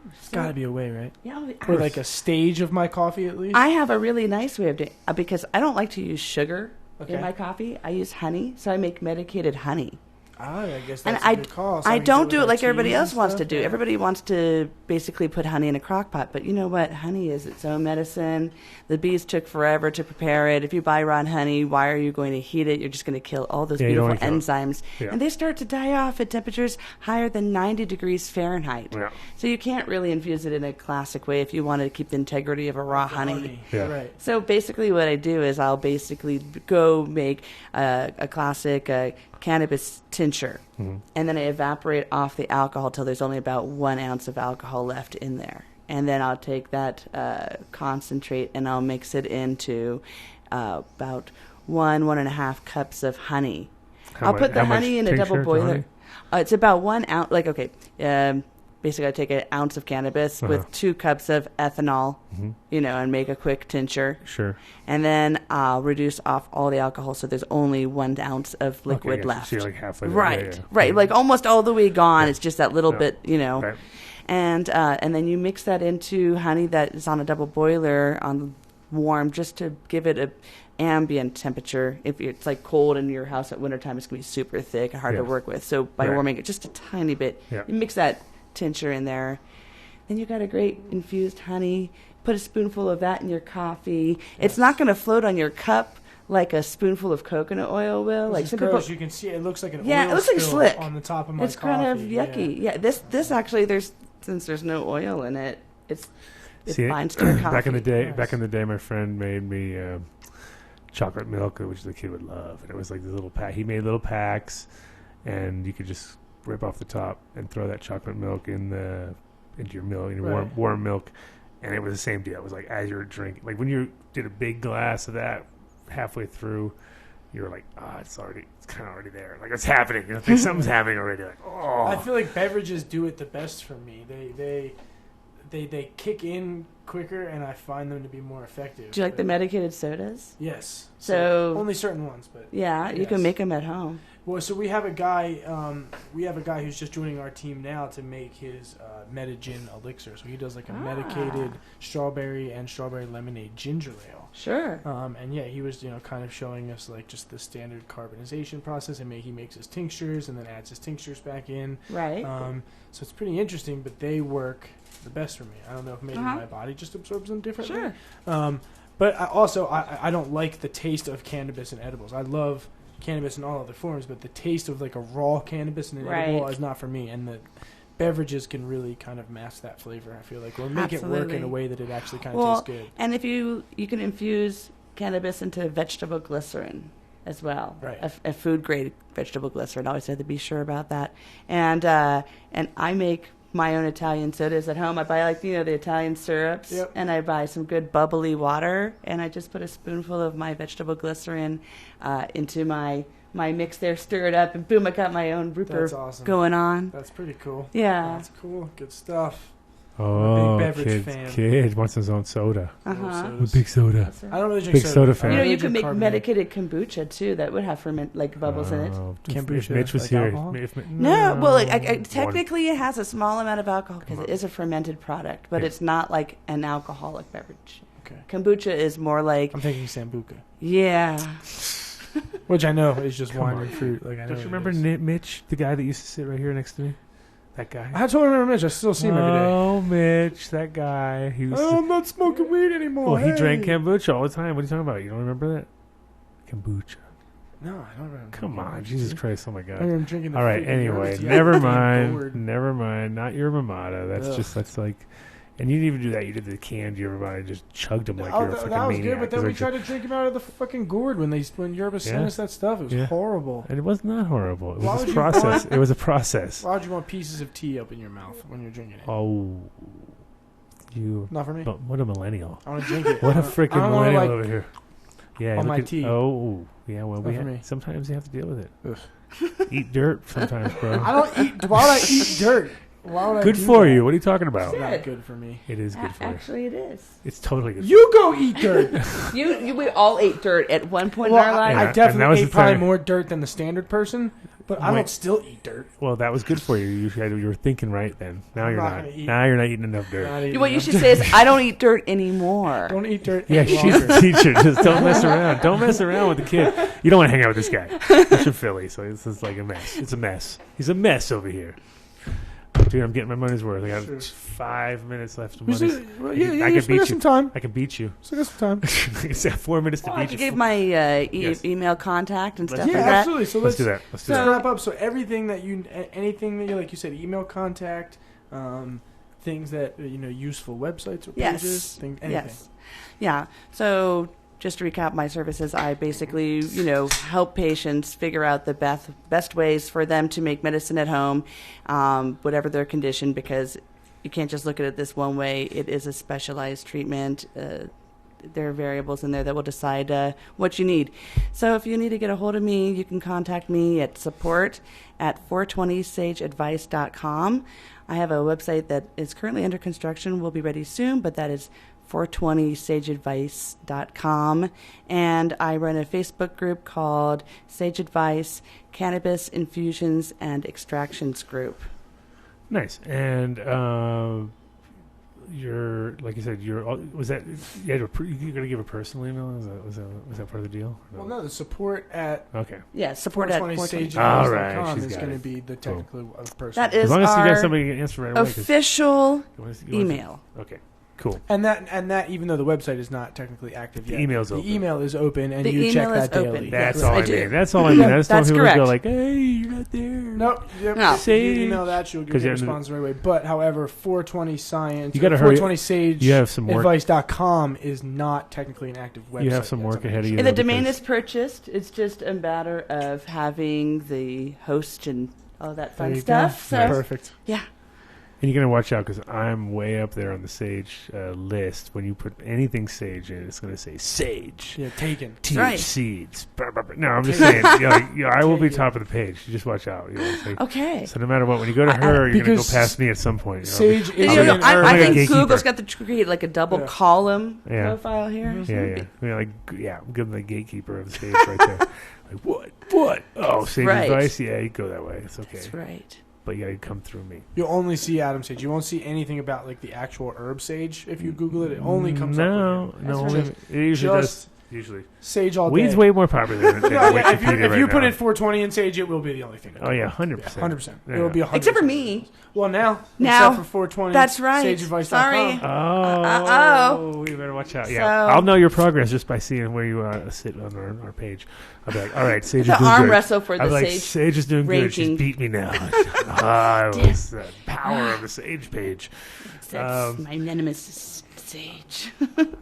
There's got to be a way, right? Yeah, Or like a stage of my coffee at least? I have a really nice way of doing it because I don't like to use sugar Okay. in my coffee. I use honey, so I make medicated honey. I guess And that's a good call. So I can don't it do with it like teas everybody and else wants to stuff? do. Yeah. Everybody wants to basically put honey in a crock pot, but you know what? Honey is its own medicine. The bees took forever to prepare it. If you buy raw honey, why are you going to heat it? You're just going to kill all those Yeah, you don't beautiful wanna kill it. enzymes. Yeah. And they start to die off at temperatures higher than 90 degrees Fahrenheit. Yeah. So you can't really infuse it in a classic way if you want to keep the integrity of a raw honey. Yeah. Right. So basically what I do is I'll basically go make a classic cannabis tincture. And then I evaporate off the alcohol till there's only about 1 ounce of alcohol left in there. And then I'll take that concentrate and I'll mix it into about 1.5 cups of honey. I'll put the honey in a double boiler. It's about 1 ounce. Like, okay, basically I take an ounce of cannabis with 2 cups of ethanol, and make a quick tincture. Sure. And then I'll reduce off all the alcohol so there's only 1 ounce of liquid Okay, left. So you're like halfway there. Right, Yeah. right. Like almost all the way gone. Yeah. It's just that little Yeah. bit, Right. And then you mix that into honey that is on a double boiler on warm just to give it a ambient temperature. If it's like cold in your house at wintertime, it's going to be super thick and hard to Yes. work with. So by Right. warming it just a tiny bit, Yeah. you mix that tincture in there. Then you got a great infused honey. Put a spoonful of that in your coffee. It's not going to float on your cup like a spoonful of coconut oil will. Like It's some gross. people, You can see it looks like an Yeah, oil it looks like spill slick. on the top of my it's coffee. kind of yucky. Yeah, this actually since there's no oil in it, it See, binds to your coffee. back in the day, Nice. my friend made me chocolate milk, which the kid would love, and it was like this little pack. He made little packs, and you could just rip off the top and throw that chocolate milk into your milk, in your Right. warm milk, and it was the same deal. It was like as you were drinking, like when you did a big glass of that halfway through, you were like, it's kind of already there. Like it's happening. You know, like something's happening already. Like, oh, I feel like beverages do it the best for me. They kick in quicker, and I find them to be more effective. Do you like the medicated sodas? Yes. So- only certain ones, but Yeah, you Yes. can make them at home. well, so we have a guy. We have a guy who's just joining our team now to make his Metagin elixir. So he does like a medicated strawberry and strawberry lemonade ginger ale. Sure. And yeah, he was kind of showing us like just the standard carbonization process, and he makes his tinctures and then adds his tinctures back in. Right. So it's pretty interesting, but they work the best for me. I don't know if maybe my body just absorbs them differently. Sure. But I don't like the taste of cannabis in edibles. I love cannabis in all other forms, but the taste of like a raw cannabis in an edible Right. is not for me. And the beverages can really kind of mask that flavor, I feel like, or make it work in Absolutely. a way that it actually kind of Well, tastes good. and if you can infuse cannabis into vegetable glycerin as well. Right. A food-grade vegetable glycerin. I always had to be sure about that. And I make my own Italian sodas at home. I buy the Italian syrups, Yep. and I buy some good bubbly water, and I just put a spoonful of my vegetable glycerin into my mix there, stir it up, and boom, I got my own Rupert That's awesome. going on. That's pretty cool. Yeah. That's cool. Good stuff. Oh, big beverage fan. kid wants his own soda. Uh-huh. A big soda. I don't really drink Big soda soda. fan. You know, I you only can drink make carbonated. medicated kombucha too. That would have bubbles in it. Kombucha, If Mitch was like here, alcohol? No, well, technically it has a small amount of alcohol because it is a fermented product, but Yeah. it's not like an alcoholic beverage. Okay. Kombucha is more like, I'm thinking Sambuca, yeah. which I know is just wine on. and fruit. Like I know. Don't you it remember is. Mitch, the guy that used to sit right here next to me? That guy. I totally remember Mitch. I still see him every day. Oh, Mitch, that guy. He used Oh, to, I'm not smoking weed anymore. well, he hey. drank kombucha all the time. What are you talking about? You don't remember that? Kombucha. No, I don't remember. Come on, Jesus Christ! Oh my I God! remember drinking the All right. freaking Anyway, herbs. Yeah, never I'm mind. bored. Never mind. Not your Ramada. Ugh. That's like, and you didn't even do that. You did the canned yerba mate and just chugged them like you're a fucking that was maniac. good, but then It's we like tried to drink him out of the fucking gourd when Yerba sent Yeah. us that stuff. It was Yeah. horrible. and it was not horrible. It Why was would a you process. want- It was a process. Why would you want pieces of tea up in your mouth when you're drinking it? Oh, you. Not for me. But what a millennial! I want to drink it. What a I freaking don't wanna, millennial like, over here. Yeah, on look my at- tea. Oh, yeah. Well, Not for me. sometimes you have to deal with it. Ugh. Eat dirt sometimes, bro. I don't eat. Why would I eat dirt? Why would I Good do for that? you. What are you talking about? It's not Good. good for me. It is good for you. Actually, it is. It's totally good. You go eat dirt. We all ate dirt at one point Well, in our life. Yeah, I and that definitely was ate the probably thing. more dirt than the standard person, but I Wait. don't still eat dirt. Well, that was good for you. You were thinking right then. Now I'm you're not not. gonna eat- Now you're not eating enough dirt. Not eating What you enough should dirt. say is, I don't eat dirt anymore. Don't eat dirt. Yeah, any she's longer. the teacher. Just don't mess around. Don't mess around with the kid. You don't want to hang out with this guy. He's from Philly, so this is like a mess. It's a mess. He's a mess over here. Dude, I'm getting my money's worth. I got Sure. 5 minutes left of We money. should- well, yeah, I yeah, can you still beat got you. some time. I can beat you. Still got some time. It's 4 minutes to Well, I beat could you. give my Yes. email contact and Let's stuff do like Yeah, that. absolutely. So Let's do that. Let's do Let's that. wrap up. So everything that anything that like you said, email contact, things that useful websites or Yes. pages, anything. Yes. Yeah. So just to recap my services, I basically, help patients figure out the best ways for them to make medicine at home, whatever their condition, because you can't just look at it this one way. It is a specialized treatment. There are variables in there that will decide what you need. So if you need to get a hold of me, you can contact me at support@420sageadvice.com. I have a website that is currently under construction, will be ready soon, but that is 420sageadvice.com. And I run a Facebook group called Sage Advice, Cannabis Infusions and Extractions Group. Nice. And you're like you said. Was that you're going to give a personal email? Was that part of the deal? Well, no, the support at Okay. Yeah, support at 420sageadvice.com All right, she's is got going to it. be the technical person. That As is long as you got our somebody to answer right away. 'cause official you wanna- email. Okay. Cool. And that even though the website is not technically active The yet, email's the open. email is open, and The you check email is that daily. open. That's Yes, all I I do. mean. That's all I mean. I just don't That's want people to go correct. like, "Hey, you're not there." Nope. Yep. No. If Say- you email that, you'll get 'Cause a you're- response right away. But however, 420 Science, You gotta hurry- 420 Sage you have some work- Advice.com is not technically an active website. You have some yet, work so ahead of you. And the though, domain because- is purchased. It's just a matter of having the host and all that There fun you stuff. go. So, Perfect. yeah. And you're going to watch out because I'm way up there on the Sage list. When you put anything Sage in, it's going to say Sage. Yeah, taken. Teach Right. seeds. No, I'm just saying. I will be top of the page. You just watch out. It's like- Okay. So no matter what, when you go to her, you're going to go because past me at some point. Sage is I'll be- an I'll be I a think gatekeeper. Google's got to create like a double Yeah. column Yeah. profile here. Yeah. I'm good the gatekeeper of the Sage right there. Like, what? Oh, Sage right. advice? Yeah, you go that way. It's okay. That's right. But you got to come through me. You'll only see Adam Sage. You won't see anything about like the actual herb sage. If you Google it, it only comes up. No, with him. no. That's Only, right. it usually does. Just Usually. Sage all day. Weed's way more popular than Yeah, Wikipedia if you right put now. in 420 and Sage, it will be the only thing. Oh, yeah, 100%. 100%. Yeah. It'll be 100%. Except for me. Well, now Now, except for 420. that's right. SageAdvice.com. Sorry. Oh, you better watch out. Yeah, So- I'll know your progress just by seeing where you sit on our page. I'll be like, all right, Sage The is doing arm good. wrestle for I'll the be like, Sage Sage is doing good. She's ranking. beat me now. It was the power of the Sage page. That's Um, my nemesis. Sage.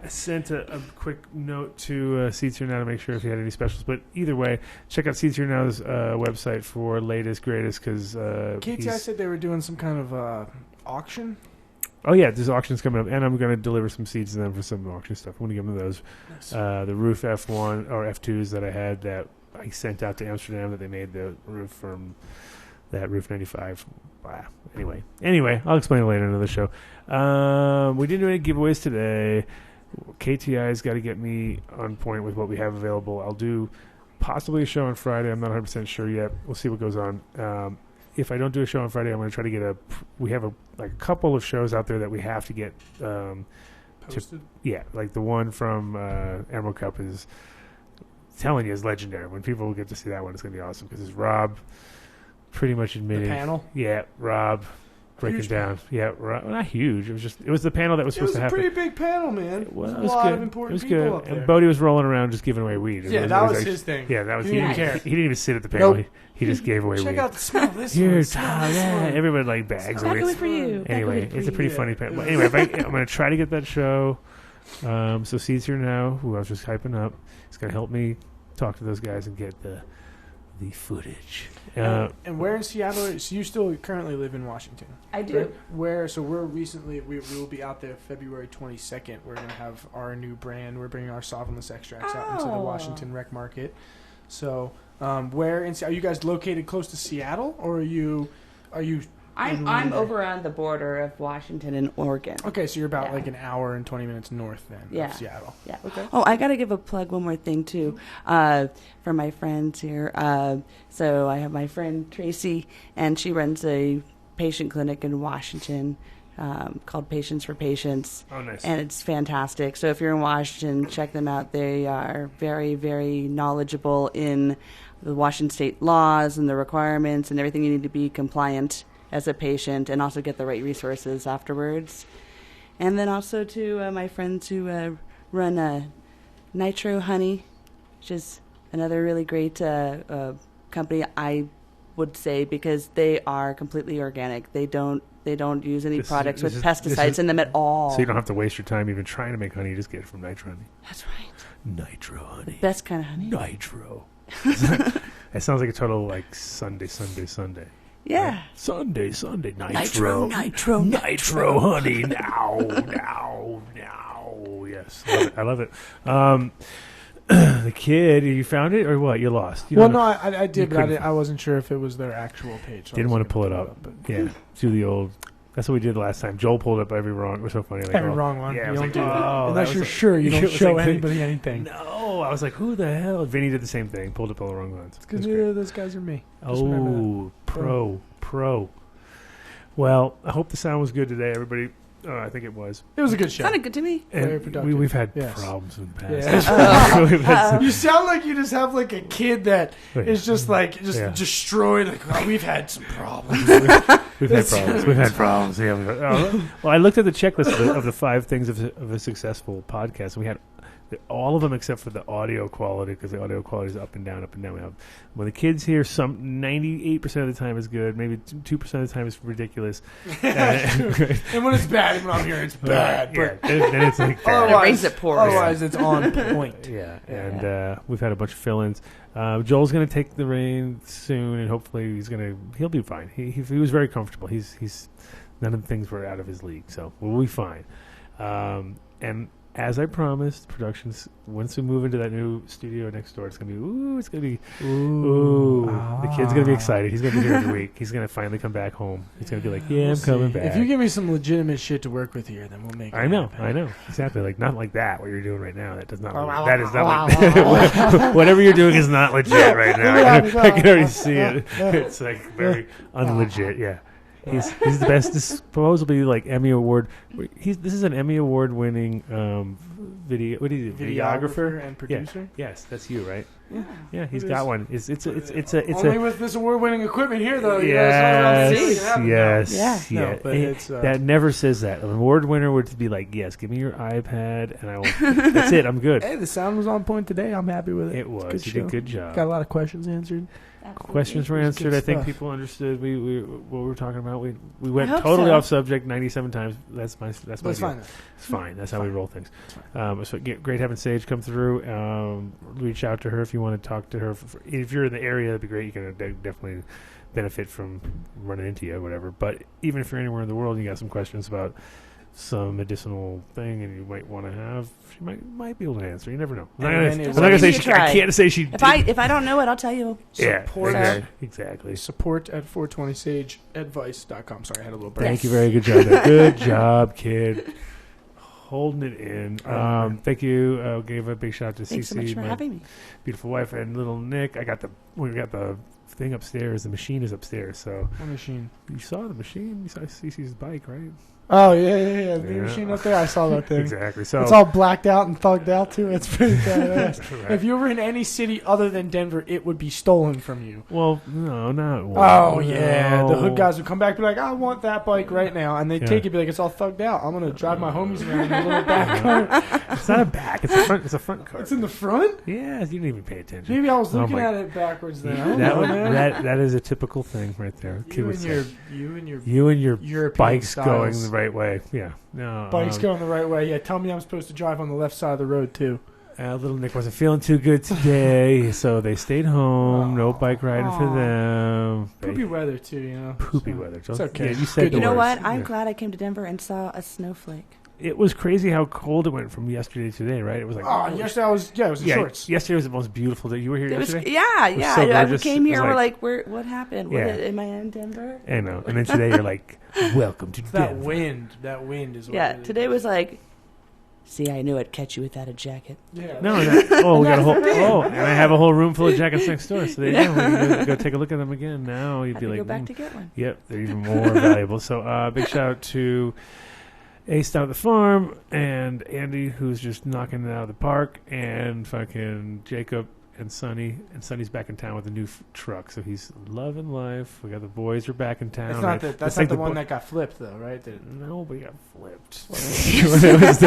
I sent a quick note to Seeds Here Now to make sure if you had any specials. But either way, check out Seeds Here Now's website for latest, greatest, because... KTI said they were doing some kind of auction. Oh, yeah, there's auctions coming up, and I'm going to deliver some seeds to them for some auction stuff. I'm going to give them those. Nice. The roof F1 or F2s that I had that I sent out to Amsterdam that they made the roof from that Roof 95. Wow. Anyway, I'll explain it later in another show. We didn't do any giveaways today. KTI's got to get me on point with what we have available. I'll do possibly a show on Friday. I'm not 100% sure yet. We'll see what goes on. If I don't do a show on Friday, I'm going to try to get we have a couple of shows out there that we have to get Posted? like the one from Emerald Cup is telling you is legendary. When people get to see that one, it's going to be awesome because it's Rob pretty much admitting The panel? Yeah, Rob breaking Huge down. Yeah, Rob, not huge. It was the panel that was supposed to happen. It was a pretty big panel, man. It was There's a lot good. of important it was people good. up there. And Bodie was rolling around just giving away weed. Yeah, that was his thing. Yeah, that was He didn't care. He didn't even sit at the panel. Nope. He just gave away Check weed. out the smell of this Here, one. Tom, yeah. Everybody like bags of Back away weed. for you. Anyway, it's a pretty funny panel. But anyway, I'm going to try to get that show. So Seeds Here Now, who I was just hyping up, is going to help me talk to those guys and get the footage. And where in Seattle? So you still currently live in Washington? I do. Right? Where? So we will be out there February 22nd. We're gonna have our new brand. We're bringing our solventless extracts out into the Washington rec market. So where in? Are you guys located close to Seattle, or are you? I'm over on the border of Washington and Oregon. Okay, so you're about Yeah. like an hour and 20 minutes north then of Seattle. Yeah. Okay. Oh, I got to give a plug one more thing too, for my friends here. So I have my friend Tracy, and she runs a patient clinic in Washington called Patients for Patients. Oh, nice. And it's fantastic. So if you're in Washington, check them out. They are very, very knowledgeable in the Washington state laws and the requirements and everything you need to be compliant as a patient, and also get the right resources afterwards. And then also to my friends who run Nitro Honey, which is another really great company, I would say, because they are completely organic. They don't use any products with pesticides in them at all. So you don't have to waste your time even trying to make honey. You just get it from Nitro Honey. That's right. Nitro Honey. Best kind of honey. Nitro. That sounds like a total like Sunday. Yeah. Right? Sunday, Nitro. Nitro. Nitro Honey. Now. Yes, I love it. The kid, you found it or what? You lost? You Well, don't no, know. I did, You but couldn't- I wasn't sure if it was their actual page. So I Didn't was want to gonna pull it up. but Yeah, do the old. That's what we did last time. Joel pulled up every wrong. It was so funny. Like, every wrong one. Yeah, I you was don't like, do that. oh, Unless that you're was sure you it don't was show like- anybody anything. No, I was like, who the hell? Vinny did the same thing. Pulled up all the wrong ones. Because It was neither great. of those guys are me. Just remember that. Pro. Well, I hope the sound was good today, everybody. I think it was. It was a good show. Sounded good to me. Very And productive. we've had Yes. problems in the Yeah. past. We've had some- You sound like you just have like a kid that Wait. is just like Yeah. destroyed. Like, oh, we've had some problems. We've had That's- problems. We've had problems. Yeah. Well, I looked at the checklist of the 5 things of a successful podcast, and we had all of them except for the audio quality, because the audio quality is up and down, up and down. We have, when the kids hear, 98% of the time is good, maybe 2% of the time is ridiculous. And when it's bad, when I'm here, it's bad. Yeah, But then it's like bad. Otherwise- raise it poor. Otherwise, it's on point. Yeah, and we've had a bunch of fill-ins. Joel's going to take the reins soon, and hopefully he'll be fine. He was very comfortable. He's none of the things were out of his league, so we'll be fine. And as I promised, productions, once we move into that new studio next door, it's going to be, the kid's going to be excited. He's going to be here every week. He's going to finally come back home. He's going to be like, yeah, I'm coming back. If you give me some legitimate shit to work with here, then we'll make it I know, happen. exactly. Like not like that. What you're doing right now, that is not. Whatever you're doing is not legit right now. I can already see it. It's like very unlegit. Yeah, he's the best. This is supposedly like Emmy Award. This is an Emmy Award winning video. What do you do? Videographer and producer. Yeah. Yes, that's you, right? Yeah, he's It got is. one. It's Only with this award-winning equipment here, though. You know, Yes. Yeah. No, but it's, that never says that. An award winner would be like, yes, give me your iPad, and I will. That's it. I'm good. Hey, the sound was on point today. I'm happy with it. It was. Good You show. did a good job. Got a lot of questions answered. questions were answered. good I think stuff. people understood what we were talking about. We went hope totally so. off subject 97 times. That's my That's deal. fine. It's fine. That's how we roll things. So great having Sage come through. Reach out to her if you want to talk to her. If you're in the area, that'd be great. You can definitely benefit from running into you or whatever. But even if you're anywhere in the world and you got some questions about some medicinal thing and you might want to have, she might be able to answer. You never know. I'm not it's gonna like- say You she. try. I can't say she. If I don't know it, I'll tell you. Yeah, Support. exactly. Support at 420sageadvice.com. Sorry, I had a little break. Thank you. Very good job. There. Good job, kid. Holding it in. Thank you. Gave a big shout out to Thanks so much Cece, for my having me. beautiful wife, and little Nick. We got the thing upstairs. The machine is upstairs. So What machine? you saw the machine. You saw Cece's bike, right? Oh, yeah. The Yeah. machine up there. I saw that thing. Exactly. So It's all blacked out and thugged out, too. It's pretty badass. Right. If you were in any city other than Denver, it would be stolen from you. well, no, not one. Oh, yeah. The No. hood guys would come back and be like, I want that bike right now. And they'd Yeah. take it and be like, it's all thugged out. I'm going to drive my homies around in a little back car. It's not a back. It's a front. It's a front car. It's in the front? Yeah, you didn't even pay attention. Maybe I was Oh looking my- at it backwards then. I don't That, know, would- man. that is a typical thing right there. Kid You would and say. your You and your European bikes going styles. the right way. Yeah. No. Bikes going the right way. Yeah, tell me I'm supposed to drive on the left side of the road, too. Little Nick wasn't feeling too good today, so they stayed home. No bike riding for them. Poopy weather, too, you know. Poopy So, weather. It's okay. Yeah, you said Good the You know words. what? I'm Yeah. glad I came to Denver and saw a snowflake. It was crazy how cold it went from yesterday to today, right? It was like Oh, yesterday I was in shorts. Yesterday was the most beautiful day. You were here It was, yesterday? yeah. was so I gorgeous. came It here. was We're like- like, what happened? Yeah. Am I in Denver? I know. And then today you're like, welcome to That Denver. wind is what Yeah. really Today does. was like, see, I knew I'd catch you without a jacket. Yeah. No, we got a whole. Oh, and I have a whole room full of jackets next door. So there you go. We can go take a look at them again. Now you'd Had be to like, go back to get one. Yep, they're even more valuable. So big shout out to Ace down at the farm and Andy, who's just knocking it out of the park, and fucking Jacob and Sonny. And Sonny's back in town with a new truck, so he's loving life. We got the boys are back in town. That's not the, It's that's like not the one bo- that got flipped, though, right? No, we got flipped. It was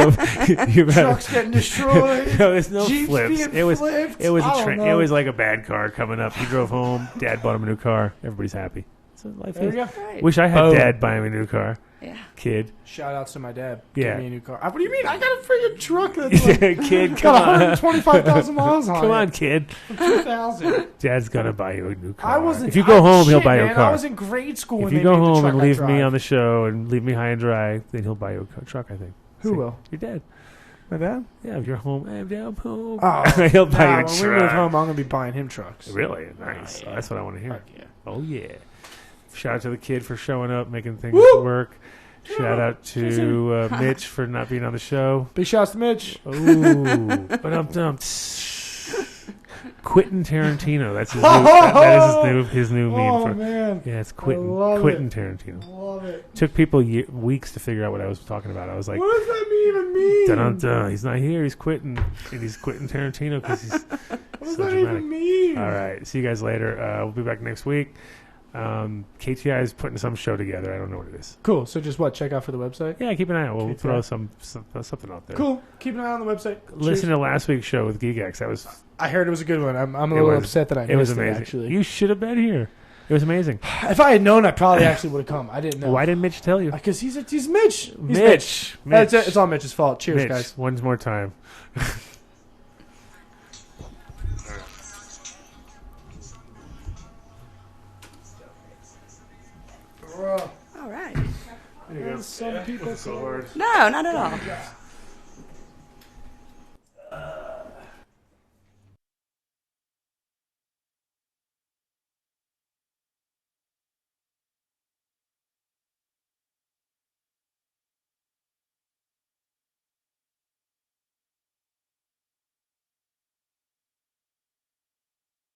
you better- Trucks getting destroyed. No, there's no Jeeps flips. being It was flipped. it was I a don't train. It know. was like a bad car coming up. He drove home. Dad bought him a new car. Everybody's happy. So life There is. you go. Right. Wish I had Boom. Dad buy me a new car. Yeah. Kid. Shout outs to my dad. Yeah. Give me a new car. What do you mean? I got a freaking truck that's like, Kid, come got on. 125,000 miles on Come it. on, kid. 2,000. Dad's gonna buy you a new car. I wasn't. If you go home, he'll buy you a man, car. I was in grade school when If you they go made the home truck and I leave me drive. on the show and leave me high and dry, then he'll buy you a truck. I think. Who See? will? Your dad. My dad? Yeah, if you're home, hey, Dad, I'm home. Oh, he'll buy you a when we truck. move home, I'm gonna be buying him trucks. Really nice. Oh, yeah. That's what I want to hear. Fuck yeah. Oh yeah! Shout out to the kid for showing up, making things Woo! work. Shout out to Mitch for not being on the show. Big shouts to Mitch. Ooh, but I'm dumped. Quentin Tarantino. That's his new. That is his new meme. Oh For, man, yeah, it's I love Quentin Tarantino. love it. Took people weeks to figure out what I was talking about. I was like, What does that even mean? dun-dun-dun, he's not here. He's quitting. And he's Quentin Tarantino because he's What does so that dramatic. even mean? All right. See you guys later. We'll be back next week. KTI is putting some show together. I don't know what it is. Cool. So just what? Check out for the website. Yeah, keep an eye out. We'll KTI. throw something out there. Cool. Keep an eye on the website. Listen to last week's show with GeekX. That was I heard it was a good one. I'm a It little was- upset that I it was missed amazing. actually, You should have been here. It was amazing. if I had known, I probably actually would have come. I didn't know. Why didn't Mitch tell you? Because he's Mitch. He's Mitch. That's it. It's all Mitch's fault. Cheers, Mitch, guys. One more time. All right. Some people. So hard. No, not at all.